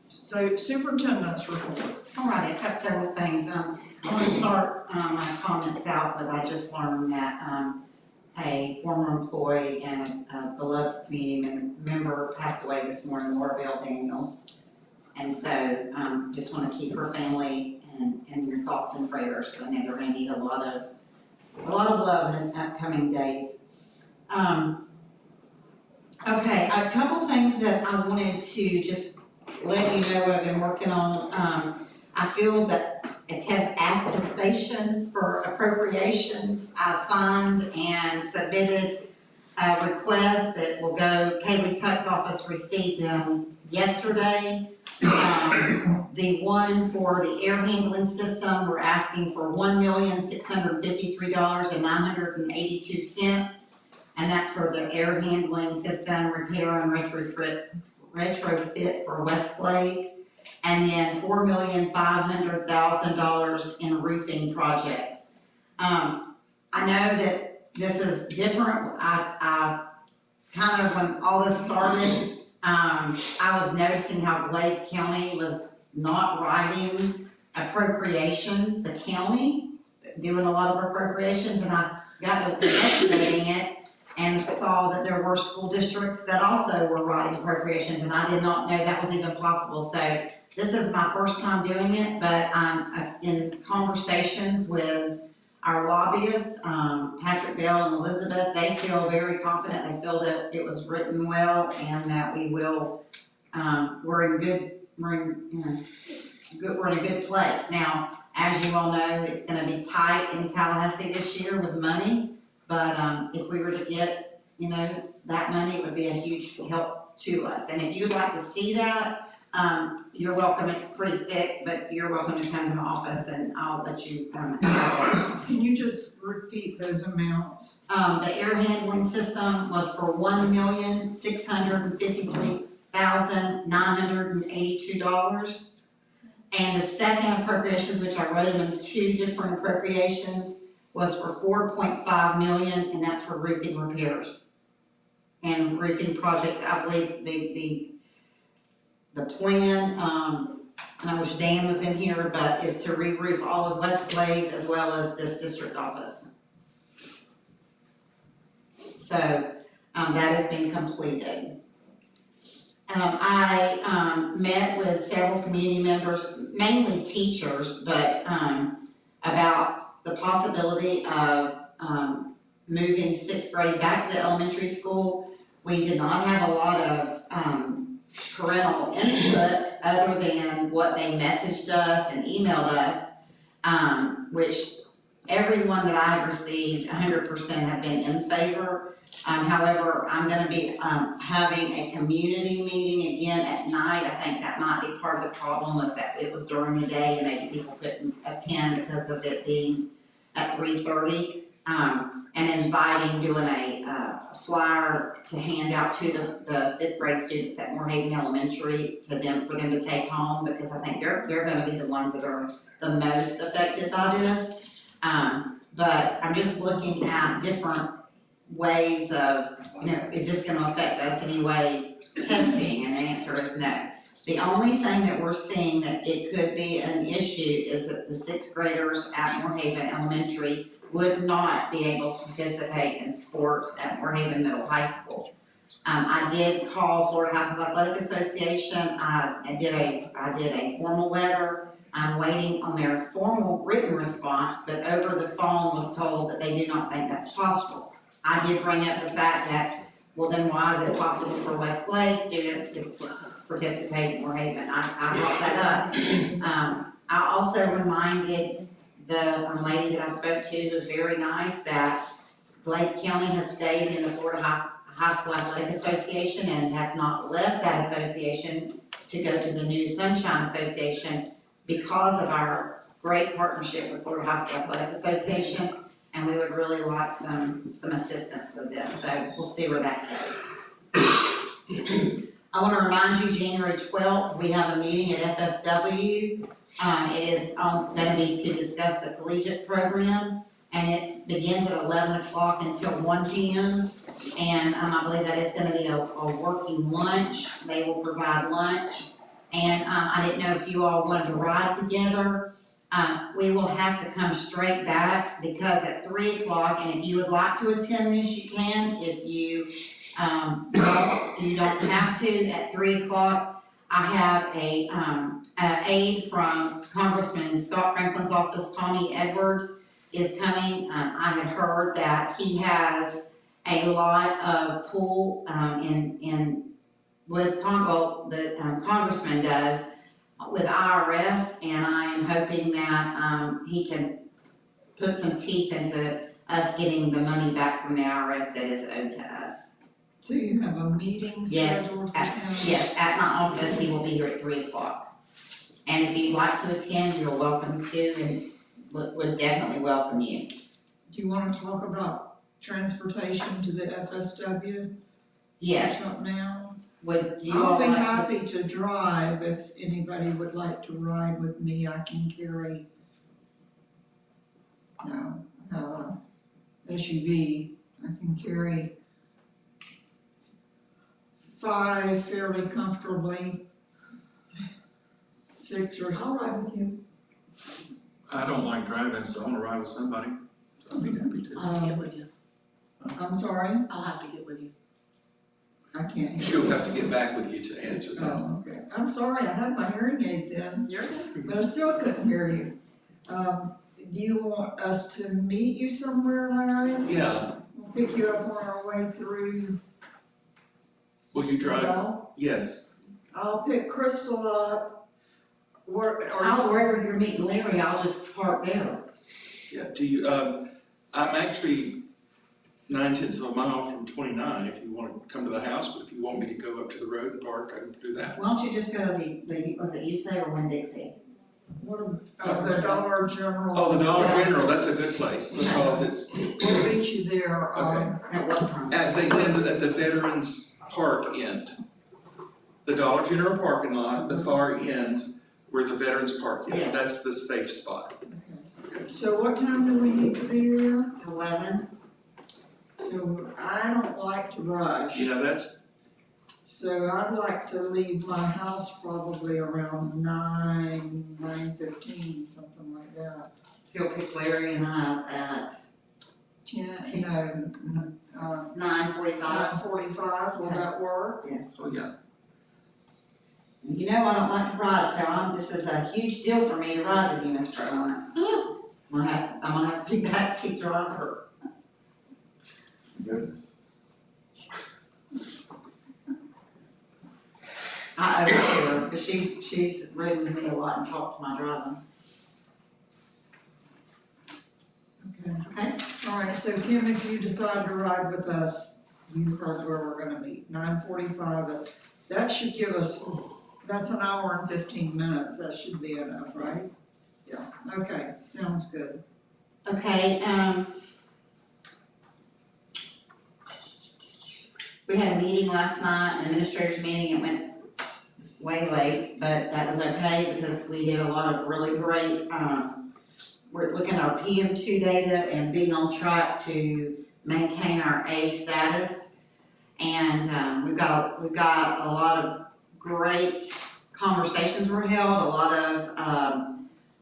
So superintendent's report. all right, I've got several things. I want to start, my comments out, but I just learned that, a former employee and a beloved community member passed away this morning, Laura Bell Daniels. And so, just want to keep her family in your thoughts and prayers. I know they're gonna need a lot of love in upcoming days. Okay, a couple things that I wanted to just let you know what I've been working on. I feel that a test attestation for appropriations, I signed and submitted a request that will go, Kaylee Tuck's office received them yesterday. The one for the air handling system, we're asking for $1,653,982. And that's for the air handling system repair and retrofit for West Glades. And then $4,500,000 in roofing projects. I know that this is different, I kind of, when all this started, I was noticing how Glades County was not writing appropriations, the county, doing a lot of appropriations, and I got to investigating it and saw that there were school districts that also were writing appropriations, and I did not know that was even possible, so this is my first time doing it, but I'm in conversations with our lobbyists, Patrick Bell and Elizabeth. They feel very confident, they feel that it was written well and that we will, we're in a good place. Now, as you all know, it's gonna be tight in Tallahassee this year with money, but, if we were to get, that money, it would be a huge help to us. And if you'd like to see that, you're welcome, it's pretty thick, but you're welcome to come to my office and I'll let you, Can you just repeat those amounts? the air handling system was for $1,653,982. And the second appropriations, which I wrote them in two different appropriations, was for $4.5 million, and that's for roofing repairs. And roofing projects, I believe the plan, and I wish Dan was in here, but is to re-roof all of West Glades as well as this district office. So, that has been completed. I met with several community members, mainly teachers, but, about the possibility of, moving sixth grade back to the elementary school. We did not have a lot of, parental input other than what they messaged us and emailed us, which everyone that I've received, 100% have been in favor. However, I'm gonna be, having a community meeting again at night. I think that might be part of the problem, was that it was during the day and maybe people couldn't attend because of it being at 3:30. And inviting, doing a flyer to hand out to the fifth grade students at Moorhaven Elementary for them to take home, because I think they're gonna be the ones that are the most affected by this. But I'm just looking at different ways of, is this gonna affect us anyway, testing, and the answer is no. The only thing that we're seeing that it could be an issue is that the sixth graders at Moorhaven Elementary would not be able to participate in sports at Moorhaven Middle High School. I did call Florida High School Athletic Association, I did a formal letter. I'm waiting on their formal written response, but over the phone was told that they do not think that's possible. I did bring up the fact that, well, then why is it possible for West Glade students to participate in Moorhaven? I brought that up. I also reminded the lady that I spoke to, who was very nice, that Glades County has stayed in the Florida High School Athletic Association and has not left that association to go to the new Sunshine Association because of our great partnership with Florida High School Athletic Association, and we would really like some assistance with this, so we'll see where that goes. I wanna remind you, January 12th, we have a meeting at FSW. It is gonna be to discuss the collegiate program, and it begins at 11 o'clock until 1 p.m. And I believe that is gonna be a working lunch. They will provide lunch. And I didn't know if you all wanted to ride together. We will have to come straight back because at 3 o'clock, and if you would like to attend this, you can. If you you don't have to. At 3 o'clock, I have an aide from Congressman Scott Franklin's office, Tommy Edwards, is coming. I had heard that he has a lot of pull with the Congressman does with IRS, and I am hoping that he can put some teeth into us getting the money back from the IRS that is owed to us. So you have a meeting Yes, scheduled for him? Yes, at my office, he will be here at 3 o'clock. And if you'd like to attend, you're welcome to, and would definitely welcome you. Do you wanna talk about transportation to the FSW? Yes, Right now? would you all I'll be like to? happy to drive if anybody would like to ride with me. I can carry, a SUV. I can carry 5 fairly comfortably. 6 or I'll ride with you. I don't like driving, so I wanna ride with somebody, so I'd be happy to. I'll have to get with you, I'm sorry, I'll have to get with you. I can't hear. She'll have to get back with you to answer that. Oh, okay. I'm sorry, I had my hearing aids in, You're good. but I still couldn't hear you. Do you want us to meet you somewhere, Larry? Yeah, We'll pick you up on our way through will you drive? Bell. Yes. I'll pick Crystal up. Wherever you're meeting Larry, I'll just park there. Yeah, do you, I'm actually 9/10 of a mile from 29, if you wanna come to the house, but if you want me to go up to the road and park, I can do that. Why don't you just go to the was it Usaid or Winn-Dixie? The Dollar General. Oh, the Dollar General, that's a good place, because it's We'll meet you there, At what time? at the end, at the Veterans Park end. The Dollar General parking lot, the far end where the Veterans Park is, Yes. that's the safe spot. So what time do we need to be there? 11? So I don't like to rush. Yeah, that's, So I'd like to leave my house probably around 9:15, something like that. He'll pick Larry and I up at 9:45. 9:45, will that work? Yes. oh yeah, You know I don't like to ride, so this is a huge deal for me to ride with you, Ms. Furlong. I'm gonna have to be backseat driver. Good. I owe her, because she's ridden with me a lot and talked to my driving. Okay. Okay. All right, so Kim, if you decide to ride with us, you heard where we're gonna meet, 9:45. That should give us, that's an hour and 15 minutes, that should be enough, right? Yeah, okay, sounds good. Okay, we had a meeting last night, an administrators meeting, it went way late, but that was okay because we did a lot of really great, we're looking at our PM2 data and being on track to maintain our A status. And we've got a lot of great conversations were held, a lot of,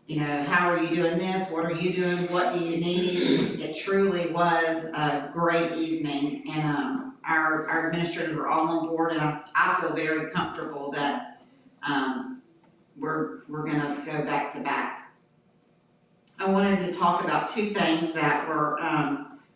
you know, how are you doing this, what are you doing, what do you need? It truly was a great evening, and, our administrators were all on board, and I feel very comfortable that, we're gonna go back to back. I wanted to talk about two things that were,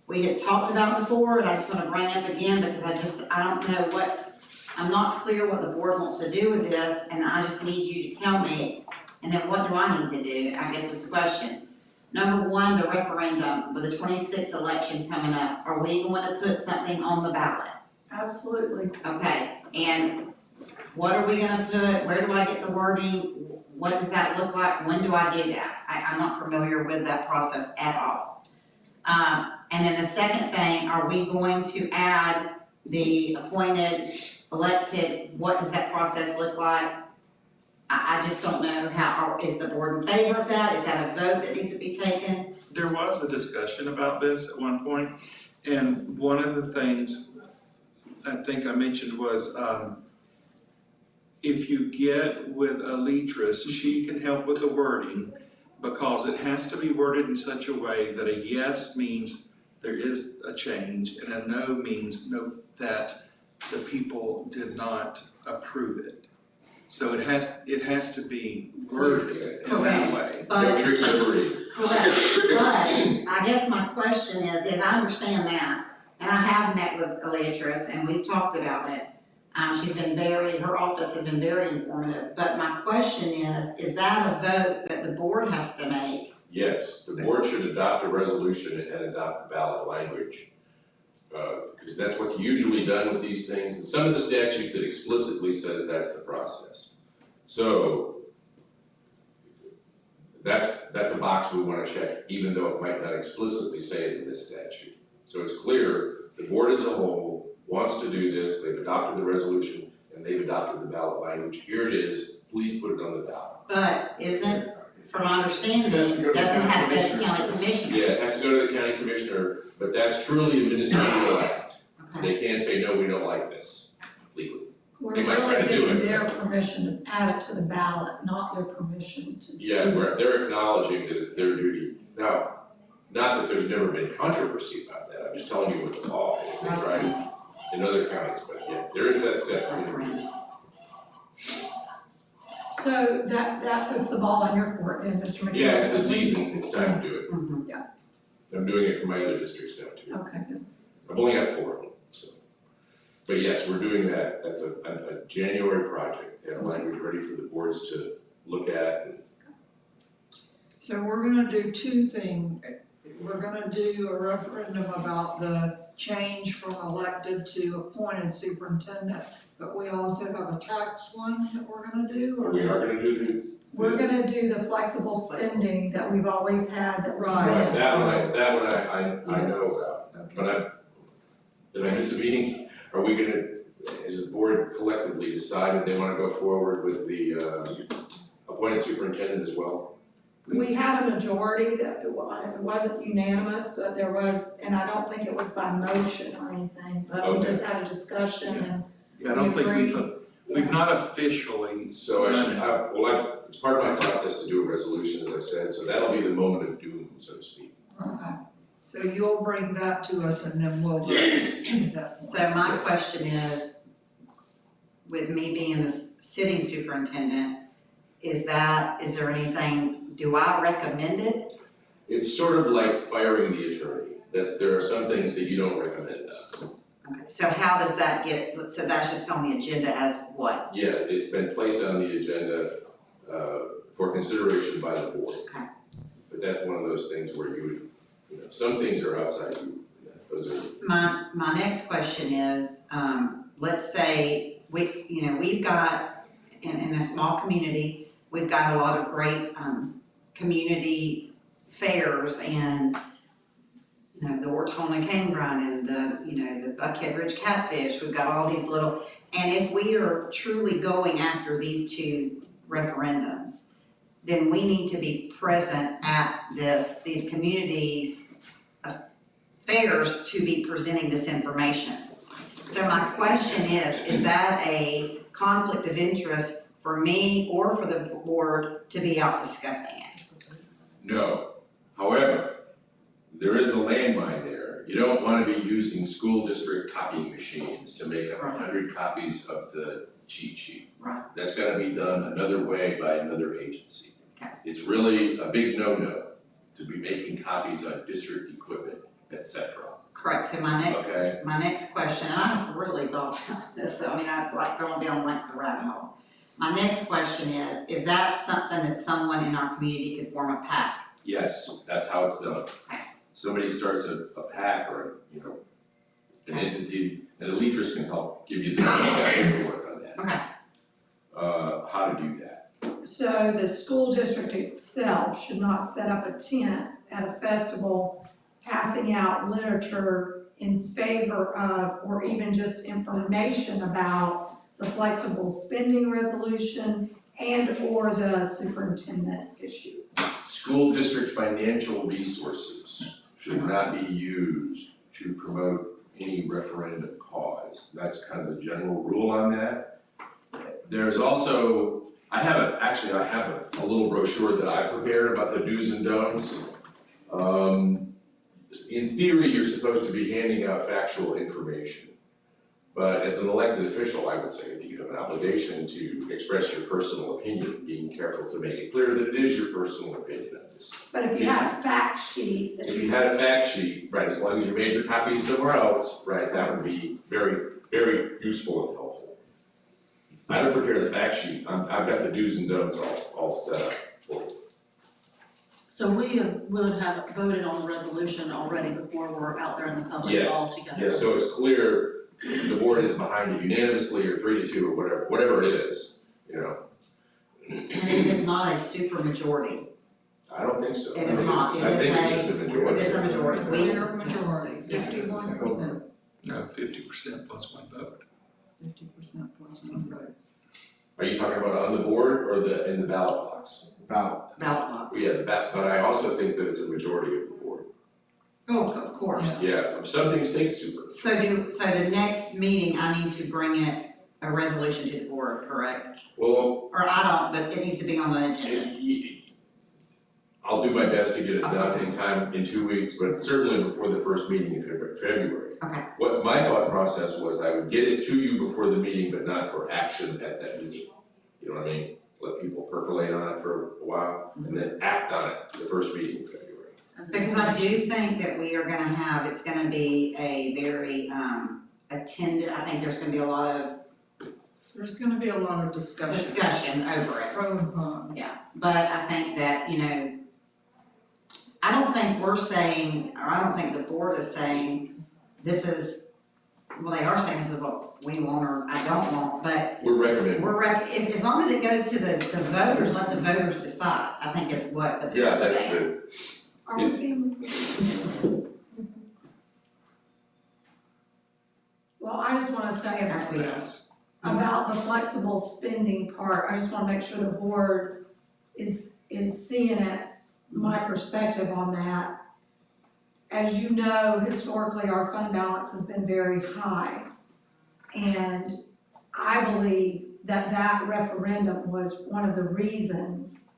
we had talked about before, and I just wanna bring up again, because I don't know what, I'm not clear what the board wants to do with this, and I just need you to tell me, and then what do I need to do, I guess is the question. Number one, the referendum, with the 26th election coming up, are we going to put something on the ballot? Absolutely. Okay, and what are we gonna put, where do I get the wording, what does that look like, when do I do that? I'm not familiar with that process at all. And then the second thing, are we going to add the appointed, elected, what does that process look like? I just don't know how, is the board in favor of that, is that a vote that needs to be taken? There was a discussion about this at one point, and one of the things I think I mentioned was, if you get with Aletris, she can help with the wording, because it has to be worded in such a way that a yes means there is a change, and a no means no, that the people did not approve it. So it has to be worded in that way. No trick number 8. Correct, but I guess my question is I understand that, and I have met with Aleatrice and we've talked about it. She's been her office has been very informative, but my question is that a vote that the board has to make? Yes, the board should adopt a resolution and adopt the ballot language. Because that's what's usually done with these things, and some of the statutes, it explicitly says that's the process. So, that's a box we wanna check, even though it might not explicitly say it in this statute. So it's clear, the board as a whole wants to do this, they've adopted the resolution, and they've adopted the ballot language. Here it is, please put it on the ballot. But isn't, from my understanding, doesn't have to go to county commissioners? Yeah, it has to go to the county commissioner, but that's truly a ministerial act. Okay, They can't say, no, we don't like this legally. We're They might try really to do getting it. their permission to add it to the ballot, not their permission to do Yeah, it. they're acknowledging that it's their duty. Now, not that there's never been controversy about that, I'm just telling you what the law is, they I tried see. in other counties, but yeah, there is that step. So that puts the ball in your court then, Mr. McKee. Yeah, it's the season, it's time to do it. Mhm. I'm doing it for my other districts now too. Okay, good. I've only got 4 of them, so. But yes, we're doing that, that's a January project, and a language ready for the boards to look at and So we're gonna do two things. We're gonna do a referendum about the change from elected to appointed superintendent, but we also have a tax one that we're gonna do, or? we are gonna do this. We're gonna do the flexible spending that we've always had that we Right. missed. That one I know about, but did I miss a meeting? Are we gonna, is the board collectively decided they wanna go forward with the appointed superintendent as well? We had a majority that, it wasn't unanimous, but there was, and I don't think it was by motion or anything, but we Okay. just had a discussion and Yeah, I don't think We we've not officially. So it's part of my process to do a resolution, as I said, so that'll be the moment of doom, so to speak. Okay, so you'll bring that to us and then we'll vote at that point. So my question is, with me being the sitting superintendent, is there anything, do I recommend it? It's sort of like firing the attorney, there are some things that you don't recommend. Okay, so how does that so that's just on the agenda as what? Yeah, it's been placed on the agenda, for consideration by the board. Okay. But that's one of those things where you know, some things are outside you, those are. My next question is, let's say we've got, in a small community, we've got a lot of great, community fairs and, the Ortona Cane Run and the Buckhead Ridge Catfish, we've got all these little, and if we are truly going after these two referendums, then we need to be present at these communities fairs to be presenting this information. So my question is that a conflict of interest for me or for the board to be out discussing it? No. However, there is a landmine there. You don't wanna be using school district copying machines to make up 100 copies of the cheat sheet. Right. That's gotta be done another way by another agency. Okay. It's really a big no-no to be making copies on district equipment, et cetera, Correct, so okay? my next question, and I've really thought about this, I mean, I've like gone down like the rabbit hole. My next question is that something that someone in our community could form a PAC? Yes, that's how it's done. Okay. Somebody starts a PAC or, an entity, and Elitris can help give you the paperwork on that. Okay. How to do that. So the school district itself should not set up a tent at a festival passing out literature in favor of, or even just information about the flexible spending resolution and or the superintendent issue. School district financial resources should not be used to promote any referendum cause. That's kind of the general rule on that. There's also, I have a little brochure that I prepared about the do's and don'ts. In theory, you're supposed to be handing out factual information. But as an elected official, I would say that you have an obligation to express your personal opinion, being careful to make it clear that it is your personal opinion on this. But if you had a fact sheet that If you had a fact sheet, right, as long as you made your copies somewhere else, right, that would be very, very useful and helpful. I don't prepare the fact sheet, I've got the do's and don'ts all set up for you. So we would have voted on the resolution already before we're out there in the public Yes, all together. Yes, so it's clear, the board is behind it unanimously or 3-2 or whatever it is, And it is not a super majority. I don't think so. It is not. It I think is it's just a majority. It is a majority. Clear majority, 51%. No, 50% plus one vote. 50% plus one vote. Are you talking about on the board or in the ballot box? About, Ballot box. Yeah, but I also think that it's a majority of the board. Oh, of course. Yeah, some things take super. So the next meeting, I need to bring a resolution to the board, correct? Well, Or I don't, but it needs to be on the agenda. I'll do my best to get it done in time, in 2 weeks, but certainly before the first meeting in February. Okay. What my thought process was, I would get it to you before the meeting, but not for action at that meeting. You know what I mean? Let people percolate on it for a while, and then act on it the first meeting in February. Because I do think that we are gonna have, it's gonna be a very, attended, I think there's gonna be a lot of So there's gonna be a lot of discussion over it. pro and con. But I think that, I don't think we're saying, or I don't think the board is saying, this is, well, they are saying this is what we want or I don't want, but We're recommending. if, as long as it goes to the voters, let the voters decide, I think is what the Yeah, board is that's saying. good. Are we being? Well, I just wanna say about the flexible spending part, I just wanna make sure the board is seeing it, my perspective on that. As you know, historically, our fund balance has been very high. And I believe that referendum was one of the reasons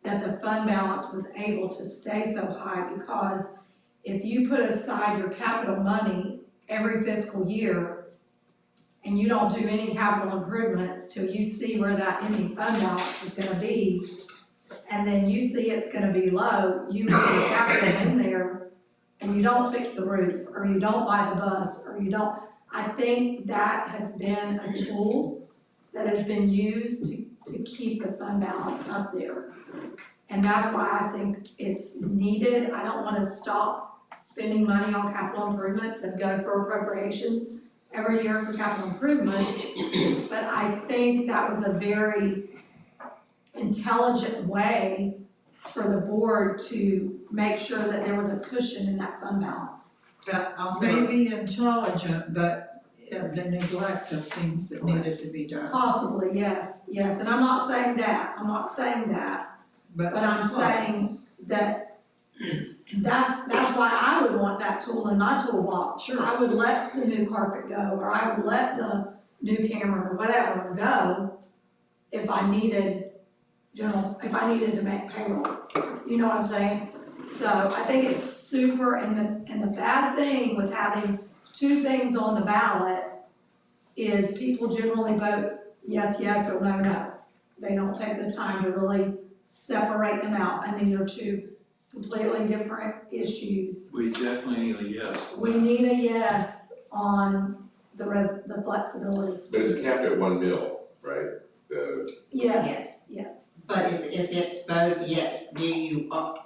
that the fund balance was able to stay so high, because if you put aside your capital money every fiscal year and you don't do any capital improvements till you see where that ending fund balance is gonna be, and then you see it's gonna be low, you put your capital in there and you don't fix the roof, or you don't buy the bus, or you don't, I think that has been a tool that has been used to keep the fund balance up there. And that's why I think it's needed. I don't wanna stop spending money on capital improvements and go for appropriations every year for capital improvements. But I think that was a very intelligent way for the board to make sure that there was a cushion in that fund balance. But also, Maybe intelligent, but the neglect of things that needed to be done. Possibly, yes, and I'm not saying that, but I'm that's fine. saying that that's why I would want that tool in my toolbox. Sure. I would let the new carpet go, or I would let the new camera or whatever go, if I needed to make payroll, you know what I'm saying? So I think it's super, and the bad thing with having two things on the ballot is people generally vote yes, yes, or no, no. They don't take the time to really separate them out, and these are two completely different issues. We definitely need a yes. We need a yes on the flexibility. But it's capped at 1 mil, right? Yes, yes. But if it's both, yes,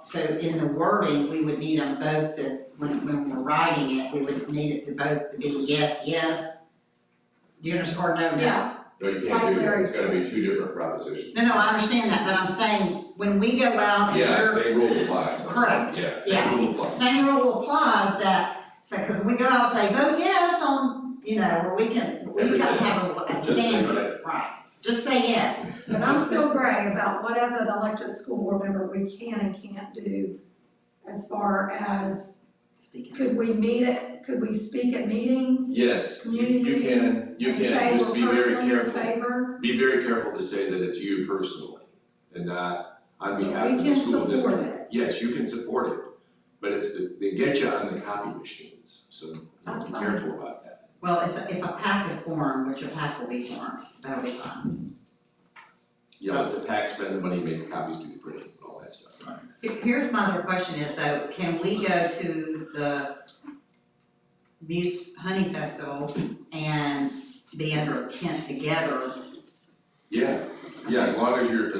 so in the wording, we would need them both to, when we're writing it, we would need it to both to be yes, yes. Do you understand, or no, no? Yeah, No, you Like can't do that, Larry it's gotta be 2 different propositions. No, I understand that, but I'm saying, when we go out and Yeah, we're, same rule applies. Correct. Yeah, Yeah. same rule applies. same rule applies that, so, cause when we go out and say, vote yes on, you know, where we gotta have a Just say standard, yes. right? Just say yes. but I'm still gray about what as an elected school board member we can and can't do as far as, could we speak at meetings? Yes, Community you meetings can, you and can, say just we're be very personally in careful. favor? Be very careful to say that it's you personally and not on behalf We of the can school support district. it. Yes, you can support it, but it's they get you on the copy machines, so That's be fine. careful about that. Well, if a pack is formed, which a pack will be formed, that'll be fine. You let the PAC spend the money, make the copies, do the printing, and all that stuff. Here's my other question is though, can we go to the Muse Hunting Festival and be under a tent together? Yeah, as long as you're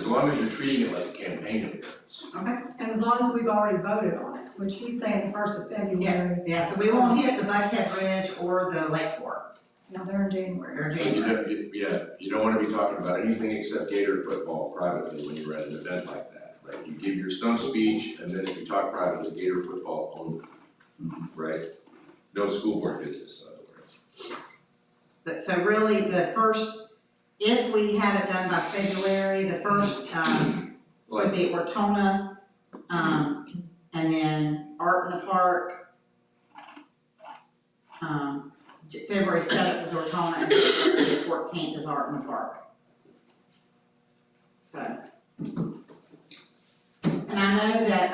treating it like a campaign appearance. And as long as we've already voted on it, which he's saying the first of February, Yeah, so we won't hit the Buckhead Bridge or the Lakeport, now they're in January. or And January. you don't wanna be talking about anything except Gator football privately when you're at an event like that, right? You give your stump speech, and then if you talk privately, Gator football only, right? No school board business, in other words. But so really, the first, if we have it done by February, the first, would be Ortona, and then Art in the Park. February 7th is Ortona, and February 14th is Art in the Park. So. And I know that,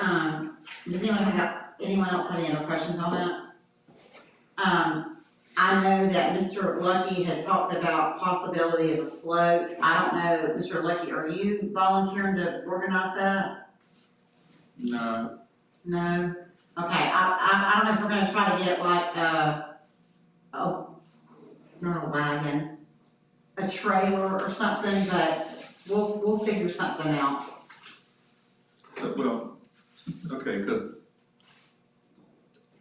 does anyone else have any other questions on that? I know that Mr. Lucky had talked about possibility of a float. I don't know, Mr. Lucky, are you volunteering to organize that? No, No? Okay, I don't know if we're gonna try to get like, not a wagon, a trailer or something, but we'll figure something out. so, well, okay, because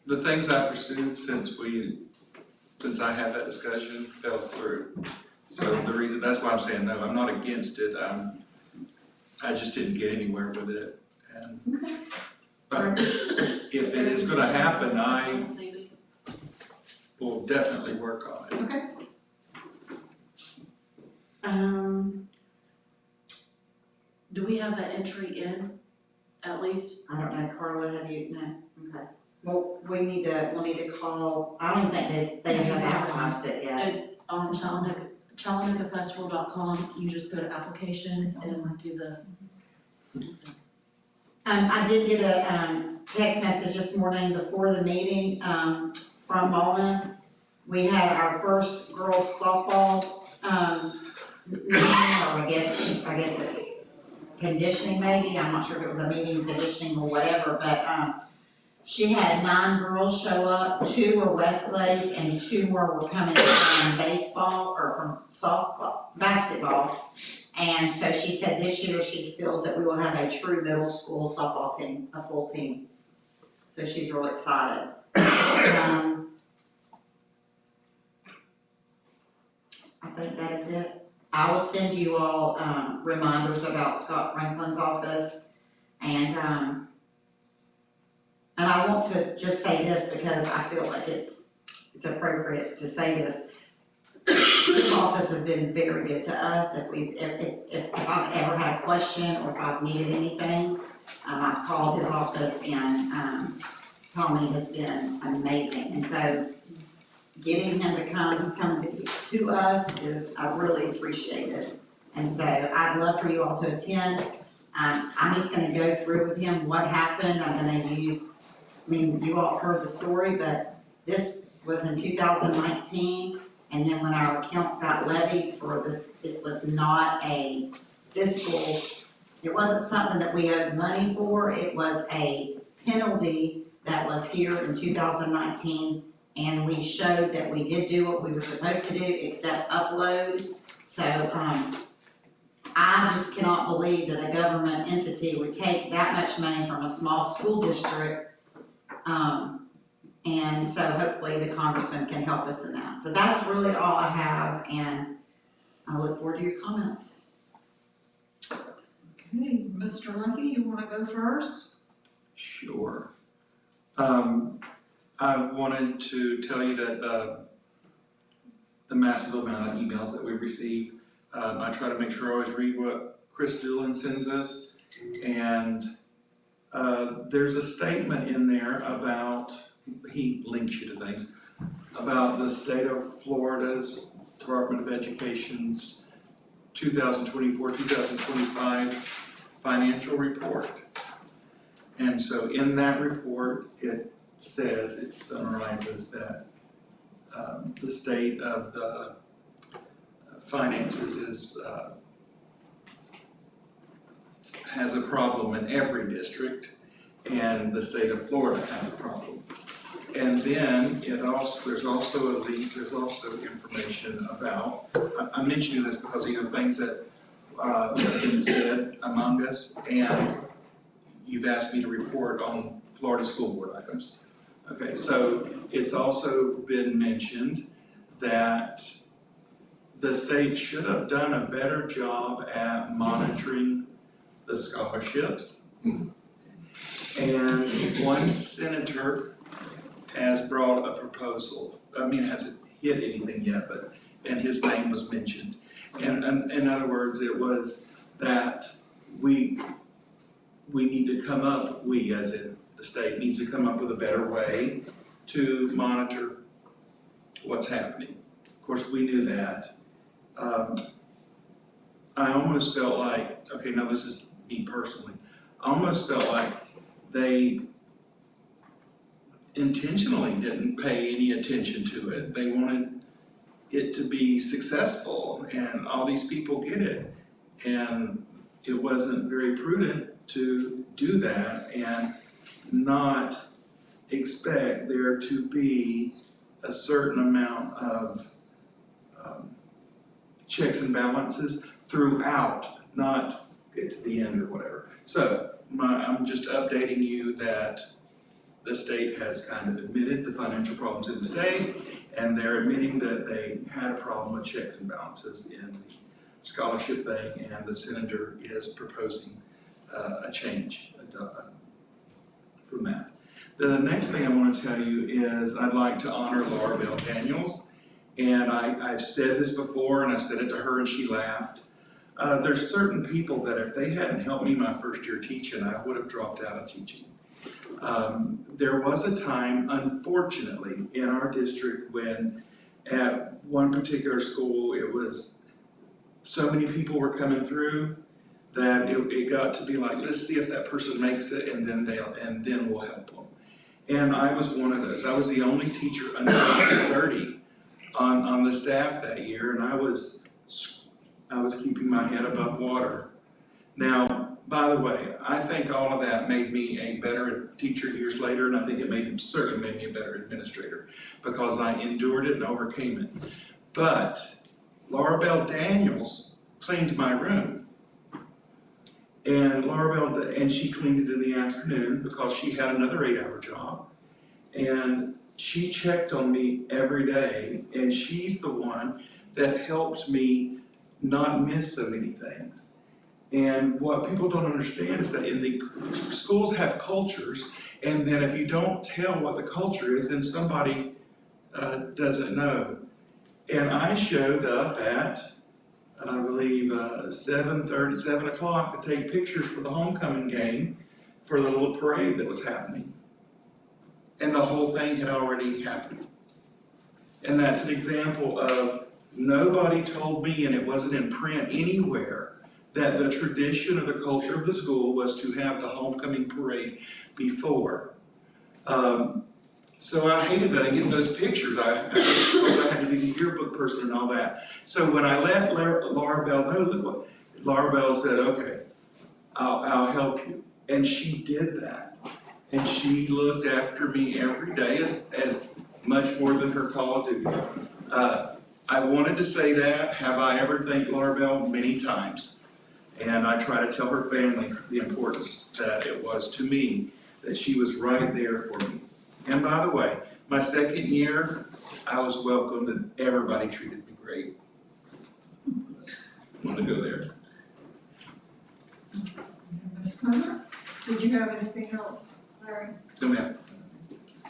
the things I pursued since I had that discussion fell through. So the reason, that's why I'm saying no, I'm not against it, I just didn't get anywhere with it. And, but if it is gonna happen, I Maybe. will definitely work on it. Okay. Do we have an entry in, at least? I don't know, Carla, have you, no, okay. Well, we'll need to call, I don't even think they have advertised it yet. It's on chalanicafestival.com, you just go to applications and do the. I did get a, text message this morning before the meeting, from Mona. We had our first girls softball, meeting, or I guess it, conditioning maybe, I'm not sure if it was a meeting, conditioning or whatever, but, she had 9 girls show up, 2 were Westlake and 2 more were coming from baseball or from softball, basketball. And so she said this year she feels that we will have a true middle school softball team, a full team. So she's real excited. I think that is it. I will send you all, reminders about Scott Franklin's office. And I want to just say this because I feel like it's appropriate to say this. His office has been very good to us. If I've ever had a question or if I've needed anything, I've called his office and, Tommy has been amazing. And so getting him to come, he's coming to us I really appreciate it. And so I'd love for you all to attend. I'm just gonna go through with him what happened. I'm gonna use, I mean, you all heard the story, but this was in 2019. And then when our account got levied for this, it was not a fiscal, it wasn't something that we owed money for. It was a penalty that was here in 2019. And we showed that we did do what we were supposed to do, except upload. So, I just cannot believe that a government entity would take that much money from a small school district. And so hopefully the congressman can help us in that. So that's really all I have, and I look forward to your comments. Okay, Mr. Lucky, you wanna go first? Sure. I wanted to tell you that, the massive amount of emails that we receive, I try to make sure I always read what Chris Doolan sends us. And, there's a statement in there about, he links you to things, about the state of Florida's Department of Education's 2024-2025 financial report. And so in that report, it says, it summarizes that the state of the finances is, has a problem in every district, and the state of Florida has a problem. And then there's also a link, there's also information about, I'm mentioning this because you have things that have been said among us, and you've asked me to report on Florida school board items. Okay, so it's also been mentioned that the state should have done a better job at monitoring the scholarships. And one senator has brought a proposal, I mean, it hasn't hit anything yet, but, and his name was mentioned. And in other words, it was that we need to come up, we as in the state needs to come up with a better way to monitor what's happening. Of course, we knew that. I almost felt like, okay, now this is me personally, I almost felt like they intentionally didn't pay any attention to it. They wanted it to be successful and all these people get it. And it wasn't very prudent to do that and not expect there to be a certain amount of checks and balances throughout, not get to the end or whatever. So I'm just updating you that the state has kind of admitted the financial problems in the state, and they're admitting that they had a problem with checks and balances in the scholarship thing, and the senator is proposing a change from that. The next thing I want to tell you is I'd like to honor Laura Bell Daniels, and I've said this before, and I said it to her and she laughed. There's certain people that if they hadn't helped me my first year teaching, I would have dropped out of teaching. There was a time, unfortunately, in our district when at one particular school, it was so many people were coming through that it got to be like, let's see if that person makes it, and then we'll help them. And I was one of those. I was the only teacher under 30 on the staff that year, and I was keeping my head above water. Now, by the way, I think all of that made me a better teacher years later, and I think it certainly made me a better administrator because I endured it and overcame it. But Laura Bell Daniels cleaned my room. And and she cleaned it in the afternoon because she had another 8-hour job. And she checked on me every day, and she's the one that helped me not miss so many things. And what people don't understand is that in the schools have cultures, and then if you don't tell what the culture is, then somebody doesn't know. And I showed up at, I believe, 7 o'clock to take pictures for the homecoming game for the little parade that was happening. And the whole thing had already happened. And that's an example of Nobody told me, and it wasn't in print anywhere, that the tradition or the culture of the school was to have the homecoming parade before. So I hated that, I get those pictures, I had to be the yearbook person and all that. So when I let Laura Bell know, look what, Laura Bell said, okay, I'll help you. And she did that. And she looked after me every day as much more than her call of duty. I wanted to say that, have I ever thanked Laura Bell? Many times. And I try to tell her family the importance that it was to me, that she was right there for me. And by the way, my second year, I was welcomed and everybody treated me great. Want to go there. Ms. Clement, did you have anything else, Larry? No, ma'am.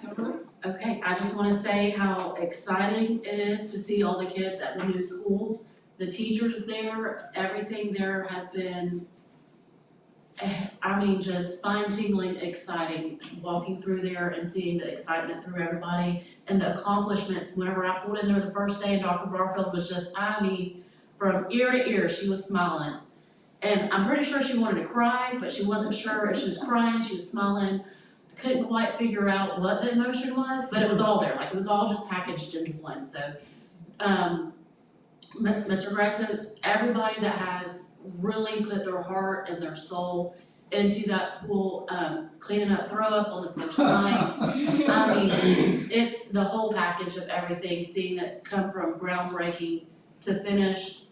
Kimberly? Okay, I just wanna say how exciting it is to see all the kids at the new school. The teachers there, everything there has been, just spine-tingling exciting, walking through there and seeing the excitement through everybody and the accomplishments. Whenever I pulled in there the first day and Dr. Barfield was just, from ear to ear, she was smiling. And I'm pretty sure she wanted to cry, but she wasn't sure if she was crying, she was smiling. I couldn't quite figure out what the emotion was, but it was all there, like it was all just packaged into one, so. Mr. Grayson, everybody that has really put their heart and their soul into that school, cleaning up throw up on the first night. It's the whole package of everything, seeing it come from groundbreaking to finish.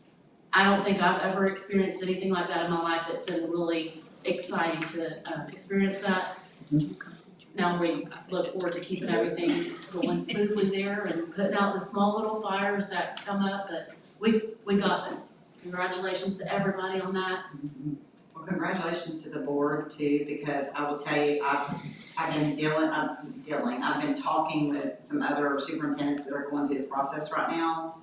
I don't think I've ever experienced anything like that in my life. It's been really exciting to experience that. Now we look forward to keeping everything going smoothly there and putting out the small little fires that come up, but we got this. Congratulations to everybody on that. Well, congratulations to the board too, because I will tell you, I've been talking with some other superintendents that are going through the process right now,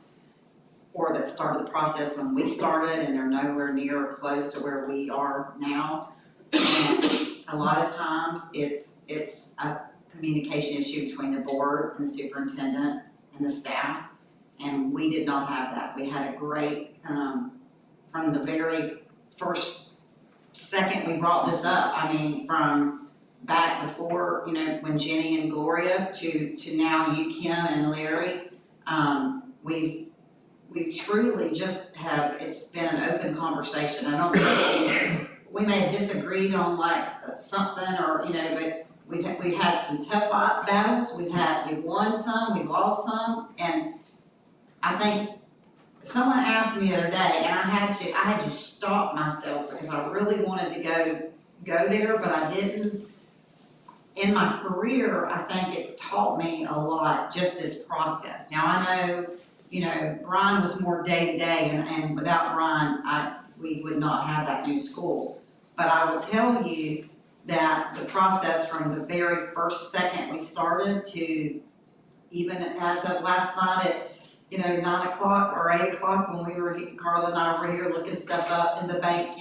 or that started the process when we started, and they're nowhere near or close to where we are now. And a lot of times, it's a communication issue between the board and the superintendent and the staff, and we did not have that. We had a great, from the very first second we brought this up, from back before, when Jenny and Gloria to now you, Kim and Larry, we've truly just it's been an open conversation. I don't think we may have disagreed on something or, but we've had some tough battles. We've won some, we've lost some, and I think someone asked me the other day, and I had to stop myself because I really wanted to go there, but I didn't. In my career, I think it's taught me a lot, just this process. Now I know, Brian was more day to day, and without Brian, we would not have that new school. But I will tell you that the process from the very first second we started to even as of last night at 9 o'clock or 8 o'clock when Carla and I were here looking stuff up in the bank,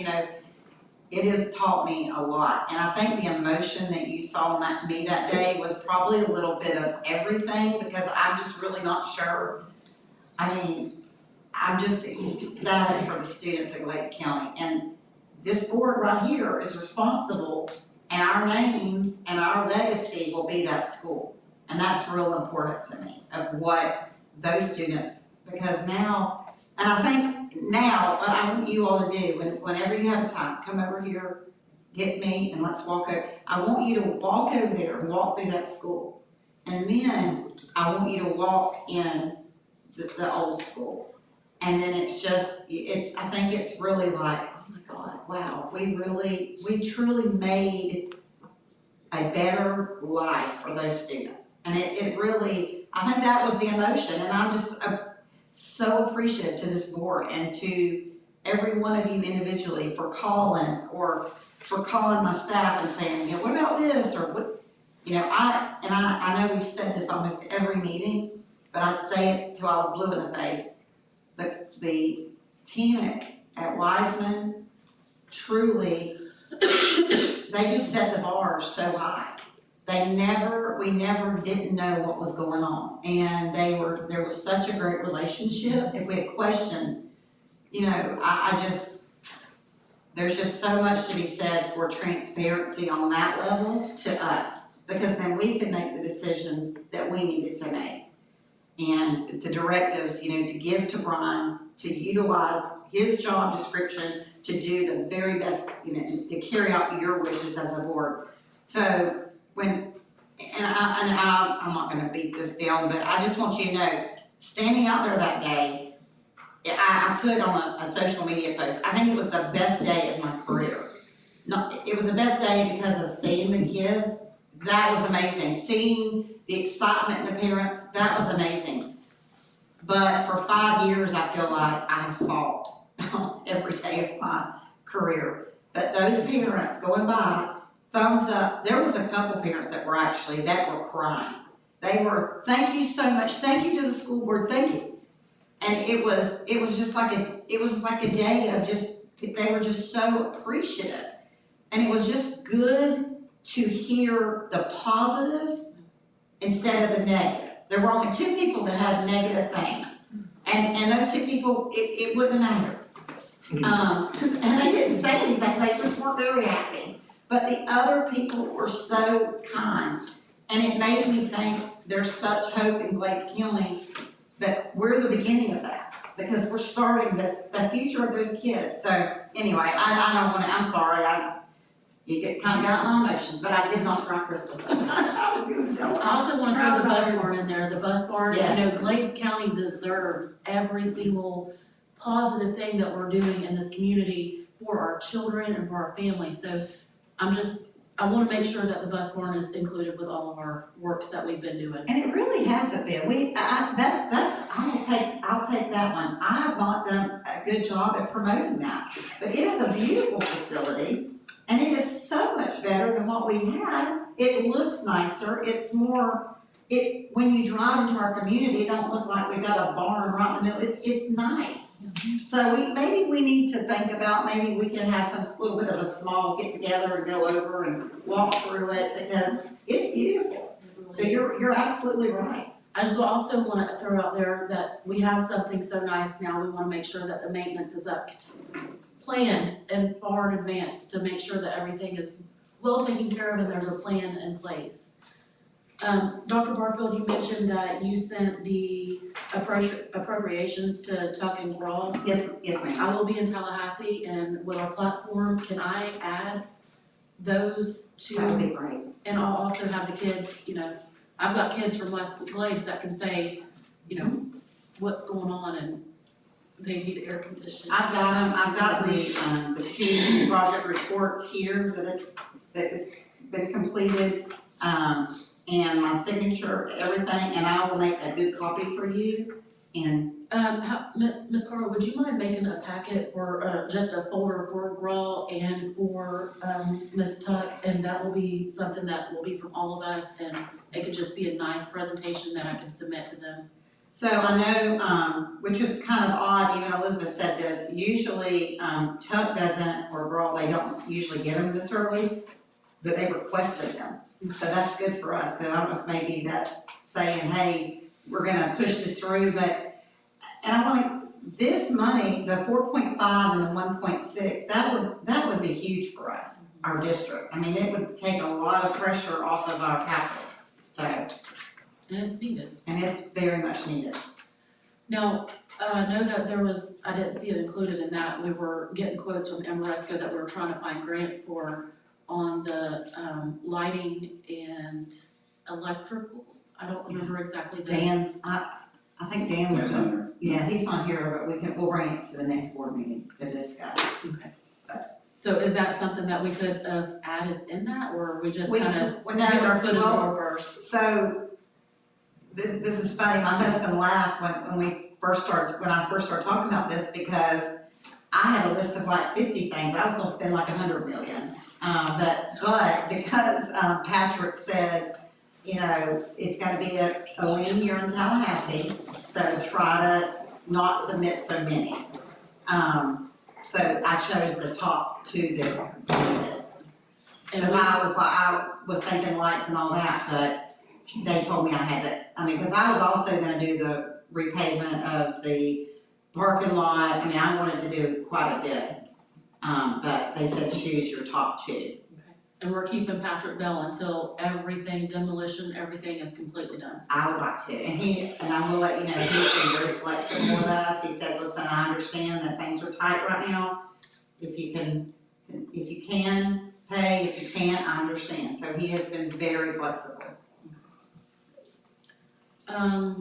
it has taught me a lot. And I think the emotion that you saw in me that day was probably a little bit of everything, because I'm just really not sure. I'm just ecstatic for the students at Glades County. And this board right here is responsible, and our names and our legacy will be that school. And that's real important to me, of what those students, because now, and I think now, what I want you all to do, whenever you have time, come over here, get me, and let's walk over. I want you to walk over there and walk through that school. And then I want you to walk in the old school. And then I think it's really like, oh my God, wow, we truly made a better life for those students. And it really, I think that was the emotion, and I'm just so appreciative to this board and to every one of you individually for calling my staff and saying, what about this, or what, I know we've said this almost every meeting, but I'd say it till I was blue in the face. The team at Wiseman truly, they just set the bar so high. we never didn't know what was going on. And there was such a great relationship. If we had questions, you know, there's just so much to be said for transparency on that level to us, because then we could make the decisions that we needed to make. And the directives, you know, to give to Brian, to utilize his job description to do the very best, you know, to carry out your wishes as a board. So I'm not gonna beat this down, but I just want you to know, standing out there that day, I put on a social media post, I think it was the best day of my career. It was the best day because of seeing the kids, that was amazing. Seeing the excitement in the parents, that was amazing. But for 5 years, I feel like I have fought every day of my career. But those parents going by, thumbs up, there was a couple parents that were crying. They were, thank you so much, thank you to the school board, thank you. And it was just like a day of they were just so appreciative. And it was just good to hear the positive instead of the negative. There were only 2 people that had negative things. And those 2 people, it wouldn't matter. And they didn't say anything, they just weren't very happy. But the other people were so kind. And it made me think there's such hope in Glades County, but we're the beginning of that. Because we're starting the future of those kids. So anyway, I don't wanna, I'm sorry, you get kind of got my emotions, but I did not cry crystal. I was gonna tell her. I also want to throw the bus barn in there, the bus barn, you know, Yes. Glades County deserves every single positive thing that we're doing in this community for our children and for our families, so I wanna make sure that the bus barn is included with all of our works that we've been doing. And it really hasn't been, I'll take that one. I have not done a good job at promoting that. But it is a beautiful facility, and it is so much better than what we had. It looks nicer, it's more, when you drive into our community, it don't look like we got a barn right in the middle, it's nice. So maybe we need to think about, maybe we can have some little bit of a small get together and go over and walk through it, because it's beautiful. So you're absolutely right. I just also wanna throw out there that we have something so nice now, we wanna make sure that the maintenance is planned and far in advance to make sure that everything is well taken care of and there's a plan in place. Dr. Barfield, you mentioned that you sent the appropriations to Tuck and Grawl. Yes, ma'am. I will be in Tallahassee, and with our platform, can I add those That would to, be great. and I'll also have the kids, you know, I've got kids from West Glades that can say, you know, what's going on and they need air conditioning. I've got the 2 project reports here that has been completed, and my signature, everything, and I will make a good copy for you, and Ms. Carter, would you mind making a packet for, just a folder for Grawl and for, Ms. Tuck? And that will be something that will be from all of us, and it could just be a nice presentation that I can submit to them. so I know, which is kind of odd, even Elizabeth said this, usually, Tuck doesn't, or Grawl, they don't usually get them this early, but they requested them. So that's good for us, because I don't know if maybe that's saying, hey, we're gonna push this through, but, and I wanna, this money, the 4.5 and the 1.6, that would be huge for us, our district. I mean, it would take a lot of pressure off of our capital, so, And it's needed. and it's very much needed. Now, know that there was, I didn't see it included in that, we were getting quotes from Amoresco that we were trying to find grants for on the, lighting and electrical, I don't remember exactly the. Dan's, I think Dan was, Yes, under. yeah, he's not here, but we'll bring it to the next board meeting to discuss. Okay. So is that something that we could have added in that, or are we just kind of Well, getting our foot in the well, door first? So, this is funny, my husband laughed when I first started talking about this, because I had a list of like 50 things, I was gonna spend like 100 million. But because Patrick said, you know, it's gonna be a lean year in Tallahassee, so try to not submit so many. So I chose the top 2 there, And Cause I was thinking lights and all that, but they told me I had to, cause I was also gonna do the repavement of the parking lot, I wanted to do quite a bit. But they said choose your top two. and we're keeping Patrick Bell until everything, demolition, everything is completely done. I would like to, and I will let you know, he's been very flexible with us, he said, listen, I understand that things are tight right now. If you can pay, if you can't, I understand, so he has been very flexible. I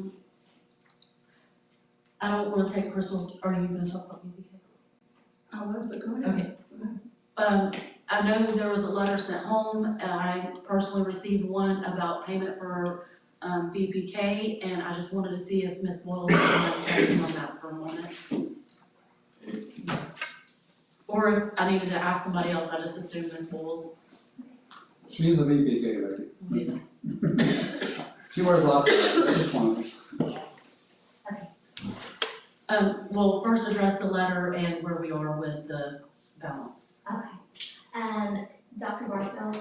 don't wanna take Crystal's, are you gonna talk about BBK? I was, but go ahead. Okay. I know there was a letter sent home, and I personally received one about payment for, BPK, and I just wanted to see if Ms. Boyle was touching on that for a moment. Or if I needed to ask somebody else, I just assumed Ms. Boyle's She's the VPK lady. would be this. She wears lots of, that's just one of them. Well, first address the letter and where we are with the balance. Okay. Dr. Barfield,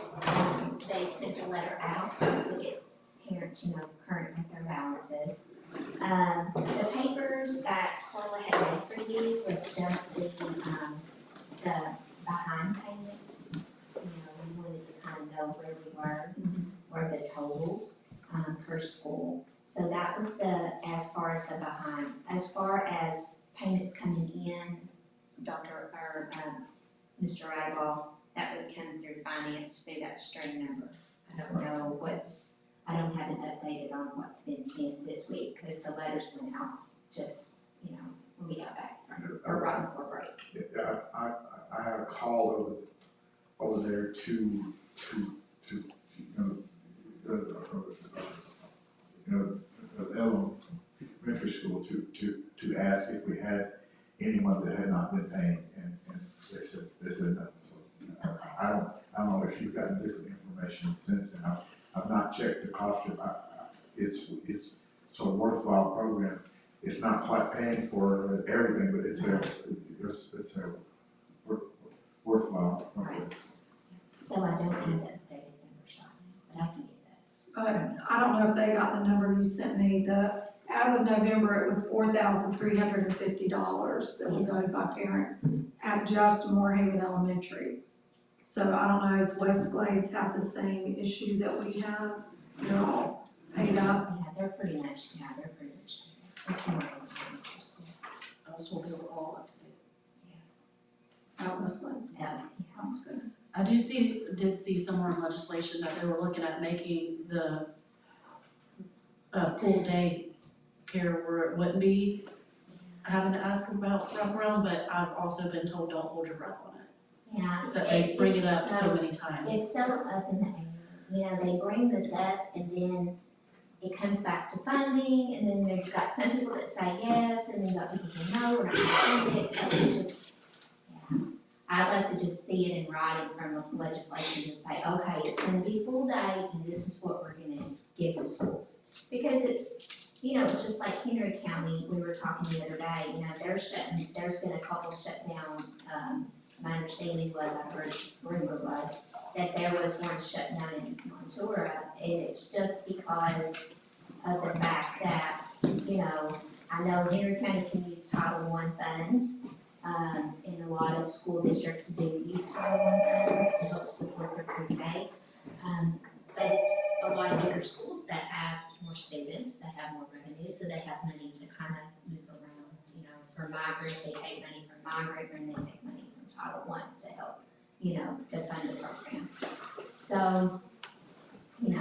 they sent a letter out just to get parents, current with their balances. The papers that Carla had made for you was just the behind payments. We wanted to kind of know where we were the totals, per school. So that was as far as the behind. As far as payments coming in, Mr. Radwell, that would come through finance through that string number. I don't know I don't have it updated on what's been sent this week, because the letters went out just, when we got back or right before break. I had a call over there to elementary school to ask if we had anyone that had not been paying, and they said no. So I don't know if you've gotten different information since then. I've not checked the cost of it's a worthwhile program. It's not quite paying for everything, but it's a worthwhile program. So I don't have the updated numbers right now, but I can get those. I don't know if they got the number you sent me, as of November, it was $4,350 that was owed by parents at just Moorhaven Elementary. So I don't know, does West Glades have the same issue that we have? They're all paid up. Yeah, they're pretty much paid. It's more than elementary school. I was told they were all up to date. Out West Glades. Yeah. Sounds good. I did see somewhere in legislation that they were looking at making the full day care where it wouldn't be having to ask about wraparound, but I've also been told don't hold your breath on it. Yeah. That they bring it it's up so many times. It's so up in the air. They bring this up and then it comes back to funding, and then you've got some people that say yes, and then you've got people say no, we're not gonna fund it, so it's just, yeah. I'd like to just see it in writing from the legislation and say, okay, it's gonna be full day, and this is what we're gonna give the schools. Because it's just like Henry County, we were talking the other day, there's been a couple shut down, my understanding was, I heard, rumor was, that there was one shut down in Montura, and it's just because of the fact that, I know Henry County can use Title I funds, and a lot of school districts do use Title I funds to help support their pre-K. But it's a lot of bigger schools that have more students, that have more revenue, so they have money to kind of move around. For migrant, they take money from migrant, and they take money from Title I to help, to fund the program. So, and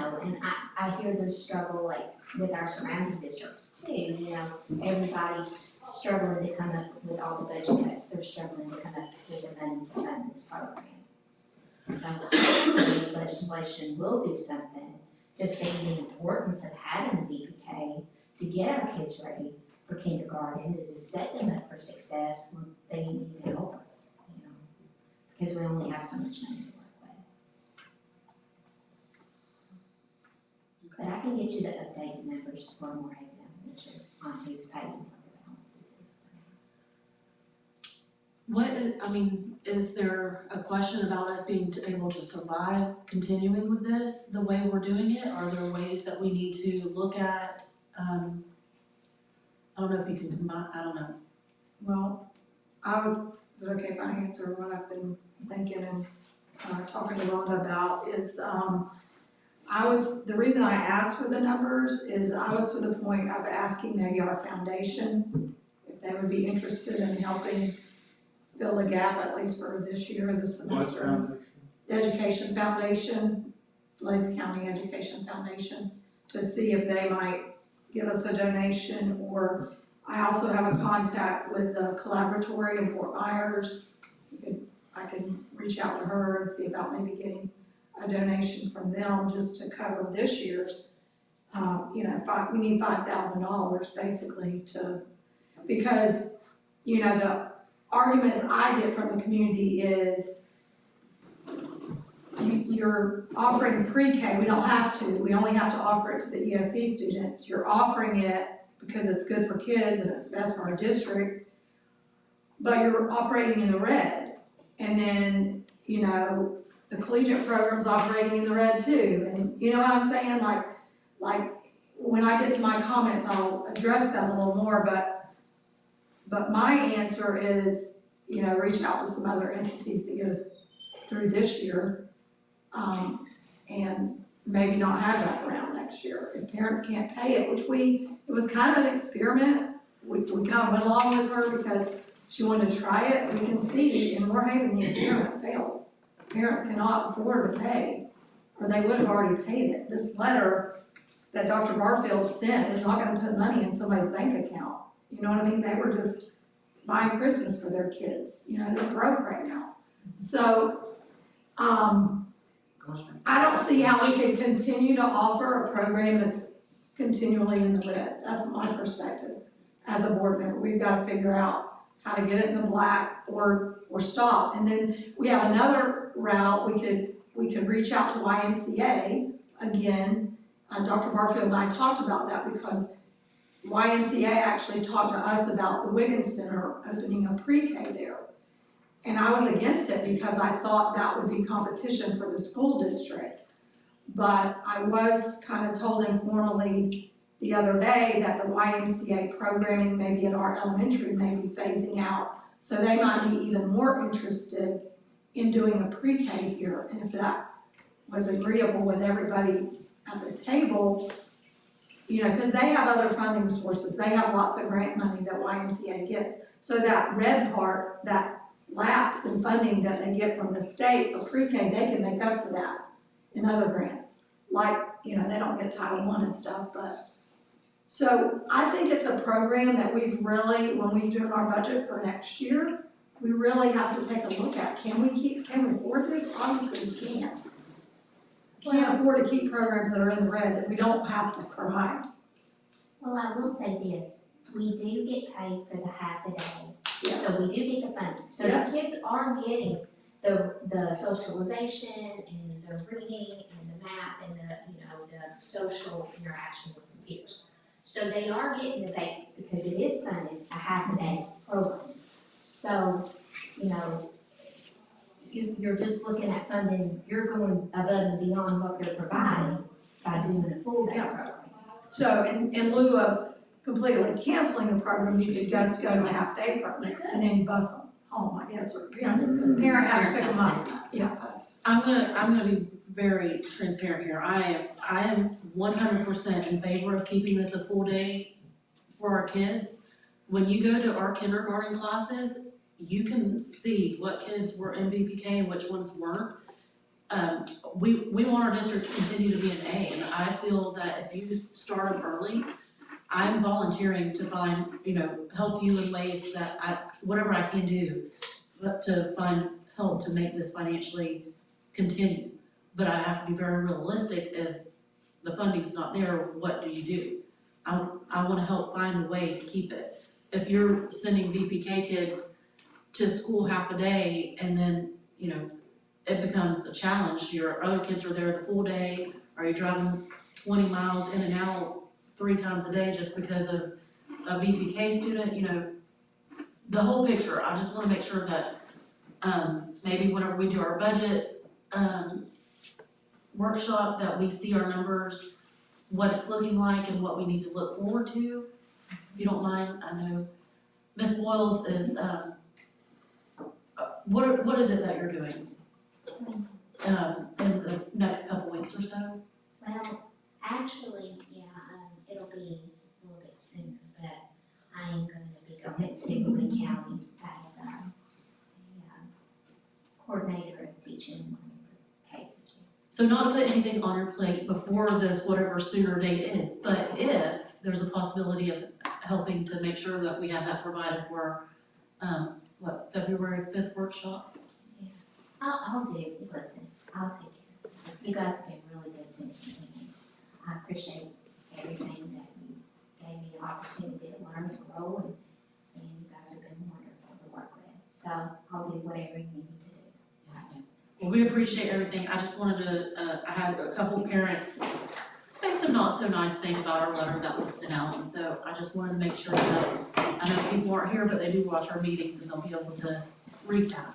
I hear the struggle like with our surrounding districts too, everybody's struggling to come up with all the budget cuts, they're struggling to come up with the money to fund this program. So hopefully legislation will do something to see the importance of having the VPK to get our kids ready for kindergarten and to set them up for success when they need to help us, because we only have so much money to work with. But I can get you the updated numbers for Moorhaven Elementary on who's paid and what the balances is. is there a question about us being able to survive continuing with this the way we're doing it? Are there ways that we need to look at, I don't know if you can combine, I don't know. Well, is it okay if I answer what I've been thinking and, talking to Rhonda about is, the reason I asked for the numbers is I was to the point of asking maybe our foundation if they would be interested in helping fill the gap, at least for this year, this What semester. foundation? The Education Foundation, Blades County Education Foundation, to see if they might give us a donation, or I also have a contact with the Collaboratory in Fort Myers. I can reach out to her and see about maybe getting a donation from them just to cover this year's, we need $5,000 basically because, the arguments I get from the community is you're offering pre-K, we don't have to, we only have to offer it to the ESE students. You're offering it because it's good for kids and it's best for our district, but you're operating in the red. And then, the collegiate program's operating in the red too, and you know what I'm saying, like, when I get to my comments, I'll address that a little more, but my answer is, reach out to some other entities to get us through this year, and maybe not have that around next year. If parents can't pay it, it was kind of an experiment, we kind of went along with her because she wanted to try it, we can see in War Haven, the experiment failed. Parents cannot afford to pay, or they would have already paid it. This letter that Dr. Barfield sent is not gonna put money in somebody's bank account. You know what I mean? They were just buying Christmas for their kids, they're broke right now. So, I don't see how we can continue to offer a program that's continually in the red. That's my perspective as a board member. We've gotta figure out how to get it in the black or stop. And then we have another route, we could reach out to YMCA again. Dr. Barfield and I talked about that because YMCA actually talked to us about the Wiggins Center opening a pre-K there. And I was against it because I thought that would be competition for the school district. But I was kind of told informally the other day that the YMCA programming maybe at our elementary may be phasing out. So they might be even more interested in doing a pre-K here. And if that was agreeable with everybody at the table, because they have other funding sources. They have lots of grant money that YMCA gets. So that red part, that lapse in funding that they get from the state for pre-K, they can make up for that in other grants. Like, they don't get Title I and stuff, but. So I think it's a program that we've really, when we're doing our budget for next year, we really have to take a look at. Can we afford this? Obviously we can't. Can't afford to keep programs that are in the red that we don't have to provide. Well, I will say this, we do get paid for the half a day, Yes. so we do get the funding. So Yes. the kids are getting the socialization and the reading and the math and the social interaction with the peers. So they are getting the basics because it is funded a half a day program. So, you're just looking at funding, you're going above and beyond what they're providing by doing a full day program. So in lieu of completely canceling the program, you could just go to a half-day program and then bus them home, I guess, or, parent has to pick them up, yeah. I'm gonna be very transparent here. I am 100% in favor of keeping this a full day for our kids. When you go to our kindergarten classes, you can see what kids were in VPK and which ones weren't. We want our district to continue to be an A, and I feel that if you start them early, I'm volunteering to find, help you in ways that whatever I can do to find help to make this financially continue. But I have to be very realistic. If the funding's not there, what do you do? I wanna help find a way to keep it. If you're sending VPK kids to school half a day and then, it becomes a challenge, your other kids are there the full day, are you driving 20 miles in and out 3 times a day just because of a VPK student, the whole picture, I just wanna make sure that maybe whenever we do our budget, workshop, that we see our numbers, what it's looking like and what we need to look forward to. If you don't mind, I know Ms. Boyles is, what is it that you're doing? In the next couple weeks or so? Well, actually, yeah, it'll be a little bit sooner, but I am going to be going to Lee County as a coordinator of teaching K. So not to put anything on your plate before this, whatever sooner date is, but if there's a possibility of helping to make sure that we have that provided for, February 5th workshop? I'll do, listen, I'll take care. You guys have been really good to me. I appreciate everything that you gave me the opportunity to learn and grow, and you guys have been wonderful to work with. So I'll do whatever you need me to do. Yes, ma'am. Well, we appreciate everything. I just wanted to, I had a couple parents say some not so nice thing about our letter that was sent out, and so I just wanted to make sure that, I know people aren't here, but they do watch our meetings and they'll be able to recap.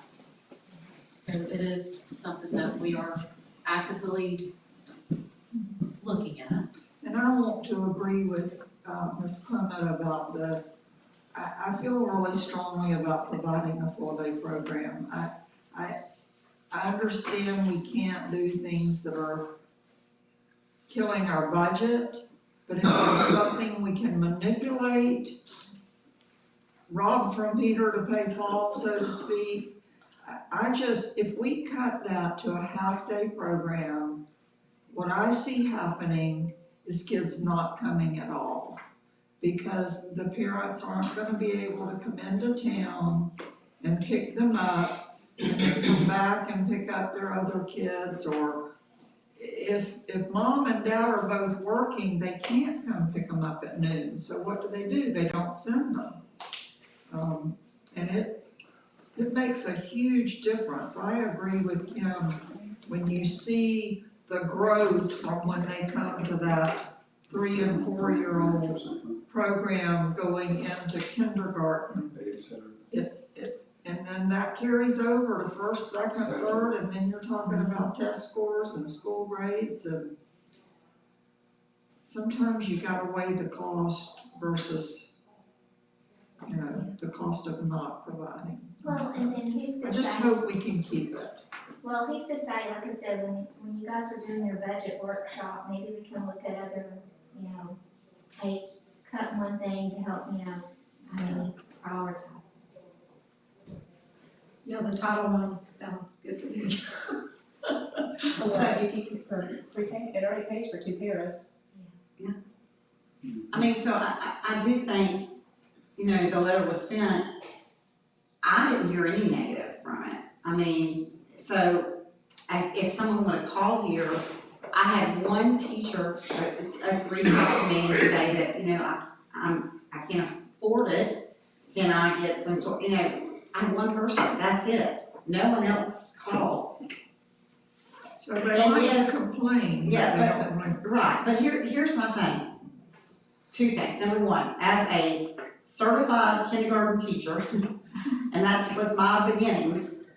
So it is something that we are actively looking at. And I want to agree with, Ms. Clement about I feel really strongly about providing a full-day program. I understand we can't do things that are killing our budget, but if there's something we can manipulate, rob from Peter to pay Paul, so to speak, if we cut that to a half-day program, what I see happening is kids not coming at all. Because the parents aren't gonna be able to come into town and pick them up and then come back and pick up their other kids, or if mom and dad are both working, they can't come pick them up at noon, so what do? They don't send them. And it makes a huge difference. I agree with Kim, when you see the growth from when they come to that 3 and 4-year-old program going into kindergarten. And then that carries over to first, second, third, and then you're talking about test scores and school grades, and sometimes you gotta weigh the cost versus, the cost of not providing. Well, and then who's to I just say, hope we can keep it. well, who's to say, like I said, when you guys were doing your budget workshop, maybe we can look at other, cut one thing to help, prioritize. Yeah, the Title I sounds good to me. So you keep it for pre-K, it already pays for 2 paras. I mean, so I do think, the letter was sent, I didn't hear any negative from it. I mean, so if someone would have called here, I had one teacher reach out to me and say that, I can't afford it. Can I get some sort, I had one person, that's it. No one else called. So they And like yes, to complain, but yeah, they don't like. Right, but here's my thing. 2 things. Number one, as a certified kindergarten teacher, and that was my beginnings,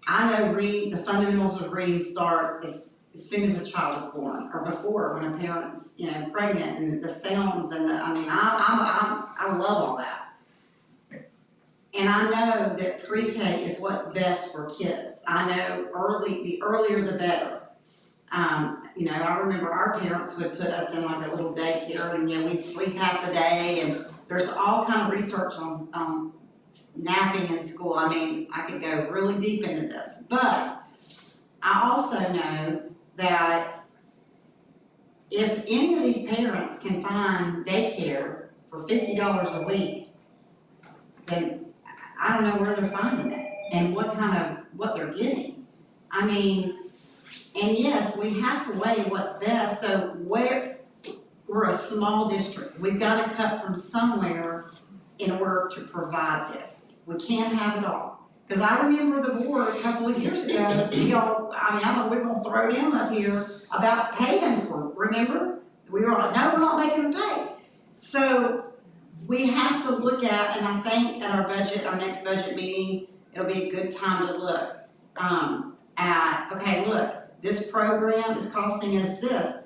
I know the fundamentals of reading start as soon as a child is born, or before, when a parent's, pregnant, and the sounds and I love all that. And I know that pre-K is what's best for kids. I know the earlier the better. I remember our parents would put us in like a little daycare, and we'd sleep half the day, and there's all kind of research on napping in school. I mean, I could go really deep into this, but I also know that if any of these parents can find daycare for $50 a week, then I don't know where they're finding it and what they're getting. I mean, and yes, we have to weigh what's best. So we're a small district. We've got to cut from somewhere in order to provide this. We can't have it all. Because I remember the board a couple of years ago, I thought we were gonna throw down up here about paying for, remember? We were like, no, we're not making them pay. So we have to look at, and I think at our next budget meeting, it'll be a good time to look, at, okay, look, this program is costing us this.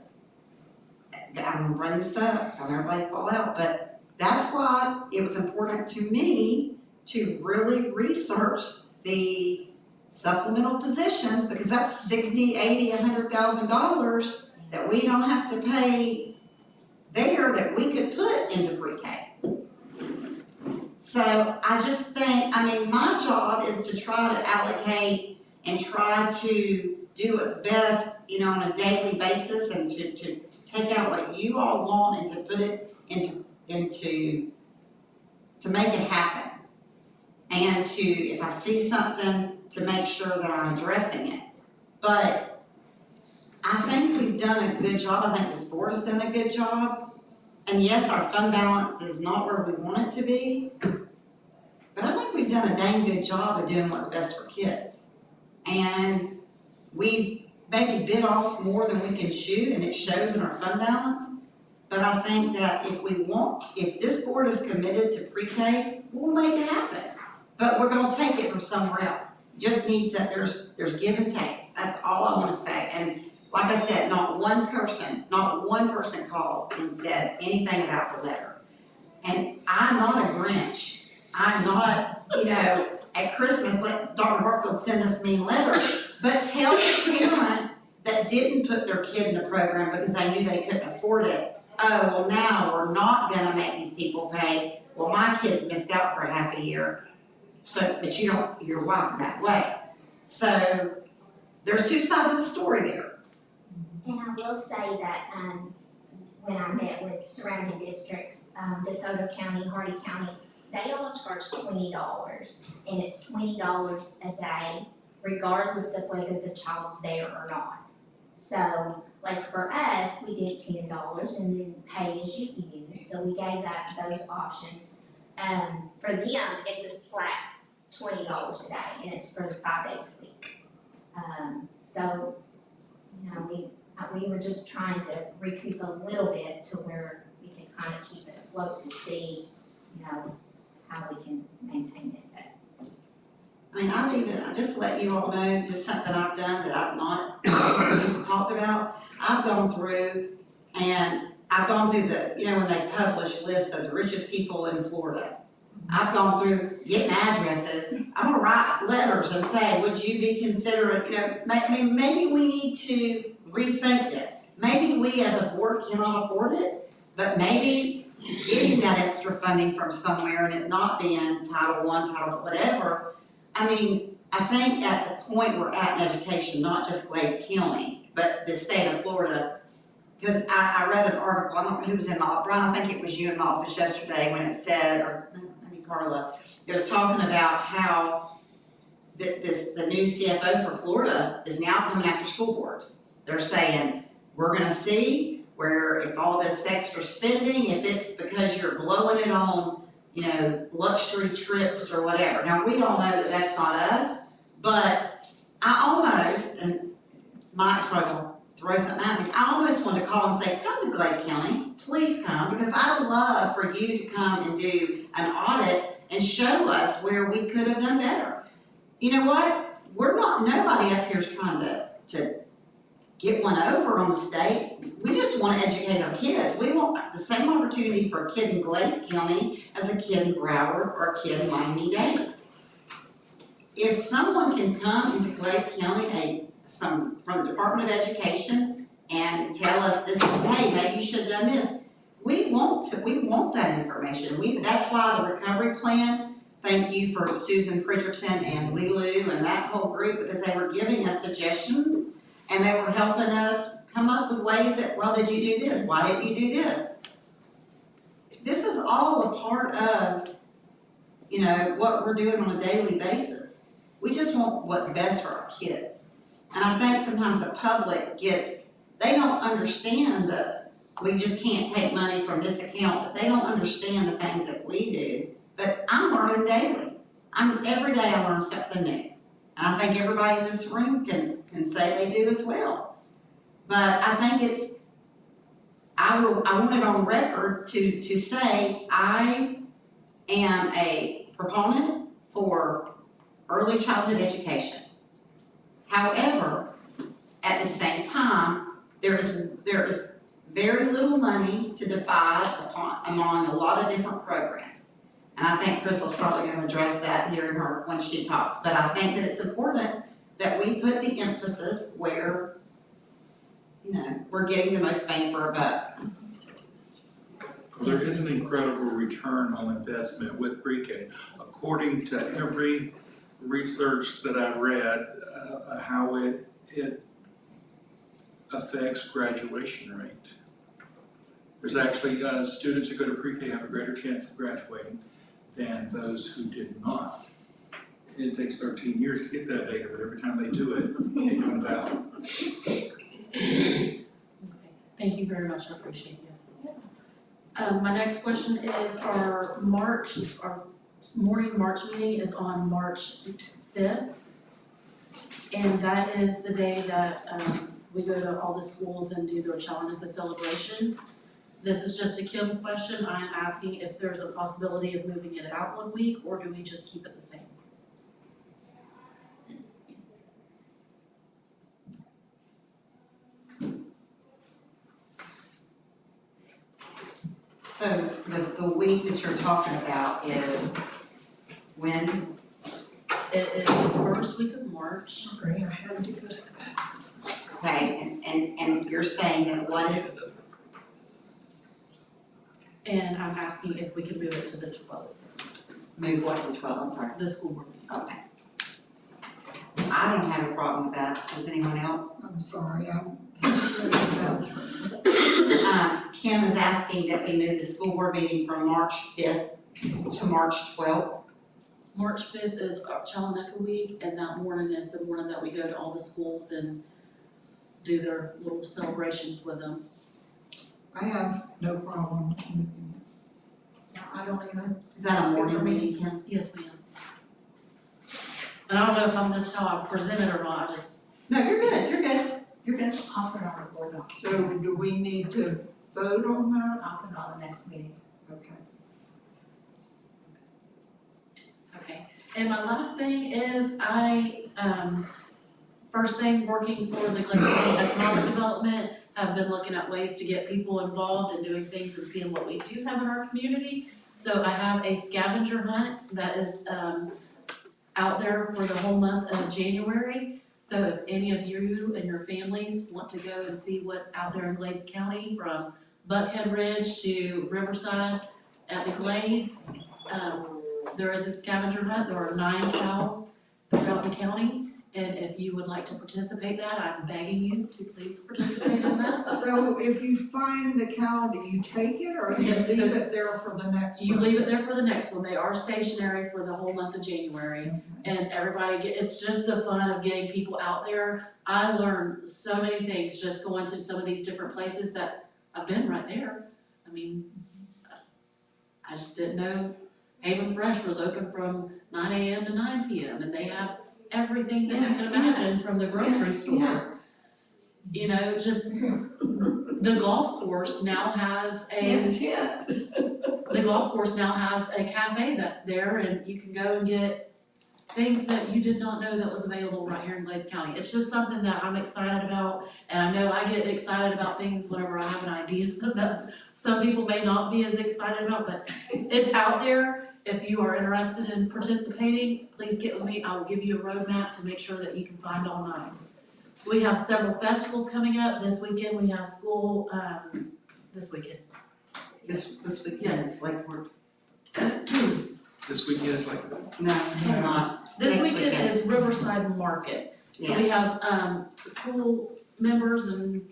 I'm gonna bring this up, don't everybody fall out, but that's why it was important to me to really research the supplemental positions, because that's $60, $80, $100,000 that we don't have to pay there that we could put into pre-K. So I just think, I mean, my job is to try to allocate and try to do what's best, you know, on a daily basis and to take out what you all want and to put it into to make it happen. And to, if I see something, to make sure that I'm addressing it. But I think we've done a good job, I think this board has done a good job. And yes, our fund balance is not where we want it to be, but I think we've done a dang good job of doing what's best for kids. And we've maybe bit off more than we can chew, and it shows in our fund balance. But I think that if this board is committed to pre-K, we'll make it happen. But we're gonna take it from somewhere else. Just needs that, there's give and takes, that's all I wanna say. And like I said, not one person called and said anything about the letter. And I'm not a Grinch. I'm not, at Christmas, let Dr. Barfield send us mean letters. But tell the parent that didn't put their kid in the program because they knew they couldn't afford it, oh, well now we're not gonna make these people pay. Well, my kids missed out for a half a year. So, but you're wild that way. So, there's two sides of the story there. And I will say that, when I met with surrounding districts, DeSoto County, Hardy County, they all charge $20, and it's $20 a day, regardless of whether the child's there or not. So, like for us, we did $10 and then pay as you use, so we gave those options. For them, it's a flat $20 a day, and it's for 5 days a week. So, we were just trying to recoup a little bit to where we can kind of keep it afloat to see, how we can maintain it. I mean, just to let you all know, just something I've done that I've not just talked about. I've gone through the, when they publish lists of the richest people in Florida. I've gone through getting addresses. I'm gonna write letters and say, would you be considerate, maybe we need to rethink this. Maybe we as a board cannot afford it, but maybe getting that extra funding from somewhere and it not being Title I, Title whatever. I mean, I think at the point we're at in education, not just Glades County, but the state of Florida, because I read an article, I don't know who was in the, Brian, I think it was you in the office yesterday when it said, or maybe Carla, it was talking about how the new CFO for Florida is now coming after school boards. They're saying, we're gonna see where if all this extra spending, if it's because you're blowing it on, luxury trips or whatever. Now, we all know that that's not us, but I almost, and Mike's probably gonna throw something at me, I almost want to call and say, come to Glades County, please come, because I'd love for you to come and do an audit and show us where we could have done better. You know what? Nobody up here is trying to get one over on the state. We just want to educate our kids. We want the same opportunity for a kid in Glades County as a kid in Broward or a kid in Miami-Dade. If someone can come into Glades County, from the Department of Education and tell us this is, hey, maybe you should have done this. We want that information. That's why the recovery plan, thank you for Susan Pritcherton and Lilu and that whole group, because they were giving us suggestions and they were helping us come up with ways that, well, did you do this? Why didn't you do this? This is all a part of, what we're doing on a daily basis. We just want what's best for our kids. And I think sometimes the public they don't understand that we just can't take money from this account, but they don't understand the things that we do. But I'm learning daily. Every day I learn something new. And I think everybody in this room can say they do as well. But I think I want it on record to say I am a proponent for early childhood education. However, at the same time, there is very little money to divide among a lot of different programs. And I think Crystal's probably gonna address that here in her, when she talks, but I think that it's important that we put the emphasis where, you know, we're getting the most bang for our buck. Well, there is an incredible return on investment with pre-K. According to every research that I've read, how it affects graduation rate. There's actually, students who go to pre-K have a greater chance of graduating than those who did not. It takes 13 years to get that data, but every time they do it, it comes out. Okay, thank you very much, I appreciate you. My next question is our morning March meeting is on March 5th. And that is the day that, we go to all the schools and do their Challenger celebrations. This is just a Kim question, I am asking if there's a possibility of moving it out 1 week, or do we just keep it the same? So the week that you're talking about is when? It is the first week of March, Sorry, I had to go. Okay, and you're saying that what is, and I'm asking if we can move it to the 12th, move what to 12, I'm sorry. the school board meeting. Okay. I don't have a problem with that, does anyone else? I'm sorry, I'm. Kim is asking that we move the school board meeting from March 5th to March 12th. March 5th is Challenger Week, and that morning is the morning that we go to all the schools and do their little celebrations with them. I have no problem moving I don't either. Is that a morning meeting, Kim? Yes, ma'am. And I don't know if this is how I present it or not, I just, No, you're good, you're good, you're good. I'll put it on the board doc. it. So do we need to vote on that? I'll put it on the next meeting. Okay. okay. And my last thing is first thing, working for the Glades County Economic Development, have been looking at ways to get people involved and doing things and seeing what we do have in our community. So I have a scavenger hunt that is, out there for the whole month of January. So if any of you and your families want to go and see what's out there in Glades County, from Buckhead Ridge to Riverside at the Glades, there is a scavenger hunt. There are 9 cows throughout the county. And if you would like to participate in that, I'm begging you to please participate in that. So if you find the cow, do you take it or do you Yeah, so leave it there for the next one? You leave it there for the next one. They are stationary for the whole month of January. And everybody it's just the fun of getting people out there. I learned so many things just going to some of these different places that I've been right there. I mean, I just didn't know Haven Fresh was open from 9 AM to 9 PM and they have everything that you can imagine from the grocery store. You know, just the golf course now has the golf course now has a cafe that's there and you can go and get things that you did not know that was available right here in Glades County. It's just something that I'm excited about, and I know I get excited about things whenever I have an idea that some people may not be as excited about, but it's out there. If you are interested in participating, please get with me. I will give you a roadmap to make sure that you can find all 9. We have several festivals coming up. This weekend, we have school, this weekend. This weekend Yes. is like we're, This weekend is like, no, it's not. This Next weekend is Riverside Market. So we Yes. have, school members and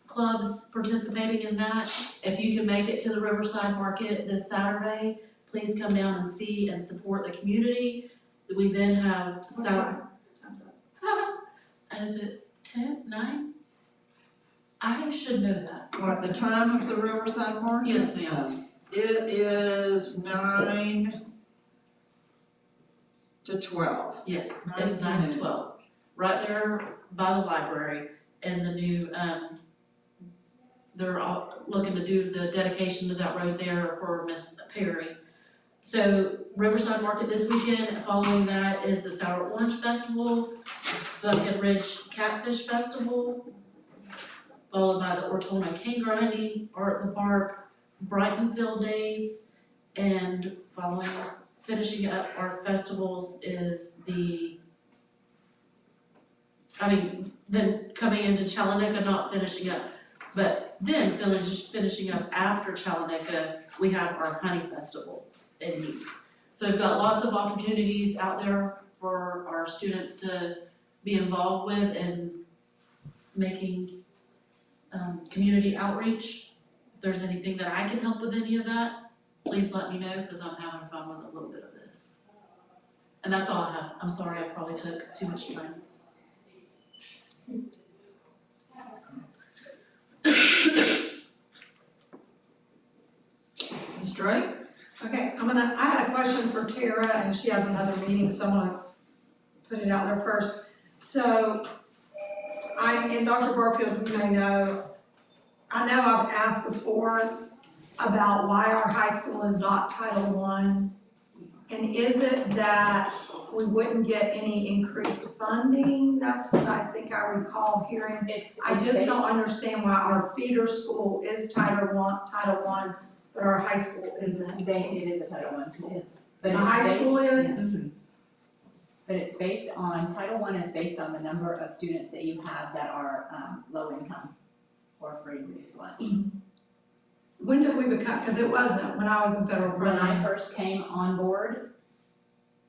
clubs participating in that. If you can make it to the Riverside Market this Saturday, please come down and see and support the community. We then have Is it 10, 9? I should know that. What, the time of the Riverside Market? Yes, ma'am. It is 9 to 12. Yes, it's 9 to 12. Right there by the library and the new, they're all looking to do the dedication to that road there for Miss Perry. So Riverside Market this weekend, following that is the Sour Orange Festival, Bucket Ridge Catfish Festival, followed by the Ortona Cane Grinding, Art in the Park, Brightonville Days, and finishing up our festivals is then coming into Challenger, not finishing up, but then finishing up after Challenger, we have our Honey Festival in use. So we've got lots of opportunities out there for our students to be involved with and making community outreach. If there's anything that I can help with any of that, please let me know, because I'm having fun with a little bit of this. And that's all I have. I'm sorry, I probably took too much time. Ms. Drake? Okay, I had a question for Tara, and she has another meeting, so I'm gonna put it out there first. So, and Dr. Barfield, you may know, I know I've asked before about why our high school is not Title I. And is it that we wouldn't get any increased funding? That's what I think I recall hearing. I just don't understand why our feeder school is Title I, but our high school isn't. It is a Title I school. But The it's high school based- is? yes. But it's based on, Title I is based on the number of students that you have that are low income or free and reduced lunch. When did we become, because it wasn't when I was in federal When I programs. first came on board,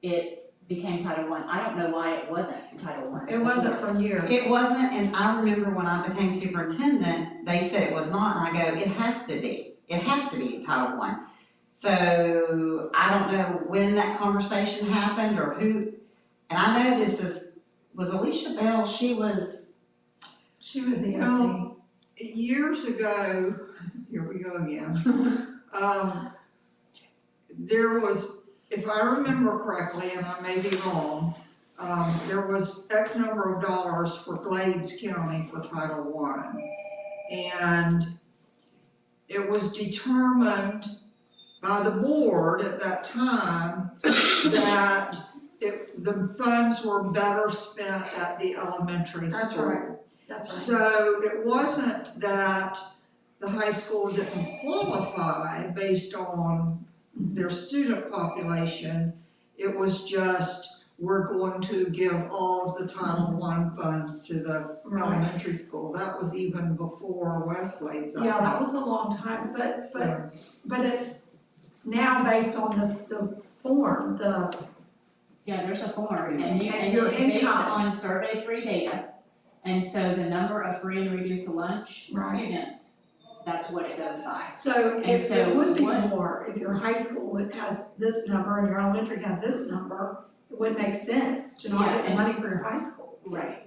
it became Title I. I don't know why it wasn't Title I. It wasn't for years. It wasn't, and I remember when I became superintendent, they said it was not, and I go, it has to be Title I. So I don't know when that conversation happened or who, and I know was Alicia Bell, she was She was the Well, years ago, here we go again. There was, if I remember correctly, and I may be wrong, there was X number of dollars for Glades County for Title I. And it was determined by the board at that time that the funds were better spent at the elementary school. That's right. That's right. So it wasn't that the high school didn't qualify based on their student population. It was just, we're going to give all of the Title I funds to the Right. elementary school. That was even before Westglades. I Yeah, that think. was a long time, but So, it's now based on the form, Yeah, there's a form, and And your it's based income. on Survey 3 data. And so the number of free and reduced lunch Right. students, that's what it goes by. so And if so it would be what- more, if your high school has this number and your elementary has this number, it would make sense to not Yeah, get the and- money for your high school. Right.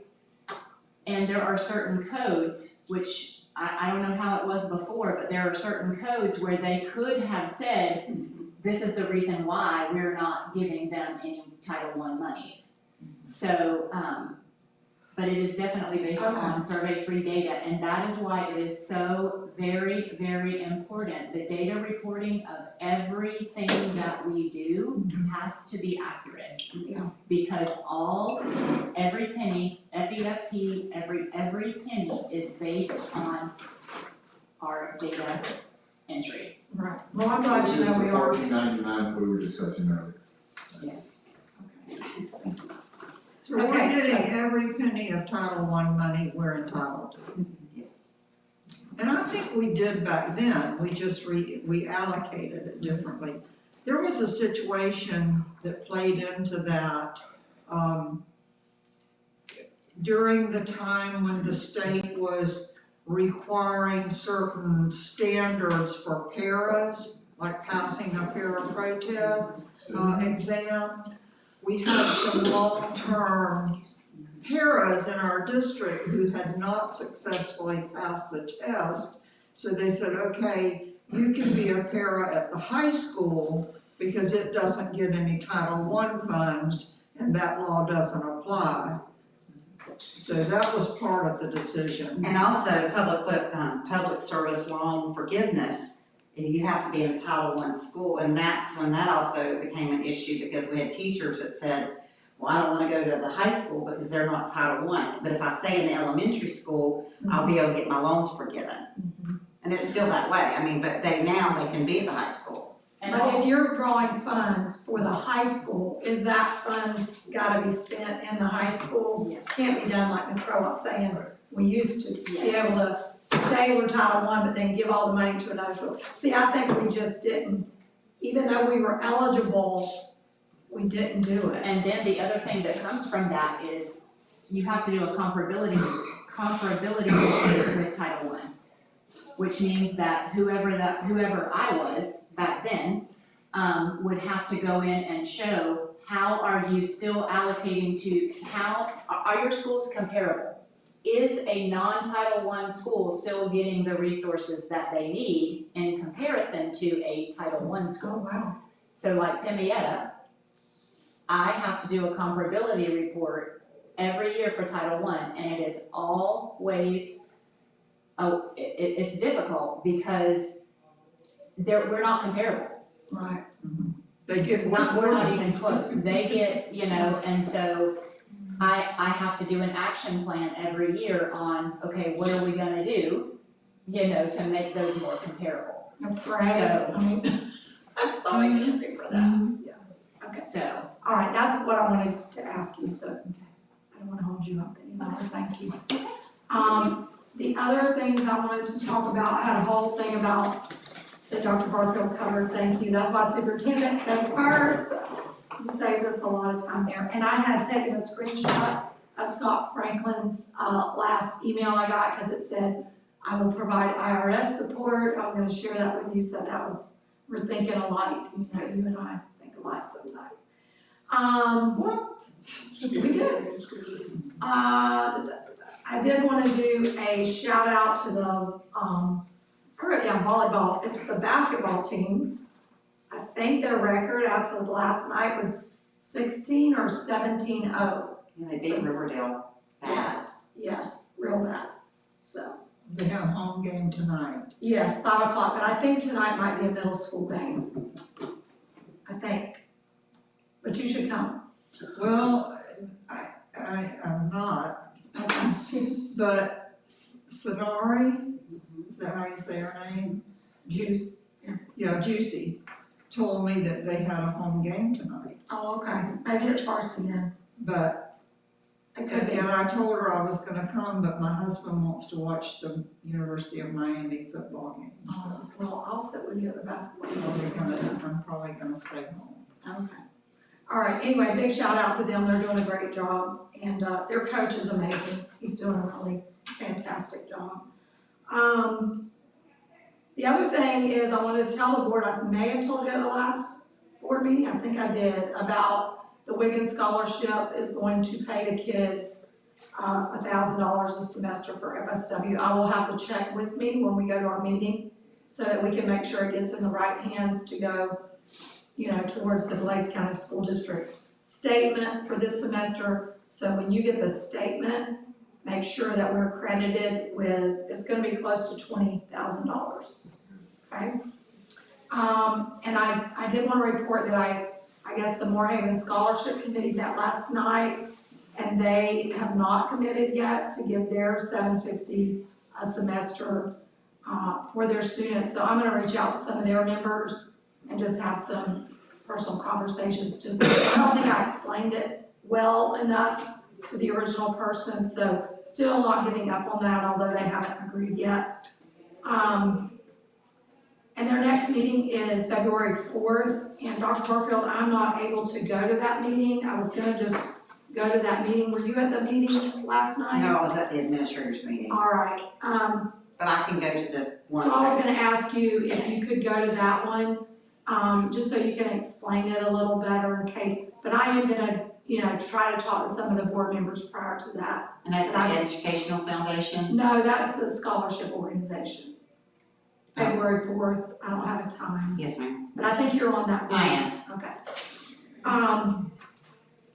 And there are certain codes, which I don't know how it was before, but there are certain codes where they could have said, this is the reason why we're not giving them any Title I monies. So, but it is definitely based Okay. on Survey 3 data, and that is why it is so very, very important. The data reporting of everything that we do has to be accurate. Yeah. Because every penny, FEFP, every penny is based on our data entry. Right. Well, I'm glad Which you is know the we are. $14.99 we were discussing earlier. Yes. so we're Okay, so- getting every penny of Title I money we're entitled to. Yes. And I think we did back then, we just we allocated it differently. There was a situation that played into that, during the time when the state was requiring certain standards for paras, like passing a para pro test, exam. We had some long-term paras in our district who had not successfully passed the test. So they said, okay, you can be a para at the high school because it doesn't get any Title I funds and that law doesn't apply. So that was part of the decision. And also, public service loan forgiveness you have to be in a Title I school, and that's when that also became an issue, because we had teachers that said, well, I don't wanna go to the high school because they're not Title I, but if I stay in the elementary school, I'll be able to get my loans forgiven. And it's still that way, I mean, but they can be at the high school. And But if also, you're drawing funds for the high school, is that funds gotta be spent in the high school? Yes. Can't be done like Ms. Crowell's saying, we used to be Yes. able to say we're Title I, but then give all the money to another school. See, I think we just didn't, even though we were eligible, we didn't do it. and then the other thing that comes from that is you have to do a comparability report with Title I, which means that whoever I was back then, would have to go in and show how are you still allocating to, are your schools comparable? Is a non-Title I school still getting the resources that they need in comparison to a Title I school? Oh, wow. So like Pimietta, I have to do a comparability report every year for Title I, and it is always, it's difficult because we're not comparable. Right. They get We're one not even close. They get, and so I have to do an action plan every year on, okay, what are we gonna do, to make those more comparable. Right, So- I mean, that's all I can do for that, yeah, okay. So, All right, that's what I wanted to ask you, so I don't wanna hold you up anymore, thank you. The other things I wanted to talk about, I had a whole thing about that Dr. Barfield covered, thank you, that's why superintendent goes first. You saved us a lot of time there, and I had taken a screenshot of Scott Franklin's, last email I got, cause it said, I will provide IRS support, I was gonna share that with you, so that was, we're thinking alike, you and I think alike sometimes. What? We do. I did wanna do a shout out to the, I wrote down volleyball, it's the basketball team. I think their record as of last night was 16 or 17-0. And they beat Riverdale bad. Yes, real bad, so. They have a home game tonight. Yes, 5 o'clock, but I think tonight might be a middle school game. I think. But you should come. Well, I'm not, but Sonari, is that how you say her name? Juice, yeah, Juicy, told me that they had a home game tonight, Oh, okay, maybe it's varsity then. but, It could be. and I told her I was gonna come, but my husband wants to watch the University of Miami football game. So Well, I'll sit with you at the basketball game. I'm probably gonna stay home. Okay. All right, anyway, big shout out to them, they're doing a great job, and, their coach is amazing, he's doing a really fantastic job. The other thing is, I wanted to tell the board, I may have told you at the last board meeting, I think I did, about the Wiggins Scholarship is going to pay the kids, $1,000 a semester for FSW. I will have the check with me when we go to our meeting, so that we can make sure it gets in the right hands to go, towards the Glades County School District statement for this semester. So when you get the statement, make sure that we're credited with, it's gonna be close to $20,000, okay? And I did wanna report that I guess the Moorhaven Scholarship Committee met last night, and they have not committed yet to give their $750 a semester, for their students. So I'm gonna reach out to some of their members and just have some personal conversations, I don't think I explained it well enough to the original person, so still not giving up on that, although they haven't agreed yet. And their next meeting is February 4th, and Dr. Barfield, I'm not able to go to that meeting, I was gonna just go to that meeting, were you at the meeting last night? No, I was at the administrators meeting, All right, but I can go to the one. so I was gonna ask you if you could go to that one, just so you can explain it a little better in case, but I am gonna, try to talk to some of the board members prior to that. And that's the Educational Foundation? No, that's the scholarship organization. February 4th, I don't have a time, Yes, ma'am. but I think you're on that board. I am. Okay.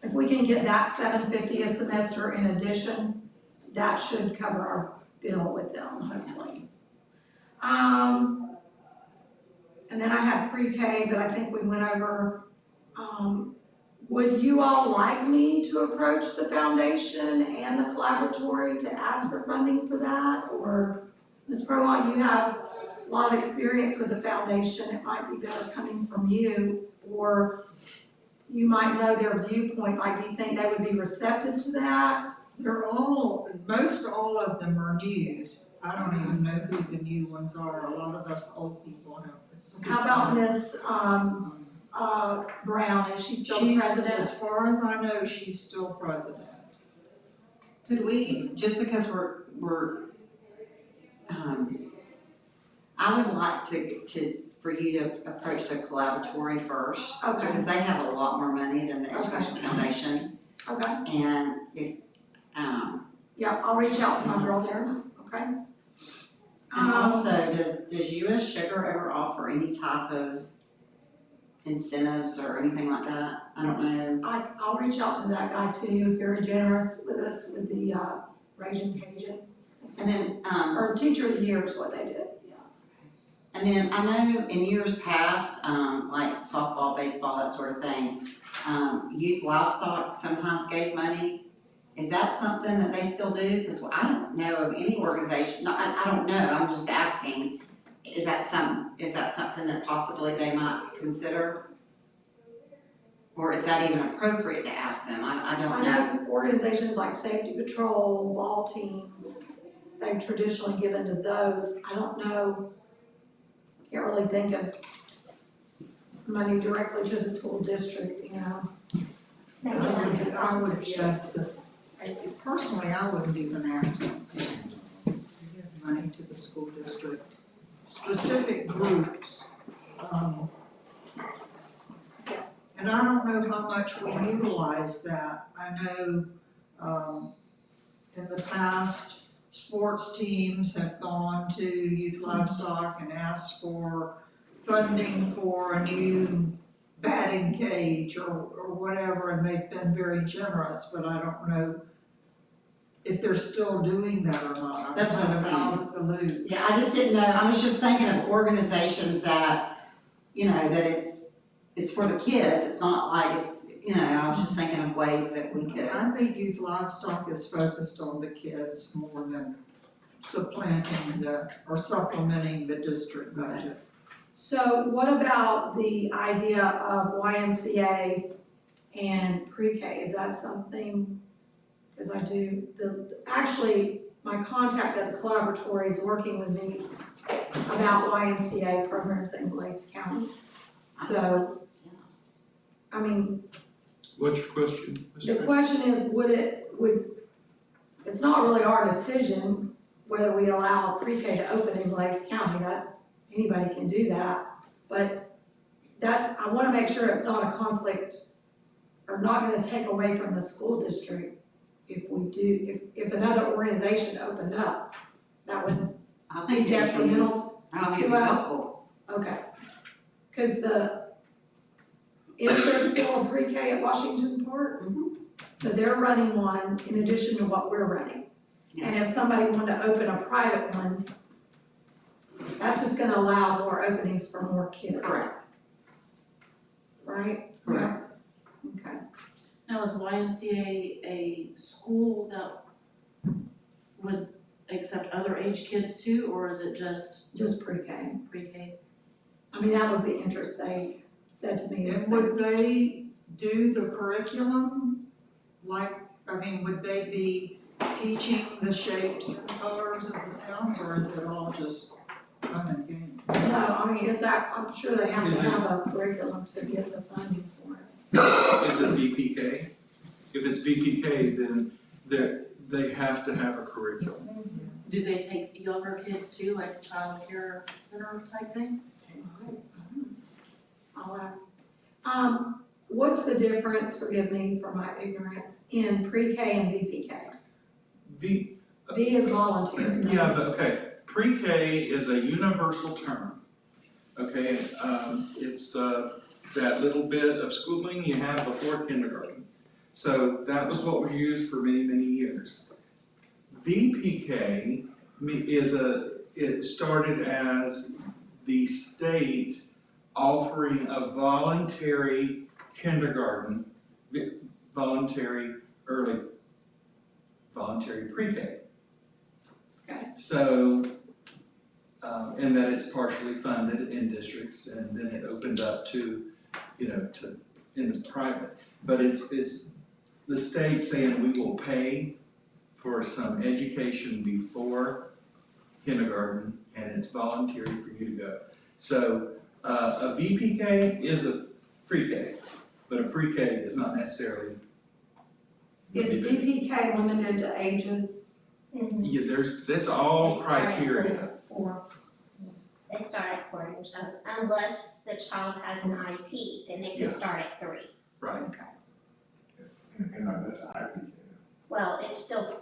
If we can get that $750 a semester in addition, that should cover our bill with them, hopefully. And then I had pre-K, but I think we went over, would you all like me to approach the foundation and the collaboratory to ask for funding for that? Or, Ms. Prolong, you have a lot of experience with the foundation, it might be better coming from you, or you might know their viewpoint, like, do you think they would be receptive to that? Most all of them are new. I don't even know who the new ones are. A lot of us old people have. How about Ms. Brown, is she still president? As far as I know, she's still president. Could we, just because I would like for you to approach the collaboratory first. Okay. Because they have a lot more money than the Okay. Education Foundation. Okay, And if, yeah, I'll reach out to my girl there, okay? and also, does US Sugar ever offer any type of incentives or anything like that? I don't know. I'll reach out to that guy too, he was very generous with us with the, Raging Cajun, And then, or Teacher of the Year is what they did, yeah. and then I know in years past, like softball, baseball, that sort of thing, Youth Livestock sometimes gave money. Is that something that they still do? Because I don't know of any organization, no, I don't know, I'm just asking, is that something that possibly they might consider? Or is that even appropriate to ask them? I don't I know. know organizations like Safety Patrol, ball teams, they've traditionally given to those, I don't know, can't really think of money directly to the school district, you know. Maybe I like would sponsorship. guess that, personally, I wouldn't even ask them to give money to the school district. Specific groups, and I don't know how much we utilize that. I know, in the past, sports teams have gone to Youth Livestock and asked for funding for a new batting cage or whatever, and they've been very generous, but I don't know if they're still doing that or not. That's what I'm kind of out of the loop. Yeah, I just didn't know, I was just thinking of organizations that, you know, that it's for the kids, it's not like it's, you know, I was just thinking of ways that we could. I think Youth Livestock is focused on the kids more than supplanting or supplementing the district budget. So what about the idea of YMCA and pre-K, is that something, because I do, actually, my contact at the collaboratory is working with me about YMCA programs in Glades County. So, I mean, What's your question, the Mr. question is, it's not really our decision whether we allow pre-K to open in Glades County, anybody can do that. But I wanna make sure it's not a conflict, or not gonna take away from the school district if we do, if another organization opened up, that would I be think it'd be- detrimental. I don't think it'd be to us. helpful. Okay. Cause is there still a pre-K at Washington Park? Mhm. So they're running one in addition to what we're running. And if Yes. somebody wanted to open a private one, that's just gonna allow more openings for more kids. Correct. Right? Correct. Yeah. Okay. Now, is YMCA a school that would accept other age kids too, or is it just Just pre-K. pre-K? I mean, that was the interest they said to me, is And that, would they do the curriculum? Would they be teaching the shapes and colors of the sounds, or is it all just fun and games? no, I mean, I'm sure they have Is to it- have a curriculum to get the funding for it. Is it VPK? If it's VPK, then they have to have a curriculum. Do they take younger kids too, like child care center type thing? I'll ask. What's the difference, forgive me for my ignorance, in pre-K and VPK? V, V is volunteer. yeah, but okay, pre-K is a universal term. Okay, it's that little bit of schooling you have before kindergarten. So that was what was used for many, many years. VPK it started as the state offering a voluntary kindergarten, voluntary pre-K. Okay. So, and that it's partially funded in districts, and then it opened up to, in the private. But it's the state saying we will pay for some education before kindergarten, and it's voluntary for you to go. So, a VPK is a pre-K, but a pre-K is not necessarily. Is VPK limited to ages? Yeah, that's all They start at criteria. They start at 4 years old, unless the child has an IEP, then they Yeah. can start at 3. Right. And that's IPK. Well, it's still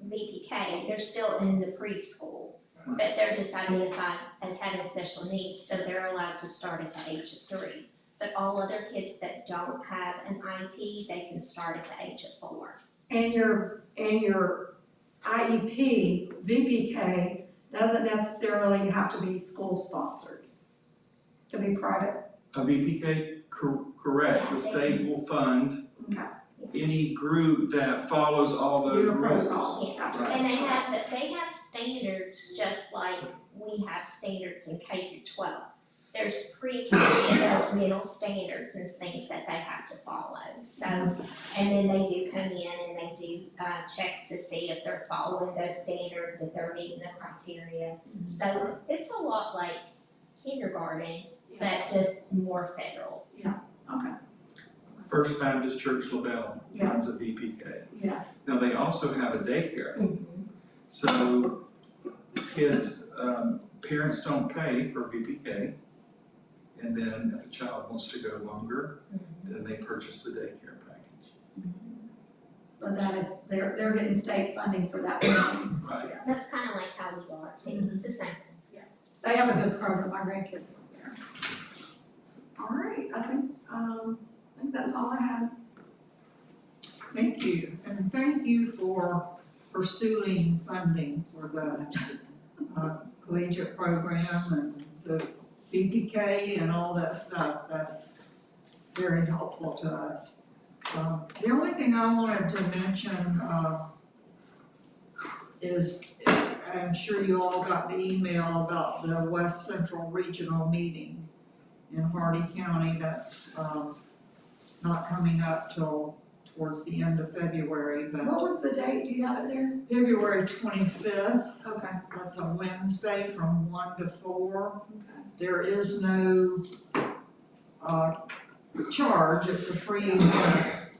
VPK, they're still in the preschool, but they're just identified as having special needs, so they're allowed to start at the age of 3. But all other kids that don't have an IEP, they can start at the age of 4. And your IEP, VPK, doesn't necessarily have to be school sponsored. It can be private. A VPK, correct, the state will fund Okay. any group that follows all those Your rules. protocol. Yeah, Gotcha. and they have standards just like we have standards in K through 12. There's pre-K developmental standards and things that they have to follow, so, and then they do come in and they do, checks to see if they're following those standards, if they're meeting the criteria. So it's a lot like kindergarten, but just more federal. First Baptist Church LaBelle Yeah. runs a VPK. Yes. Now, they also have a daycare. So kids, parents don't pay for VPK. And then if a child wants to go longer, then they purchase the daycare package. But that is, they're getting state funding for that. one. Right. That's kind of like how we are too, it's the same thing. They have a good program, my grandkids go there. All right, I think that's all I have. Thank you, and thank you for pursuing funding for the collegiate program and the BPK and all that stuff. That's very helpful to us. The only thing I wanted to mention is, I'm sure you all got the email about the West Central Regional Meeting in Hardy County. That's not coming up till towards the end of February, but What was the date? Do you have it there? February 25th, Okay. that's a Wednesday from 1 to 4. Okay. There is no charge, it's a free event.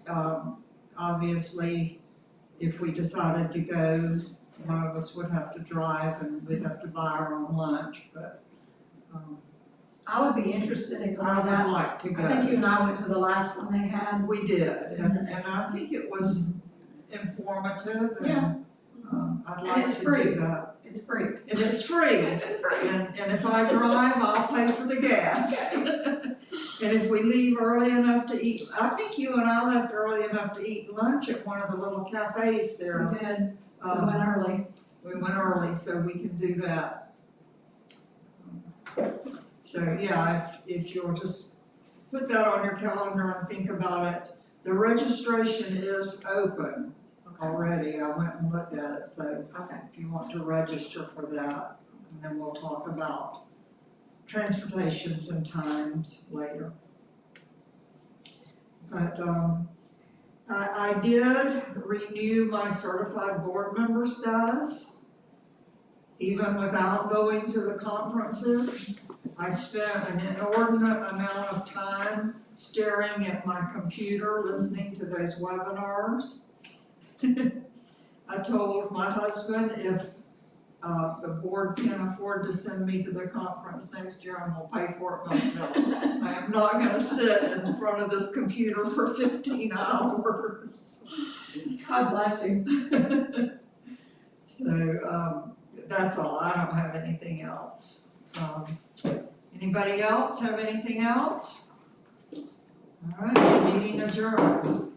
Obviously, if we decided to go, one of us would have to drive and we'd have to buy our own lunch, but I would be interested in going I to would that. like to go. I think you and I went to the last one they had. We did, and I think it was informative and I'd And like it's to free. do that. It's free. And it's free. It's free. And if I drive, I'll pay for the gas. And if we leave early enough to eat, I think you and I left early enough to eat lunch at one of the little cafes there. We did. We went early. We went early, so we can do that. So, yeah, if you'll just put that on your calendar and think about it. The registration is open already. I went and looked at it, so Okay. if you want to register for that, and then we'll talk about transportations and times later. But, I did renew my certified board member status, even without going to the conferences. I spent an inordinate amount of time staring at my computer, listening to those webinars. I told my husband if the board can afford to send me to the conference next year, I'm gonna pay for it myself. I am not gonna sit in front of this computer for 15 hours. God bless you. So, that's all, I don't have anything else. Anybody else have anything else? All right, meeting adjourned.